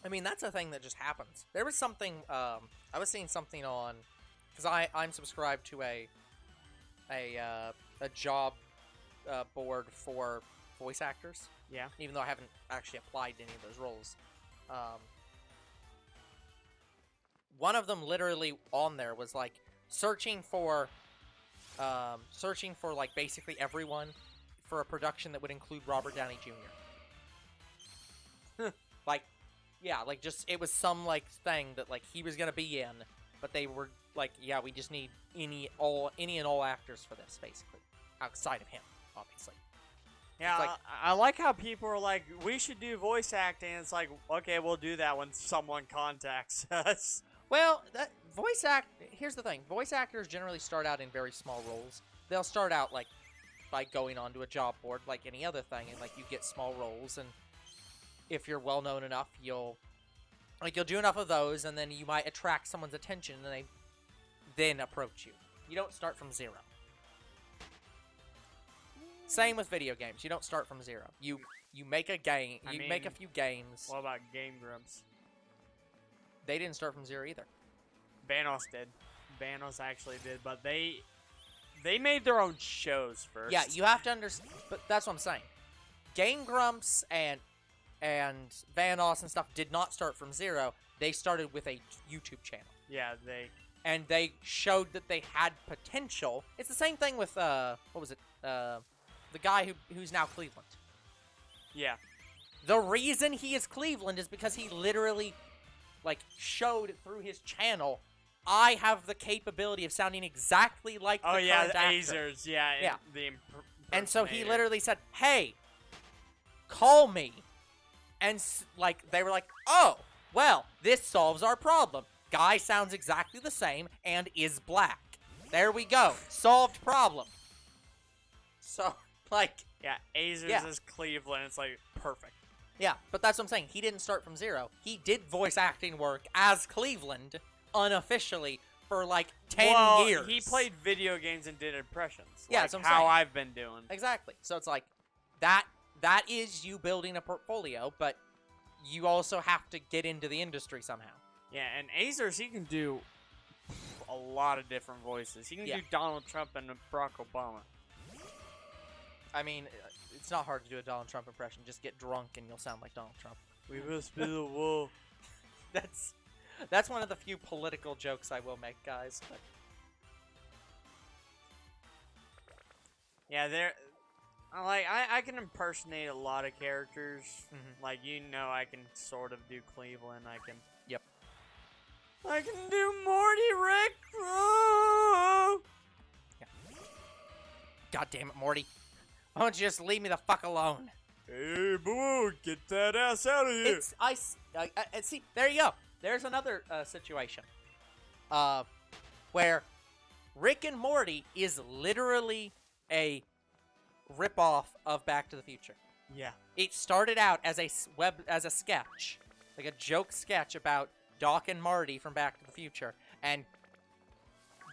I mean, that's a thing that just happens. There was something, I was seeing something on, because I'm subscribed to a job board for voice actors. Yeah. Even though I haven't actually applied to any of those roles. One of them literally on there was like searching for searching for like basically everyone for a production that would include Robert Downey Jr. Like, yeah, like just it was some like thing that like he was gonna be in, but they were like, yeah, we just need any and all actors for this, basically, outside of him, obviously. Yeah, like- I like how people are like, we should do voice acting. It's like, okay, we'll do that when someone contacts us. Well, here's the thing. Voice actors generally start out in very small roles. They'll start out like by going onto a job board like any other thing, and like you get small roles, and if you're well known enough, you'll do enough of those, and then you might attract someone's attention, and they then approach you. You don't start from zero. Same with video games. You don't start from zero. You make a game. You make a few games. What about Game Grumps? They didn't start from zero either. Vanos did. Vanos actually did, but they made their own shows first. Yeah, you have to understand. But that's what I'm saying. Game Grumps and Vanos and stuff did not start from zero. They started with a YouTube channel. Yeah, And they showed that they had potential. It's the same thing with what was it? The guy who's now Cleveland. Yeah. The reason he is Cleveland is because he literally like showed through his channel, I have the capability of sounding exactly like the current the actor. Azers, yeah. Yeah. And so he impersonator. literally said, "Hey, call me." And like they were like, "Oh, well, this solves our problem. Guy sounds exactly the same and is black. There we go. Solved problem." So, like, Yeah, Azers Yeah. is Cleveland. It's like perfect. yeah, but that's what I'm saying. He didn't start from zero. He did voice acting work as Cleveland unofficially for like 10 years. He played video games and did impressions. Yeah, like that's what I'm how saying. I've been doing. Exactly. So it's like that is you building a portfolio, but you also have to get into the industry somehow. Yeah, and Azers, he can do a lot of different voices. He can Yeah. do Donald Trump and Barack Obama. I mean, it's not hard to do a Donald Trump impression. Just get drunk and you'll sound like Donald Trump. We must be the wolf. That's one of the few political jokes I will make, guys. But Yeah, I can impersonate a lot of characters. Mhm. Like, I can sort of do Cleveland. Yep. I can do Morty Rick. Oh! God damn it, Morty. Why don't you just leave me the fuck alone? Hey, boo, get that ass out of here. See, there you go. There's another situation. Where Rick and Morty is literally a ripoff of Back to the Future. Yeah. It started out as a sketch, like a joke sketch about Doc and Marty from Back to the Future, and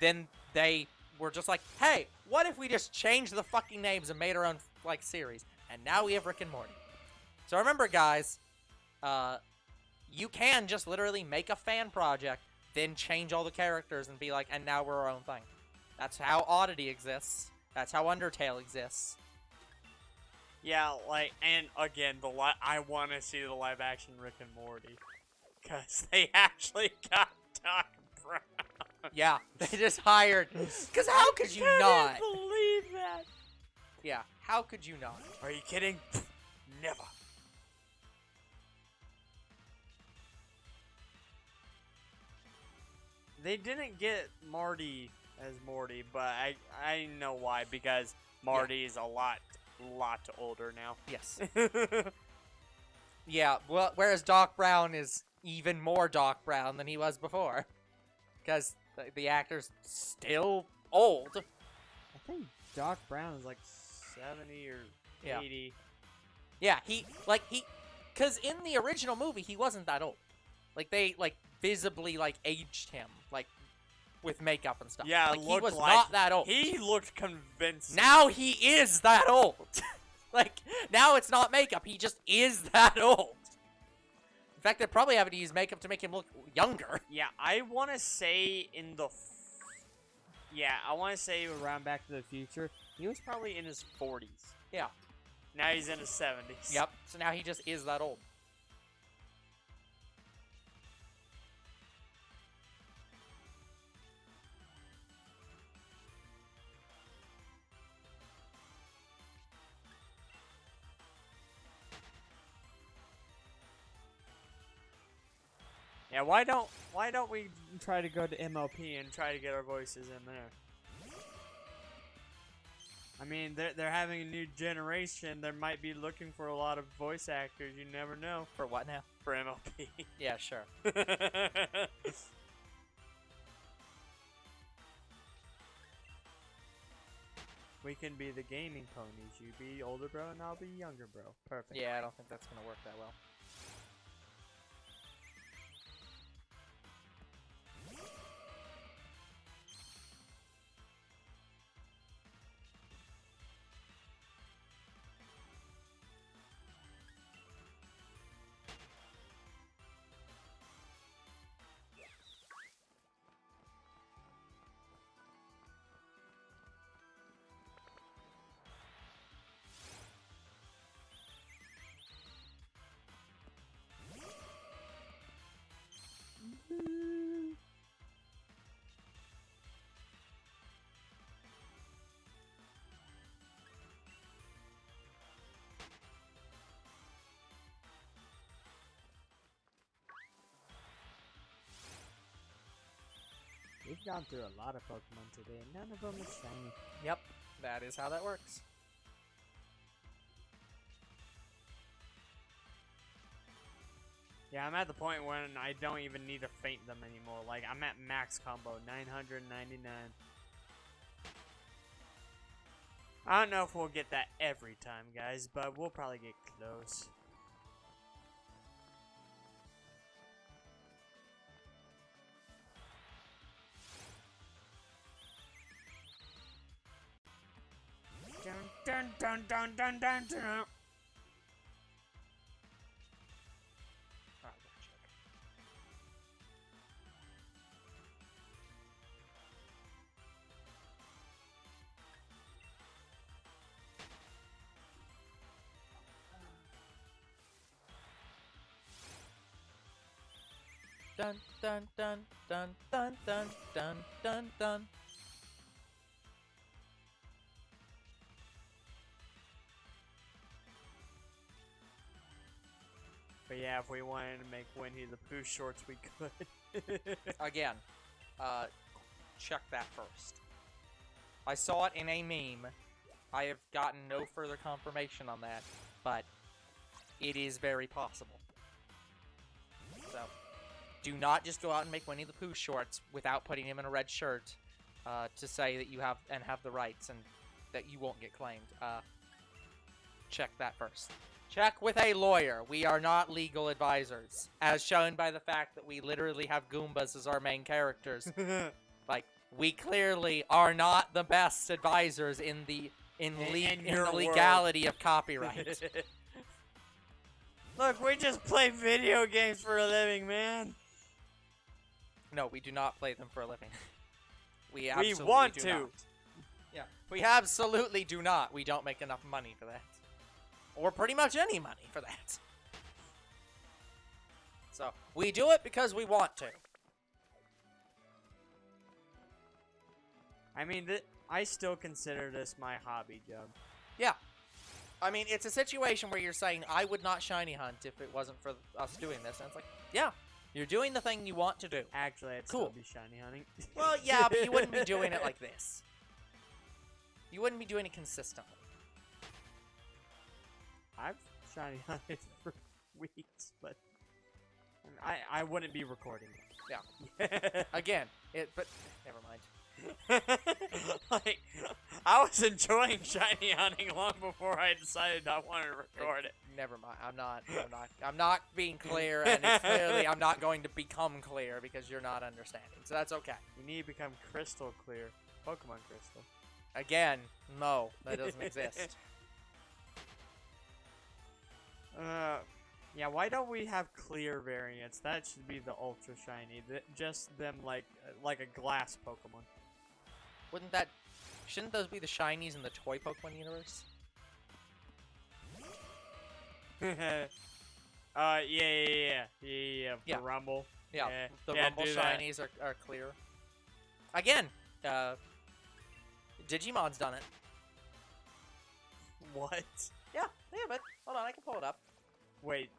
then they were just like, "Hey, what if we just changed the fucking names and made our own like series?" And now we have Rick and Morty. So remember, guys, you can just literally make a fan project, then change all the characters and be like, "And now we're our own thing." That's how Oddity exists. That's how Undertale exists. Yeah, and again, I want to see the live action Rick and Morty, because they actually got Doc Brown. Yeah, they just hired. Because how could you not? I can't believe that. Yeah, how could you not? Are you kidding? Never. They didn't get Marty as Morty, but I know why, because Marty is a lot older now. Yes. Yeah, well, whereas Doc Brown is even more Doc Brown than he was before. Because the actor's still old. I think Doc Brown is like 70 or Yeah. 80. Yeah, because in the original movie, he wasn't that old. Like, they, visibly, aged him, with makeup and stuff. Yeah, he looked was like not that old. He looked convincing. Now he is that old. Now it's not makeup. He just is that old. In fact, they're probably having to use makeup to make him look younger. Yeah, I want to say I want to say around Back to the Future. he was probably in his 40s. Yeah. Now he's in his 70s. Yep. So now he just is that old. Yeah, why don't we try to go to MLP and try to get our voices in there? I mean, they're having a new generation. They might be looking for a lot of voice actors. You never know. For what now? For MLP. Yeah, sure. We can be the gaming ponies. You be older bro and I'll be younger bro. Perfect. Yeah, I don't think that's gonna work that well. We've gone through a lot of Pokemon today, and none of them are shiny. Yep, that is how that works. Yeah, I'm at the point when I don't even need to faint them anymore. Like, I'm at max combo, 999. I don't know if we'll get that every time, guys, but we'll probably get close. Dun dun dun dun dun dun dun. Alright, gotta check. Dun dun dun dun dun dun dun dun dun. But yeah, if we wanted to make Winnie the Pooh shorts, we could. Again, check that first. I saw it in a meme. I have gotten no further confirmation on that, but it is very possible. So, do not just go out and make Winnie the Pooh shorts without putting him in a red shirt to say that you have the rights and that you won't get claimed. Check that first. Check with a lawyer. We are not legal advisors, as shown by the fact that we literally have Goombas as our main characters. Like, we clearly are not the best advisors in the legality of copyright. Look, we just play video games for a living, man. No, we do not play them for a living. We want do to. not. Yeah, we absolutely do not. We don't make enough money for that. Or pretty much any money for that. So, we do it because we want to. I mean, I still consider this my hobby, Joe. Yeah. I mean, it's a situation where you're saying, I would not shiny hunt if it wasn't for us doing this. And it's like, yeah, you're doing the thing you want to do. Actually, I'd Cool. still be shiny hunting. Well, yeah, but you wouldn't be doing it like this. You wouldn't be doing it consistently. I've shiny hunted for weeks, but I wouldn't be recording. Yeah. Again, but never mind. Like, I was enjoying shiny hunting long before I decided I wanted to record it. Never mind. I'm not being clear, and it's clearly I'm not going to become clear because you're not understanding. So that's okay. You need to become crystal clear. Pokemon crystal. Again, no, that doesn't exist. Yeah, why don't we have clear variants? That should be the ultra shiny. Just them like a glass Pokemon. Shouldn't those be the shinies in the toy Pokemon universe? Yeah. Yeah. For Rumble. Yeah, Yeah, the yeah, Rumble do that. shinies are clear. Again, Digimon's done it. What? Yeah, but hold on, I can pull it up. Wait,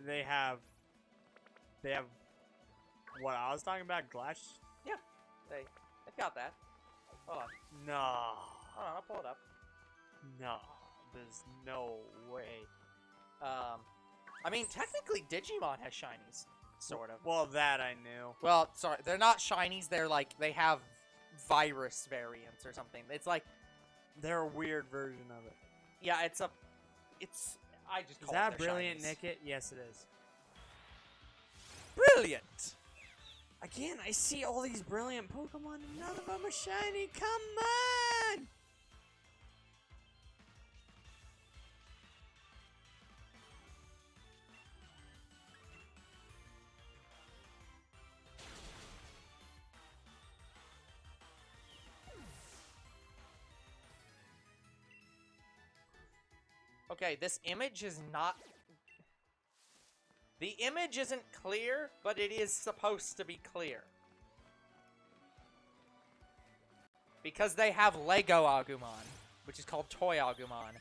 they have What I was talking about, glass? They've got that. Hold on. No. Hold on, I'll pull it up. No. There's no way. I mean, technically Digimon has shinies. Sort of. Well, that I knew. Well, sorry, they're not shinies. They're like, they have virus variants or something. It's like, They're a weird version of it. yeah, I just Is call that it their brilliant, shinies. Nickit? Yes, it is. Brilliant! Again, I see all these brilliant Pokemon and none of them are shiny. Come on! Okay, this image is not... The image isn't clear, but it is supposed to be clear. Because they have Lego Agumon, which is called Toy Agumon.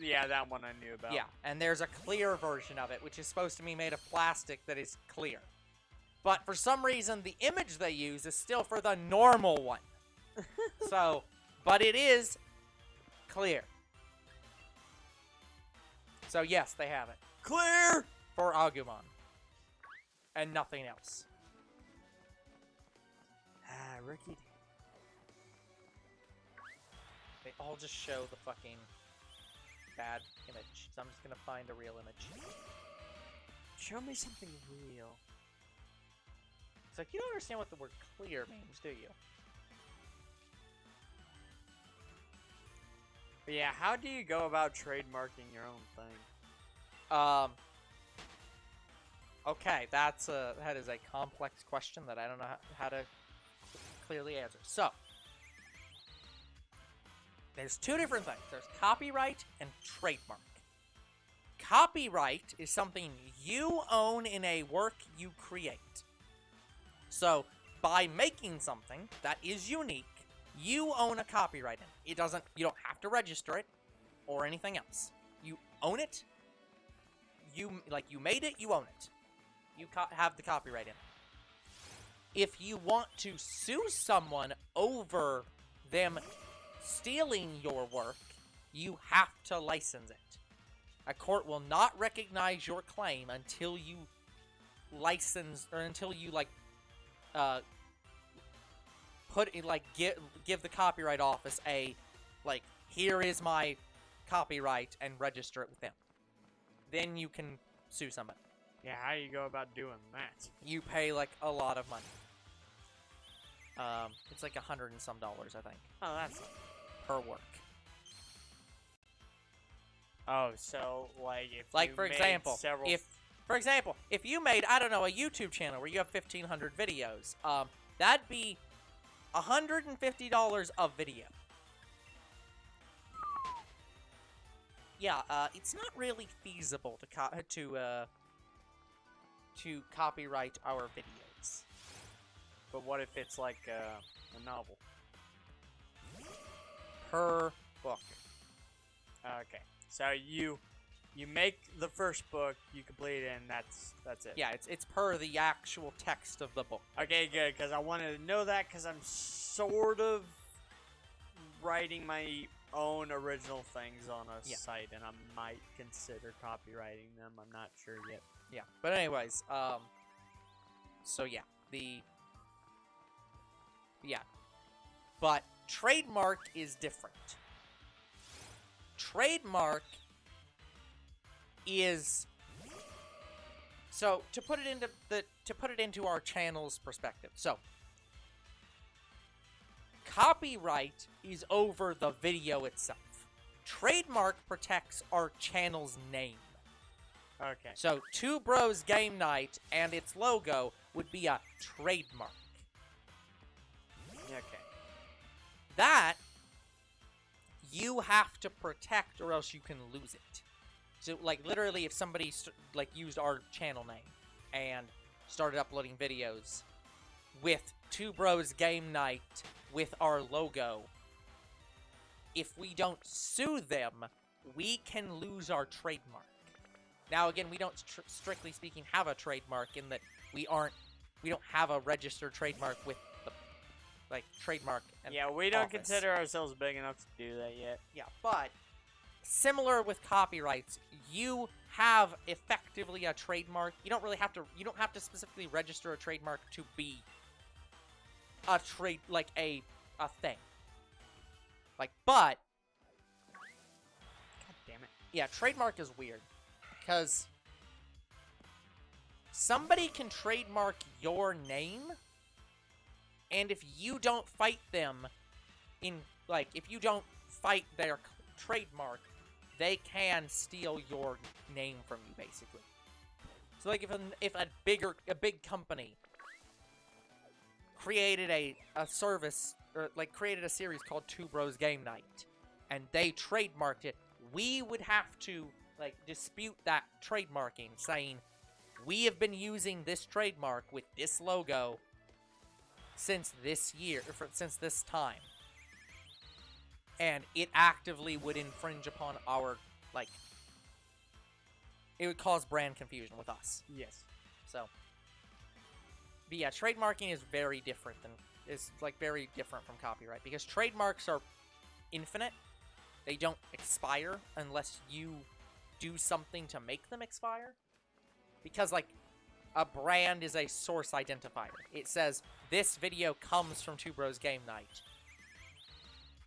Yeah, that one I knew about. Yeah, and there's a clear version of it, which is supposed to be made of plastic that is clear. But for some reason, the image they use is still for the normal one. So, but it is clear. So yes, they have it. Clear! For Agumon. And nothing else. Ah, Rookidee. They all just show the fucking bad image. So I'm just gonna find a real image. Show me something real. It's like, you don't understand what the word clear means, do you? But yeah, how do you go about trademarking your own thing? Okay, that is a complex question that I don't know how to clearly answer. So, there's two different things. There's copyright and trademark. Copyright is something you own in a work you create. So, by making something that is unique, you own a copyright in it. You don't have to register it or anything else. You own it. You made it, you own it. You have the copyright in it. If you want to sue someone over them stealing your work, you have to license it. A court will not recognize your claim until you license, or until you give the copyright office a here is my copyright and register it with them. Then you can sue somebody. Yeah, how do you go about doing that? You pay a lot of money. It's like $100 and some, I think, Oh, that's... per work. Oh, so, if Like you for made example, several... if you made, I don't know, a YouTube channel where you have 1,500 videos, that'd be $150 a video. Yeah, it's not really feasible to copyright our videos. But what if it's a novel? Per book. Okay, so you make the first book, you complete it, and that's it. Yeah, it's per the actual text of the book. Okay, good, because I wanted to know that, because I'm sort of writing my own original things on a site, and I might consider copywriting them. I'm not sure yet. Yeah, but anyways, so yeah, but trademark is different. Trademark is, so to put it into our channel's perspective. So copyright is over the video itself. Trademark protects our channel's name. Okay. So, Two Bros Game Night and its logo would be a trademark. Okay. That you have to protect, or else you can lose it. So, literally, if somebody used our channel name and started uploading videos with Two Bros Game Night with our logo, if we don't sue them, we can lose our trademark. Now, again, we don't, strictly speaking, have a trademark in that we aren't we don't have a registered trademark with the like trademark. And Yeah, we don't office. consider ourselves big enough to do that yet. Yeah, but similar with copyrights, you have effectively a trademark. You don't have to specifically register a trademark to be a thing. But God damn it. yeah, trademark is weird because somebody can trademark your name, and if you don't fight them if you don't fight their trademark, they can steal your name from you, basically. So, if a big company created a service, or, created a series called Two Bros Game Night, and they trademarked it, we would have to, dispute that trademarking, saying, we have been using this trademark with this logo since this year, since this time. And it actively would infringe upon our, it would cause brand confusion with us. Yes. So, but yeah, trademarking is very different very different from copyright, because trademarks are infinite. They don't expire unless you do something to make them expire. Because, a brand is a source identifier. It says, this video comes from Two Bros Game Night.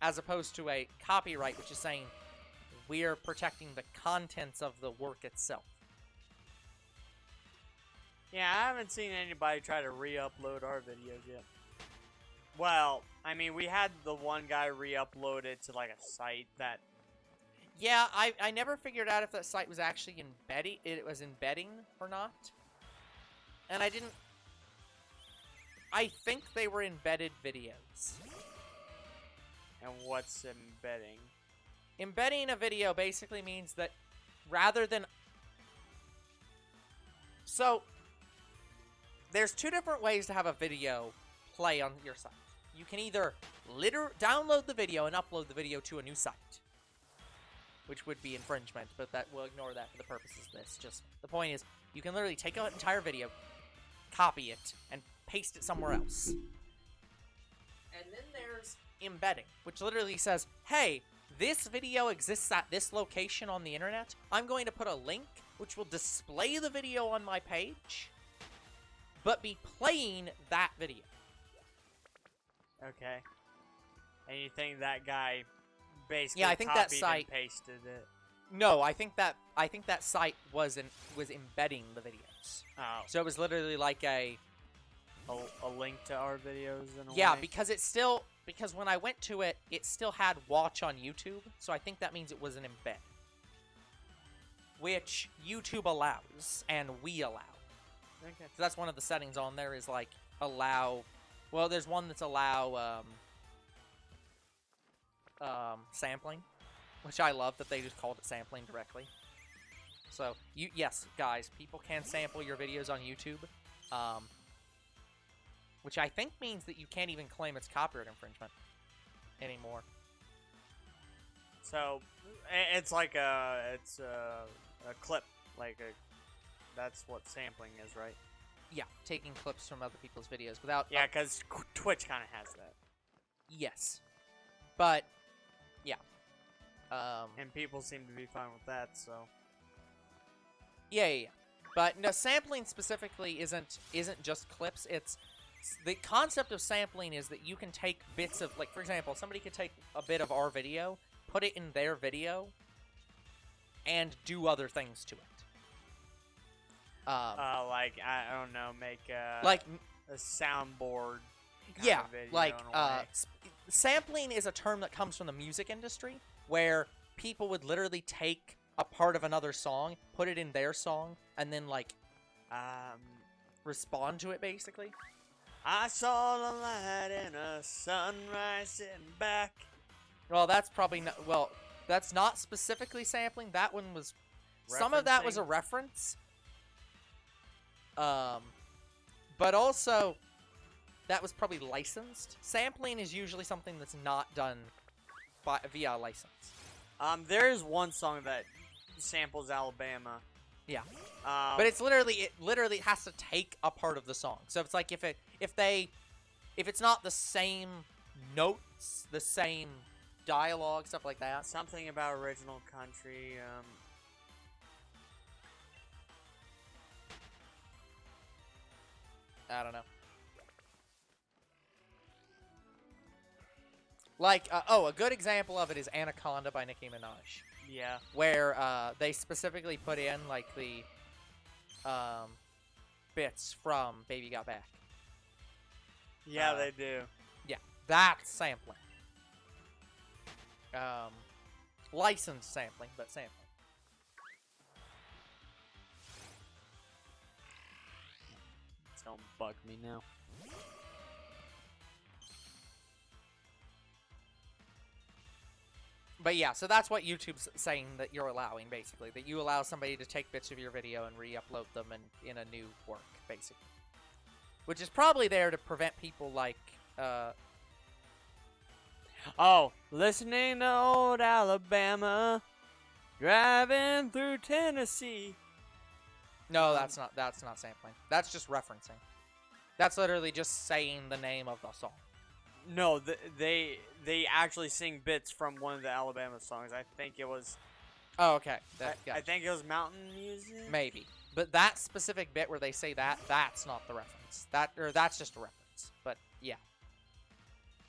As opposed to a copyright, which is saying, we're protecting the contents of the work itself. Yeah, I haven't seen anybody try to re-upload our videos yet. Well, I mean, we had the one guy re-upload it to, a site that... Yeah, I never figured out if that site was actually embedding or not. And I think they were embedded videos. And what's embedding? Embedding a video basically means that rather than... So, there's two different ways to have a video play on your site. You can either download the video and upload the video to a new site, which would be infringement, but we'll ignore that for the purposes of this. Just the point is, you can literally take an entire video, copy it, and paste it somewhere else. And then there's embedding, which literally says, hey, this video exists at this location on the internet. I'm going to put a link which will display the video on my page, but be playing that video. Okay. And you think that guy basically Yeah, I think that copied site and pasted it? No, I think that site was embedding the videos. Oh. So it was literally like a link to our videos in a yeah, way? because when I went to it, it still had watch on YouTube, so I think that means it was an embed, which YouTube allows and we allow. Okay. So that's one of the settings on there is allow. Well, there's one that's allow sampling, which I love that they just called it sampling directly. So yes, guys, people can sample your videos on YouTube, which I think means that you can't even claim it's copyright infringement anymore. So it's like a clip, that's what sampling is, right? Yeah, taking clips from other people's videos without. Yeah, because Twitch kind of has that. Yes, but yeah, and people seem to be fine with that. So yeah. But no, sampling specifically isn't just clips. It's the concept of sampling is that you can take bits of, for example, somebody could take a bit of our video, put it in their video, and do other things to it. I don't know, make a soundboard. Yeah, video in a way. Sampling is a term that comes from the music industry, where people would literally take a part of another song, put it in their song, and then respond to it, basically. I saw the light in a sunrise sitting back. Well, that's probably not. Well, that's not specifically sampling. That one was. Some of that was a reference. But also, that was probably licensed. Sampling is usually something that's not done via license. There is one song that samples Alabama. Yeah. But it literally has to take a part of the song. So it's like if it's not the same notes, the same dialogue, stuff like that. Something about original country. I don't know. Like, a good example of it is Anaconda by Nicki Minaj. Yeah. Where they specifically put in like the bits from Baby Got Back. Yeah, they do. Yeah, that's sampling. Licensed sampling, but sampling. Don't bug me now. But yeah, so that's what YouTube's saying that you're allowing, basically. That you allow somebody to take bits of your video and re-upload them in a new work, basically. Which is probably there to prevent people like, Oh, listening to old Alabama, driving through Tennessee. No, that's not sampling. That's just referencing. That's literally just saying the name of the song. No, they actually sing bits from one of the Alabama songs. I think it was. Oh, okay. I think it was Mountain Music. Maybe, but that specific bit where they say that's not the reference. That's just a reference. But yeah.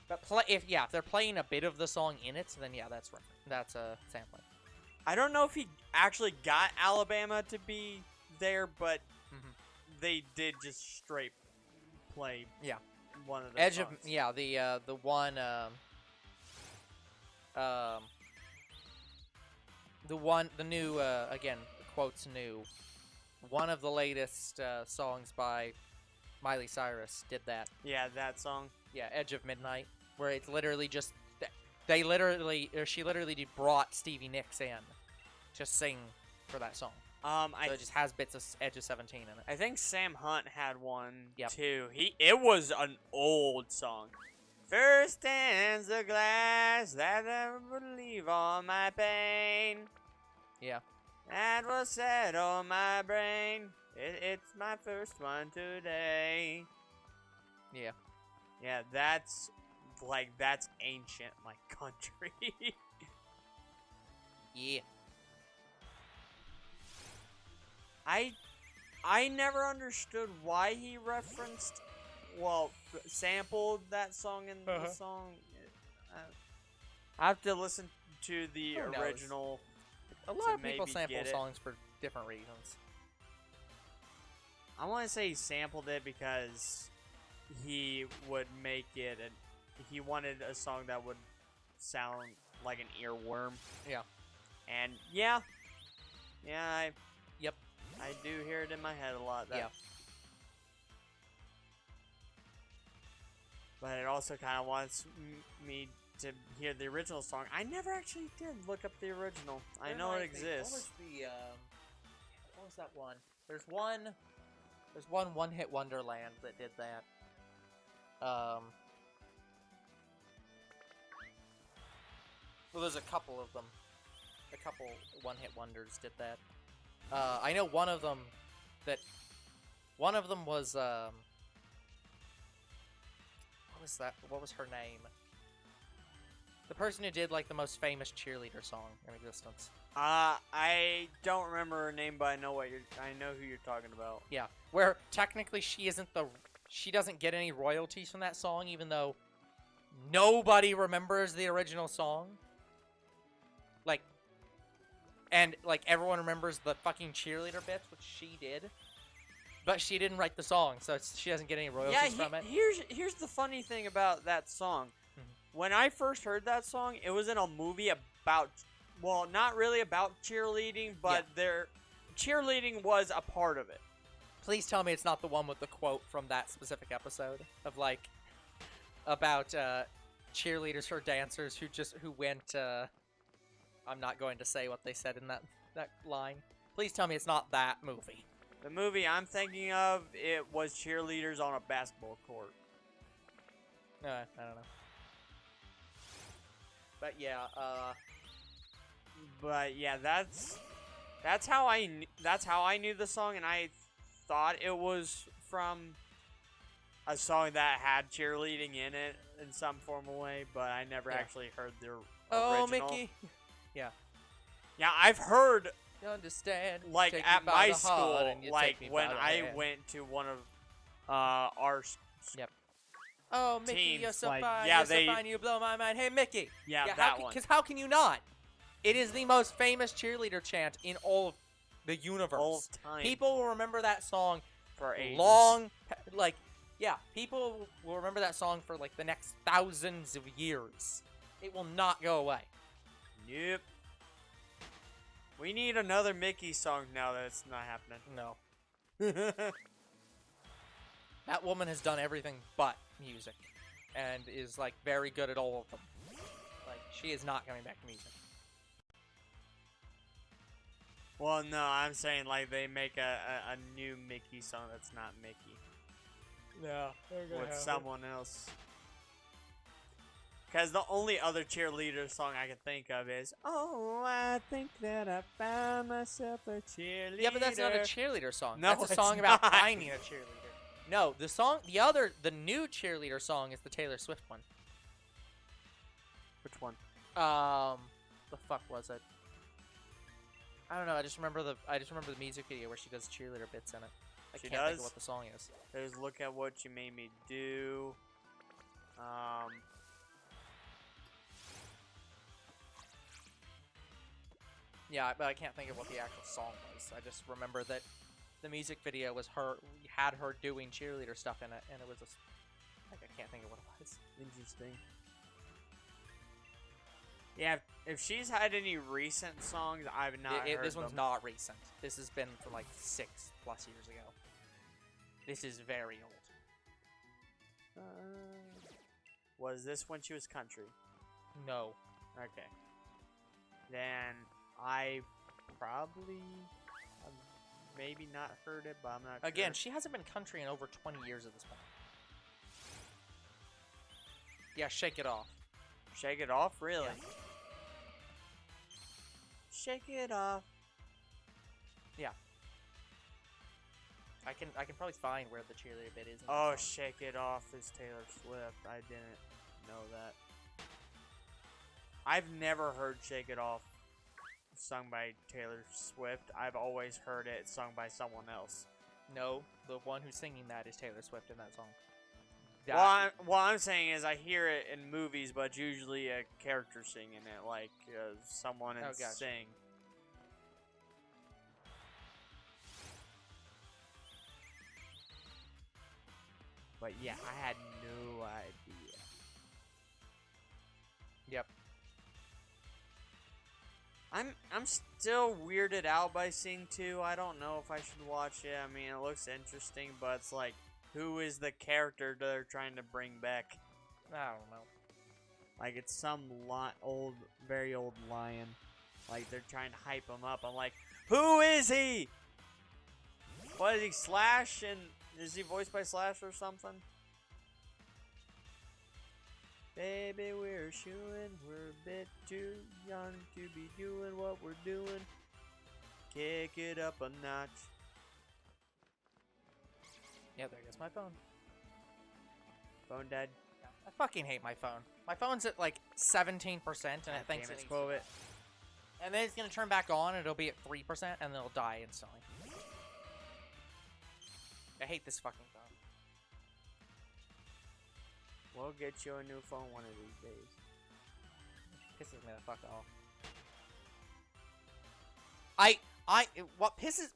But if they're playing a bit of the song in it, then yeah, that's sampling. I don't know if he actually got Alabama to be there, but they did just straight play. Yeah. One of the Edge songs. of the one the new again quotes new one of the latest songs by Miley Cyrus did that. Yeah, that song. Yeah, Edge of Midnight, where it's literally just she literally brought Stevie Nicks in to sing for that song. So it just has bits of Edge of 17 in it. I think Sam Hunt had one Yep. too. It was an old song. First stands the glass that I would leave all my pain. Yeah. That was set on my brain. It's my first one today. Yeah. Yeah, that's ancient, like country. Yeah. I never understood why he sampled that song in the song. I have to listen to the Who knows? original. A lot of people maybe sample get it. songs for different reasons. I want to say he sampled it because he would make it, and he wanted a song that would sound like an earworm. Yeah. And I do hear it in my head a lot. Yeah. But it also kind of wants me to hear the original song. I never actually did look up the original. I know it exists. What was that one? There's one one-hit wonderland that did that. Well, there's a couple of them. A couple one-hit wonders did that. I know one of them was what was that? What was her name? The person who did like the most famous cheerleader song in existence. I don't remember her name, but I know who you're talking about. Yeah, where technically she doesn't get any royalties from that song, even though nobody remembers the original song. And everyone remembers the fucking cheerleader bits, which she did, but she didn't write the song, so she doesn't get any royalties from it. Here's the funny thing about that song. When I first heard that song, it was in a movie about, well, not really about cheerleading, but cheerleading was a part of it. Please tell me it's not the one with the quote from that specific episode of about cheerleaders or dancers who went. I'm not going to say what they said in that line. Please tell me it's not that movie. The movie I'm thinking of, it was cheerleaders on a basketball court. I don't know. But yeah, But yeah, that's That's how I knew the song, and I thought it was from a song that had cheerleading in it in some formal way, but I never actually heard the Oh, original. Mickey. Yeah. Yeah, I've heard, You understand? like, Take me at by my the heart school, and you like, take me when by the I hand. went to one of our Oh, Mickey, teams, you're so like- fine. yeah, You're so fine. You blow my mind. Hey, Mickey. yeah, how that one. Because how can you not? It is the most famous cheerleader chant in all of the universe. All time. People will remember that song for ages. people will remember that song for like the next thousands of years. It will not go away. Yep. We need another Mickey song now that it's not happening. No. That woman has done everything but music and is like very good at all of them. Like she is not coming back to music. Well, no, I'm saying like they make a new Mickey song that's not Mickey Yeah. with someone else. Because the only other cheerleader song I can think of is, "Oh, I think that I found myself a cheerleader." Yeah, but that's not a cheerleader song. No, that's a it's song about not. finding a cheerleader. No, the new cheerleader song is the Taylor Swift one. Which one? The fuck was it? I don't know. I just remember the music video where she does cheerleader bits in it. I She can't think does? of what the song is. There's "Look at What You Made Me Do." Yeah, but I can't think of what the actual song was. I just remember that the music video was had her doing cheerleader stuff in it, and it was I can't think of what it was. Interesting. Yeah, if she's had any recent songs, I've not heard This one's them. not recent. This has been from like 6+ years ago. This is very old. Was this when she was country? No. Okay. Then I probably have maybe not heard it, but I'm not Again, sure. she hasn't been country in over 20 years at this point. Yeah, Shake It Off. Shake It Off? Really? Yeah. Shake It Off. I can probably find where the cheerleader bit is. In Oh, the song. Shake It Off is Taylor Swift. I didn't know that. I've never heard Shake It Off sung by Taylor Swift. I've always heard it sung by someone else. No, the one who's singing that is Taylor Swift in that song. What I'm saying is I hear it in movies, but it's usually a character singing it, like someone Oh, is gotcha. sing. But yeah, I had no idea. Yep. I'm still weirded out by Sing 2. I don't know if I should watch it. I mean, it looks interesting, but it's like, who is the character they're trying to bring back? I don't know. Like, it's some very old lion. Like, they're trying to hype him up. I'm like, who is he? What is he, Slash? And is he voiced by Slash or something? Baby, we're shooing. We're a bit too young to be doing what we're doing. Kick it up a notch. Yeah, there goes my phone. Phone dead. I fucking hate my phone. My phone's at like 17% and it thinks Damn it's it, Quove it. and then it's gonna turn back on and it'll be at 3% and then it'll die instantly. I hate this fucking phone. We'll get you a new phone one of these days. Pisses me the fuck off.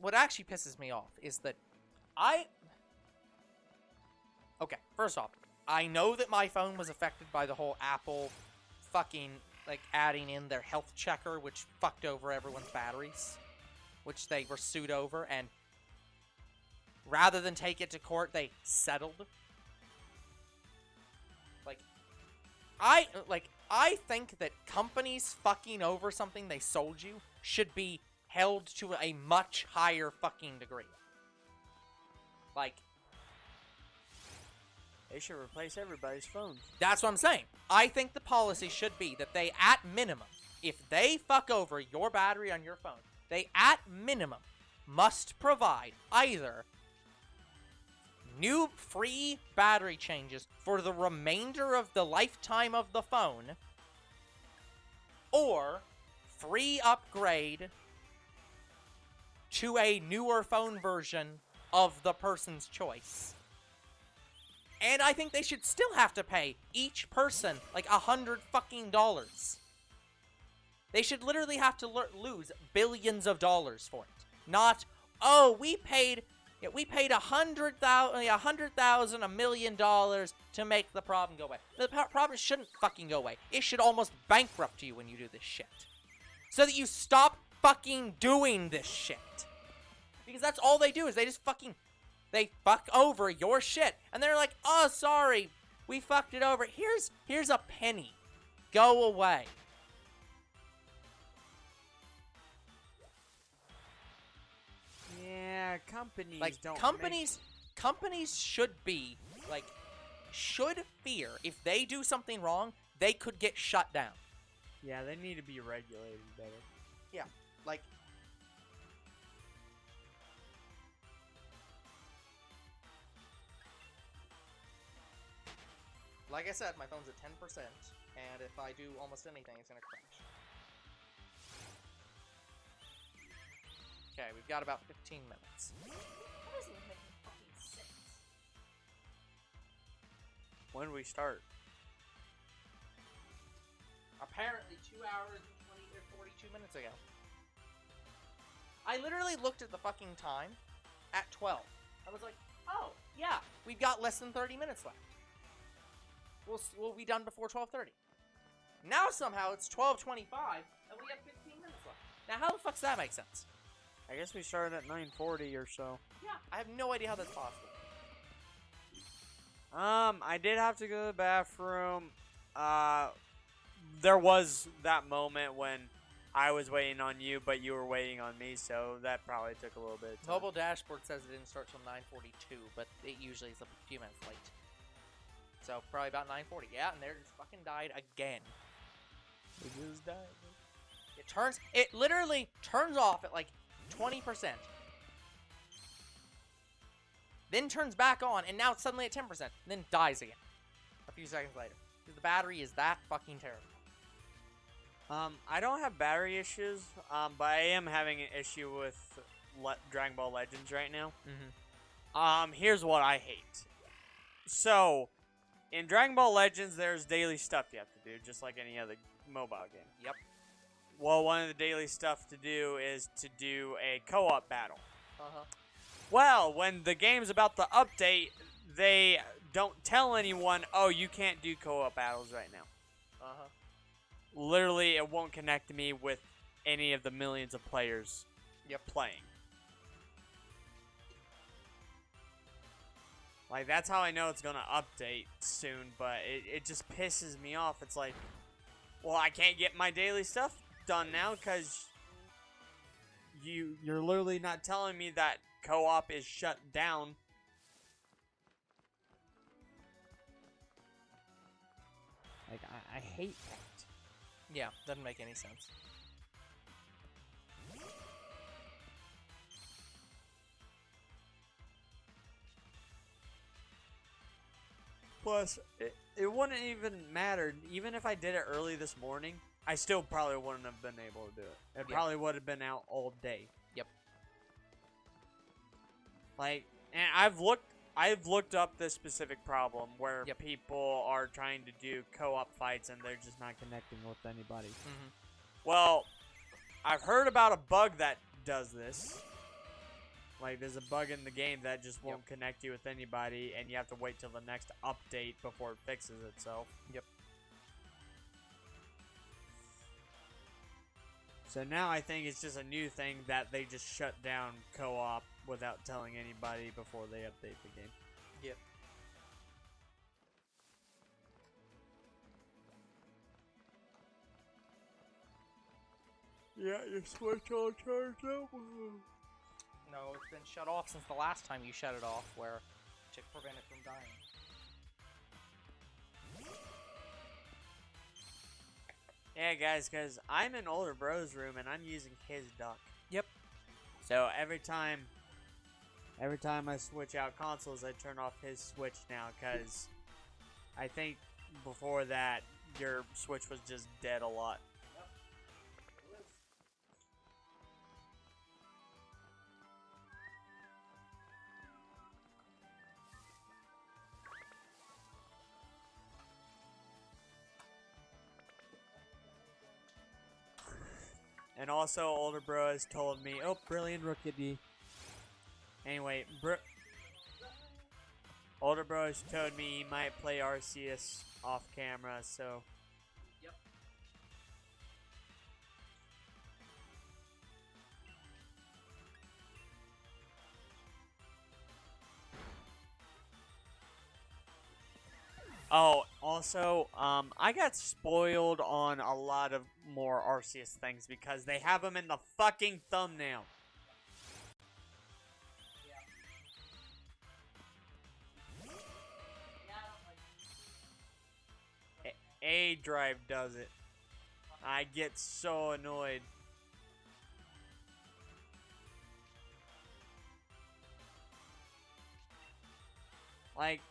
What actually pisses me off is that okay, first off, I know that my phone was affected by the whole Apple fucking like adding in their health checker, which fucked over everyone's batteries, which they were sued over, and rather than take it to court, they settled. I think that companies fucking over something they sold you should be held to a much higher fucking degree. Like, They should replace everybody's phones. that's what I'm saying. I think the policy should be that they, at minimum, if they fuck over your battery on your phone, they at minimum must provide either new free battery changes for the remainder of the lifetime of the phone, or free upgrade to a newer phone version of the person's choice. And I think they should still have to pay each person like $100 They should literally have to lose billions of dollars for it. Not, oh, we paid $100,000, $100,000, $1 million to make the problem go away. The problem shouldn't fucking go away. It should almost bankrupt you when you do this shit. So that you stop fucking doing this shit. Because that's all they do is they fuck over your shit. And they're like, oh, sorry, we fucked it over. Here's a penny. Go away. Yeah, companies Like, don't companies should fear if they do something wrong, they could get shut down. Yeah, they need to be regulated better. Yeah, like I said, my phone's at 10%, and if I do almost anything, it's gonna crash. Okay, we've got about 15 minutes. That doesn't even make fucking sense. When do we start? Apparently 2 hours and 42 minutes ago. I literally looked at the fucking time at 12. I was like, oh, yeah, we've got less than 30 minutes left. We'll be done before 12:30. Now somehow it's 12:25 and we have 15 minutes left. Now how the fuck's that make sense? I guess we started at 9:40 or so. Yeah, I have no idea how that's possible. I did have to go to the bathroom. There was that moment when I was waiting on you, but you were waiting on me, so that probably took a little bit of time. Mobile dashboard says it didn't start till 9:42, but it usually is a few minutes late. So probably about 9:40. Yeah, and there just fucking died again. It just died. It literally turns off at like 20%. Then turns back on, and now it's suddenly at 10%, and then dies again. A few seconds later. Because the battery is that fucking terrible. I don't have battery issues, but I am having an issue with Dragon Ball Legends right now. Mm-hmm. Here's what I hate. So, in Dragon Ball Legends, there's daily stuff you have to do, just like any other mobile game. Yep. Well, one of the daily stuff to do is to do a co-op battle. Uh-huh. Well, when the game's about to update, they don't tell anyone, oh, you can't do co-op battles right now. Uh-huh. Literally, it won't connect me with any of the millions of players playing. Like, that's how I know it's going to update soon, but it just pisses me off. It's like, well, I can't get my daily stuff done now because you're literally not telling me that co-op is shut down. Like, I hate that. Yeah, doesn't make any sense. Plus, it wouldn't even matter. Even if I did it early this morning, I still probably wouldn't have been able to do it. It probably would have been out all day. Yep. Like, and I've looked up this specific problem where people are trying to do co-op fights and they're just not connecting with anybody. Mm-hmm. Well, I've heard about a bug that does this. Like, there's a bug in the game that just won't connect you with anybody, and you have to wait till the next update before it fixes itself. Yep. So now I think it's just a new thing that they just shut down co-op without telling anybody before they update the game. Yep. Yeah, your Switch all charged up. No, it's been shut off since the last time you shut it off, where to prevent it from dying. Yeah, guys, because I'm in older bro's room and I'm using his dock. Yep. So every time I switch out consoles, I turn off his Switch now, because I think before that, your Switch was just dead a lot. And also, older bro has told me, oh, brilliant Rookidee. Anyway, older bro has told me he might play Arceus off camera, so. Yep. Oh, also, I got spoiled on a lot of more Arceus things because they have them in the fucking thumbnail. A Drive does it. I get so annoyed. Like,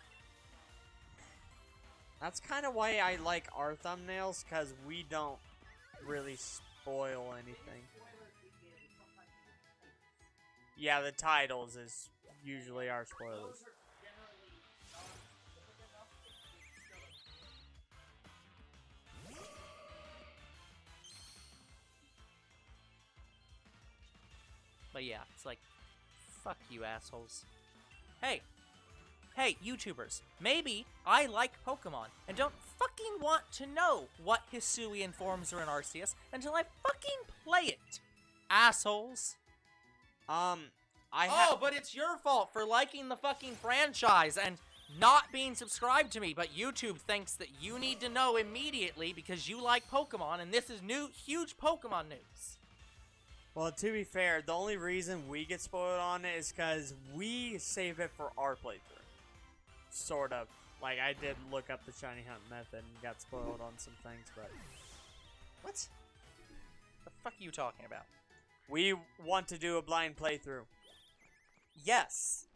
that's kind of why I like our thumbnails, because we don't really spoil anything. Yeah, the titles is usually our spoilers. But yeah, it's like, fuck you assholes. Hey, YouTubers, maybe I like Pokemon and don't fucking want to know what Hisuian forms are in Arceus until I fucking play it. Assholes. But it's your fault for liking the fucking franchise and not being subscribed to me, but YouTube thinks that you need to know immediately because you like Pokemon, and this is new, huge Pokemon news. Well, to be fair, the only reason we get spoiled on it is because we save it for our playthrough. Sort of. Like, I did look up the shiny hunt method and got spoiled on some things, but... What? The fuck are you talking about? We want to do a blind playthrough. Yes.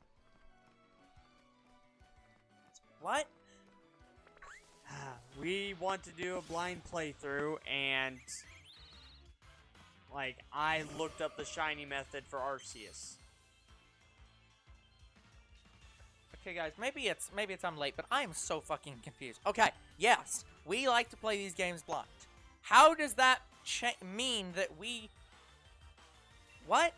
What? We want to do a blind playthrough, and... like, I looked up the shiny method for Arceus. Okay, guys, maybe it's I'm late, but I am so fucking confused. Okay, yes, we like to play these games blind. How does that mean that we... What?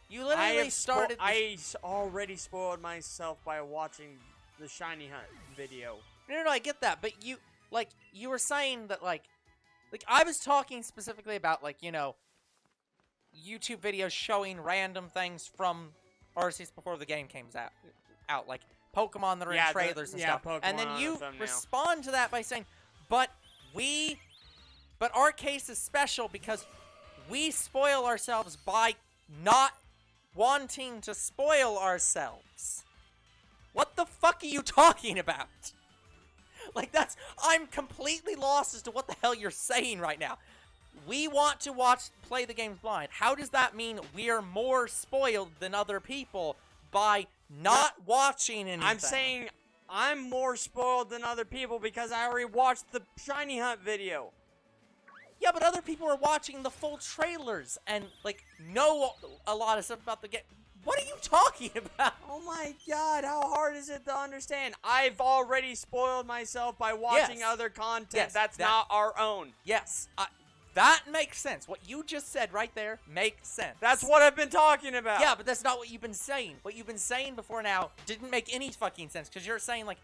You literally started... I already spoiled myself by watching the shiny hunt video. No, I get that, but you were saying that, like, I was talking specifically about, like, you know, YouTube videos showing random things from Arceus before the game came out, like Pokemon that are in trailers and stuff. Pokemon and then you thumbnail. respond to that by saying, but our case is special because we spoil ourselves by not wanting to spoil ourselves. What the fuck are you talking about? Like, I'm completely lost as to what the hell you're saying right now. We want to play the games blind. How does that mean we're more spoiled than other people by not watching anything? I'm saying I'm more spoiled than other people because I already watched the shiny hunt video. Yeah, but other people are watching the full trailers and, like, know a lot of stuff about the game. What are you talking about? Oh my god, how hard is it to understand? I've already spoiled myself by watching other content that's not our own. Yes, that makes sense. What you just said right there makes sense. That's what I've been talking about. Yeah, but that's not what you've been saying. What you've been saying before now didn't make any fucking sense, because you're saying, like,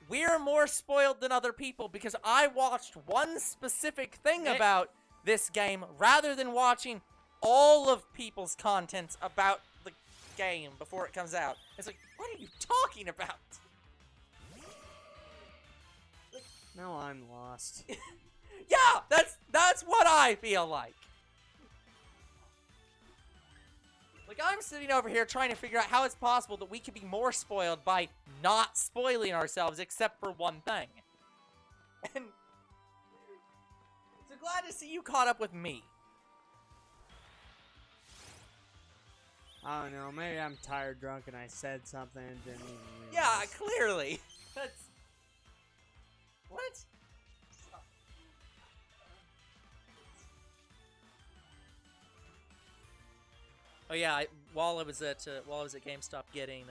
we're more spoiled than other people because I watched one specific thing about this game rather than watching all of people's contents about the game before it comes out. It's like, what are you talking about? No, I'm lost. Yeah, that's what I feel like. Like, I'm sitting over here trying to figure out how it's possible that we could be more spoiled by not spoiling ourselves except for one thing. And so glad to see you caught up with me. I don't know. Maybe I'm tired, drunk, and I said something and didn't even realize. Yeah, clearly. That's what? Oh yeah, while I was at GameStop getting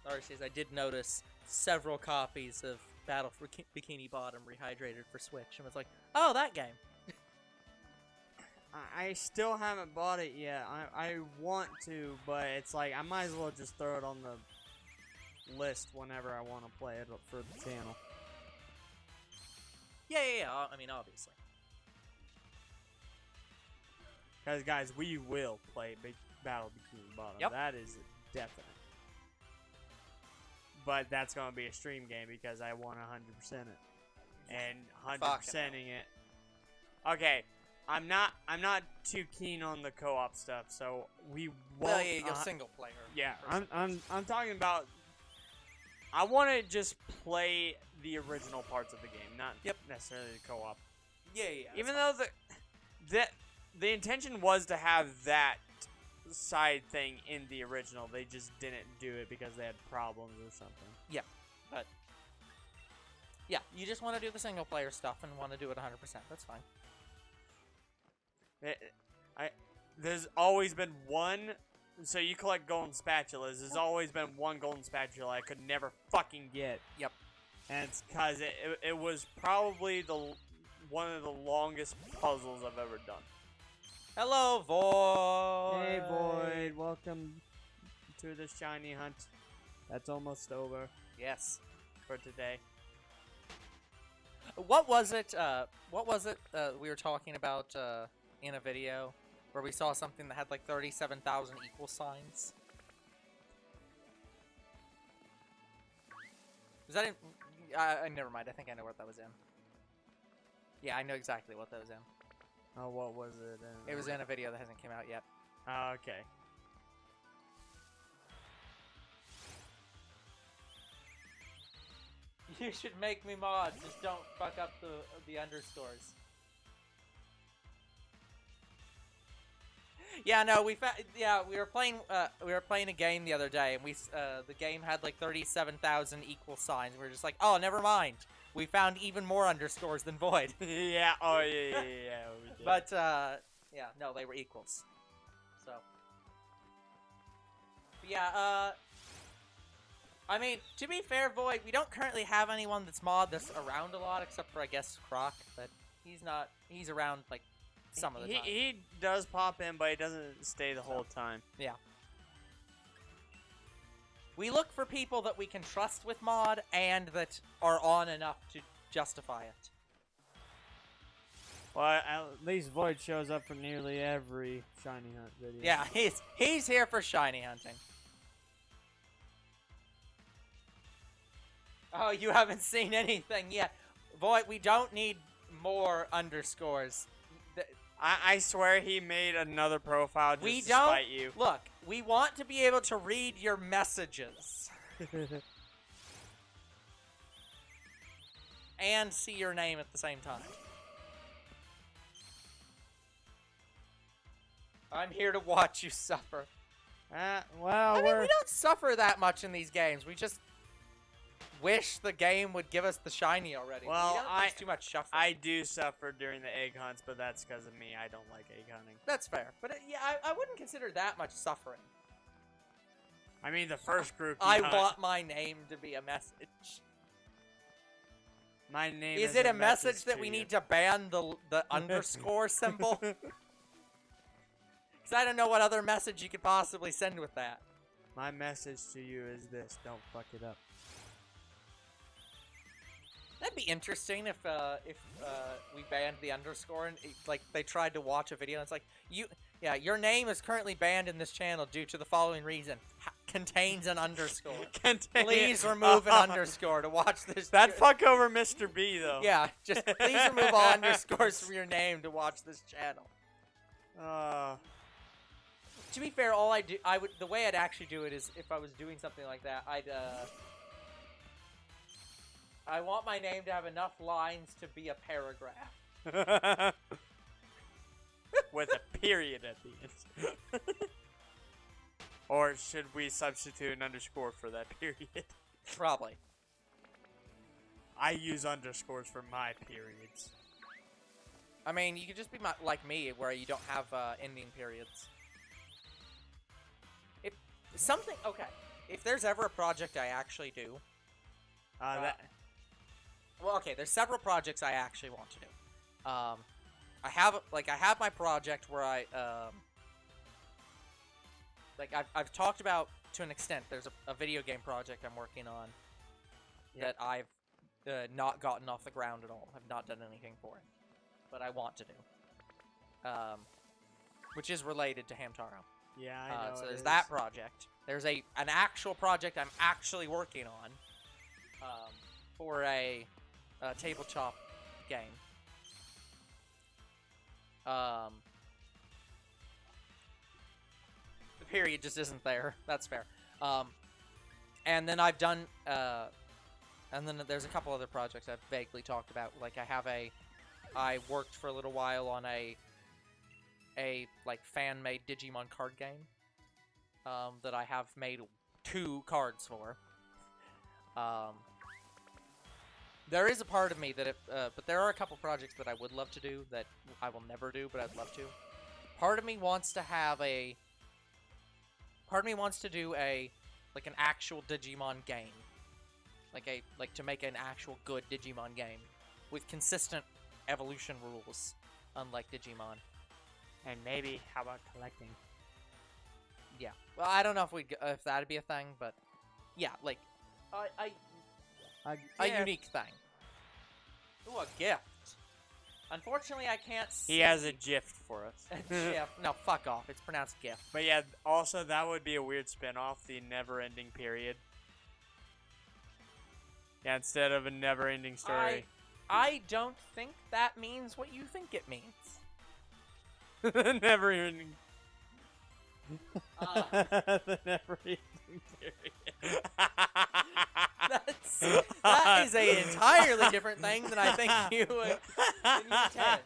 RCs, I did notice several copies of Battle for Bikini Bottom rehydrated for Switch, and was like, oh, that game. I still haven't bought it yet. I want to, but it's like I might as well just throw it on the list whenever I want to play it for the channel. Yeah. I mean, obviously. Because, guys, we will play Battle Bikini Bottom. Yep. That is definite. But that's going to be a stream game because I want 100% it. And 100%ing it. Okay, I'm not too keen on the co-op stuff, so we won't. Well, yeah, single player. Yeah, I'm talking about. I want to just play the original parts of the game, not necessarily the co-op. Yeah. Even though the intention was to have that side thing in the original, they just didn't do it because they had problems or something. Yeah, but yeah, you just want to do the single player stuff and want to do it 100%. That's fine. There's always been one. So you collect golden spatulas. There's always been one golden spatula I could never fucking get. Yep. And it's because it was probably one of the longest puzzles I've ever done. Hello, Void. Hey, Void. Welcome to the shiny hunt. That's almost over Yes. for today. What was it? We were talking about in a video where we saw something that had like 37,000 equal signs. Was that in? Never mind. I think I know what that was in. Yeah, I know exactly what that was in. Oh, what was it? It was in a video that hasn't came out yet. Oh, okay. You should make me mod. Just don't fuck up the underscores. Yeah, no, we were playing a game the other day, and the game had like 37,000 equal signs. We were just like, oh, never mind. We found even more underscores than Void. Yeah. Oh, yeah. We did. But yeah, no, they were equals. So yeah, I mean, to be fair, Void, we don't currently have anyone that's that's around a lot, except for I guess Croc, but he's not. He's around like some of the time. He does pop in, but he doesn't stay the whole time. Yeah. We look for people that we can trust with mod and that are on enough to justify it. Well, at least Void shows up for nearly every shiny hunt video. Yeah, he's here for shiny hunting. Oh, you haven't seen anything yet. Void, we don't need more underscores. I swear he made another profile just We to don't. spite you. Look, we want to be able to read your messages and see your name at the same time. I'm here to watch you suffer. Well, I mean, we don't suffer that much in these games. We just wish the game would give us the shiny already. Well, there's too much suffering. I do suffer during the egg hunts, but that's because of me. I don't like egg hunting. That's fair, but yeah, I wouldn't consider that much suffering. I mean, the first group. I want my name to be a message. My name Is it a message that we need to ban the underscore symbol? Because I don't know what other message you could possibly send with that. My message to you is this: don't fuck it up. That'd be interesting if we banned the underscore and like they tried to watch a video and it's like your name is currently banned in this channel due to the following reason: contains an underscore. Please remove an underscore to watch this. That fuck over Mr. B though. Yeah, just please remove all underscores from your name to watch this channel. To be fair, the way I'd actually do it is if I was doing something like that, I want my name to have enough lines to be a paragraph. with a period at the end. Or should we substitute an underscore for that period? Probably. I use underscores for my periods. I mean, you could just be like me, where you don't have ending periods. If something, okay, if there's ever a project I actually do, well, okay, there's several projects I actually want to do. I have my project where I've talked about to an extent. There's a video game project I'm working on that I've not gotten off the ground at all. I've not done anything for it, but I want to do. Which is related to Hamtaro. Yeah, I know. So there's that project. There's an actual project I'm actually working on for a tabletop game. The period just isn't there. That's fair. And then I've done, and then there's a couple other projects I've vaguely talked about. Like I worked for a little while on a like fan-made Digimon card game that I have made 2 cards for. There is a part of me that, but there are a couple projects that I would love to do that I will never do, but I'd love to. Part of me wants to have do like an actual Digimon game, like to make an actual good Digimon game with consistent evolution rules, unlike Digimon. And maybe, how about collecting? Yeah. Well, I don't know if that'd be a thing, but yeah, like a unique thing. Ooh, a gift. Unfortunately, I can't see. He has a gift for us. GIF. No, fuck off. It's pronounced gift. But yeah, also that would be a weird spin-off, the never-ending period. Yeah, instead of a never-ending story. I don't think that means what you think it means. Never-ending. The never-ending period. That is an entirely different thing than I think you intend.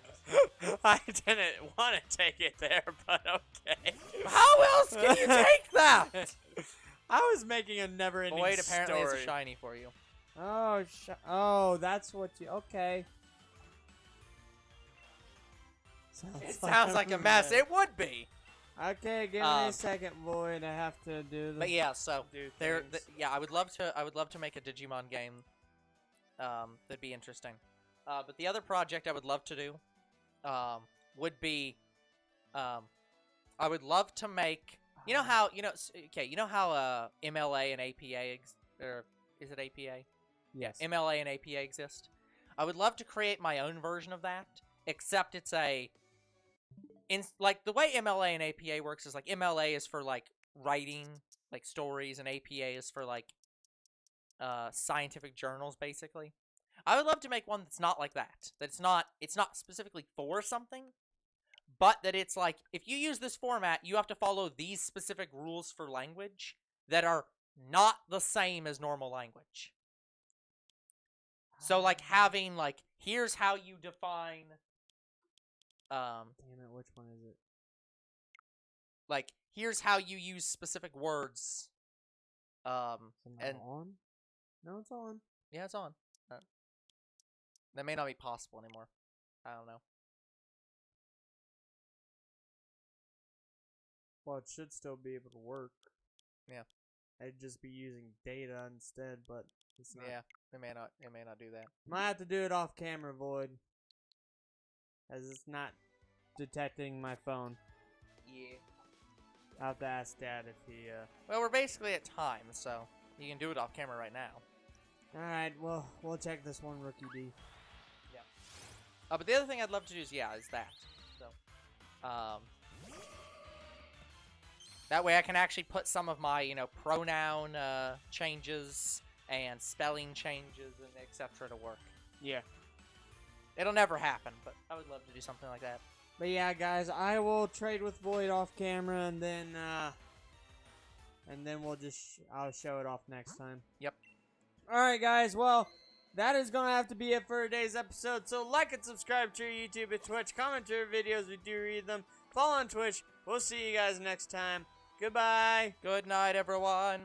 I didn't want to take it there, but okay. How else can you take that? I was making a never-ending Wait, apparently story. it's a shiny for you. Oh, that's what you. Okay. It sounds like a mess. It would be. Okay, give me a second, Void. I have to do this. But yeah, so I would love to make a Digimon game. That'd be interesting. But the other project I would love to do, would be, I would love to make. You know how MLA and APA or is it APA? Yes. MLA and APA exist. I would love to create my own version of that, except it's like the way MLA and APA works is like MLA is for like writing like stories and APA is for like scientific journals basically. I would love to make one that's not like that. That it's not specifically for something, but that it's like if you use this format, you have to follow these specific rules for language that are not the same as normal language. So like having like here's how you define Damn it, which one is it? like here's how you use specific words. And on? No, it's on. yeah, it's on. That may not be possible anymore. I don't know. Well, it should still be able to work. Yeah. I'd just be using data instead, but it's not. Yeah, it may not do that. Might have to do it off camera, Void. As it's not detecting my phone. Yeah. I'll have to ask Dad if he, Well, we're basically at time, so you can do it off camera right now. Alright, well, we'll check this one, Rookidee. But the other thing I'd love to do is that. So, that way I can actually put some of my, pronoun changes and spelling changes and etc. to work. Yeah. It'll never happen, but I would love to do something like that. But yeah, guys, I will trade with Void off camera, and then we'll just I'll show it off next time. Yep. All right, guys. Well, that is going to have to be it for today's episode. So like and subscribe to our YouTube and Twitch. Comment to our videos. We do read them. Follow on Twitch. We'll see you guys next time. Goodbye. Good night, everyone.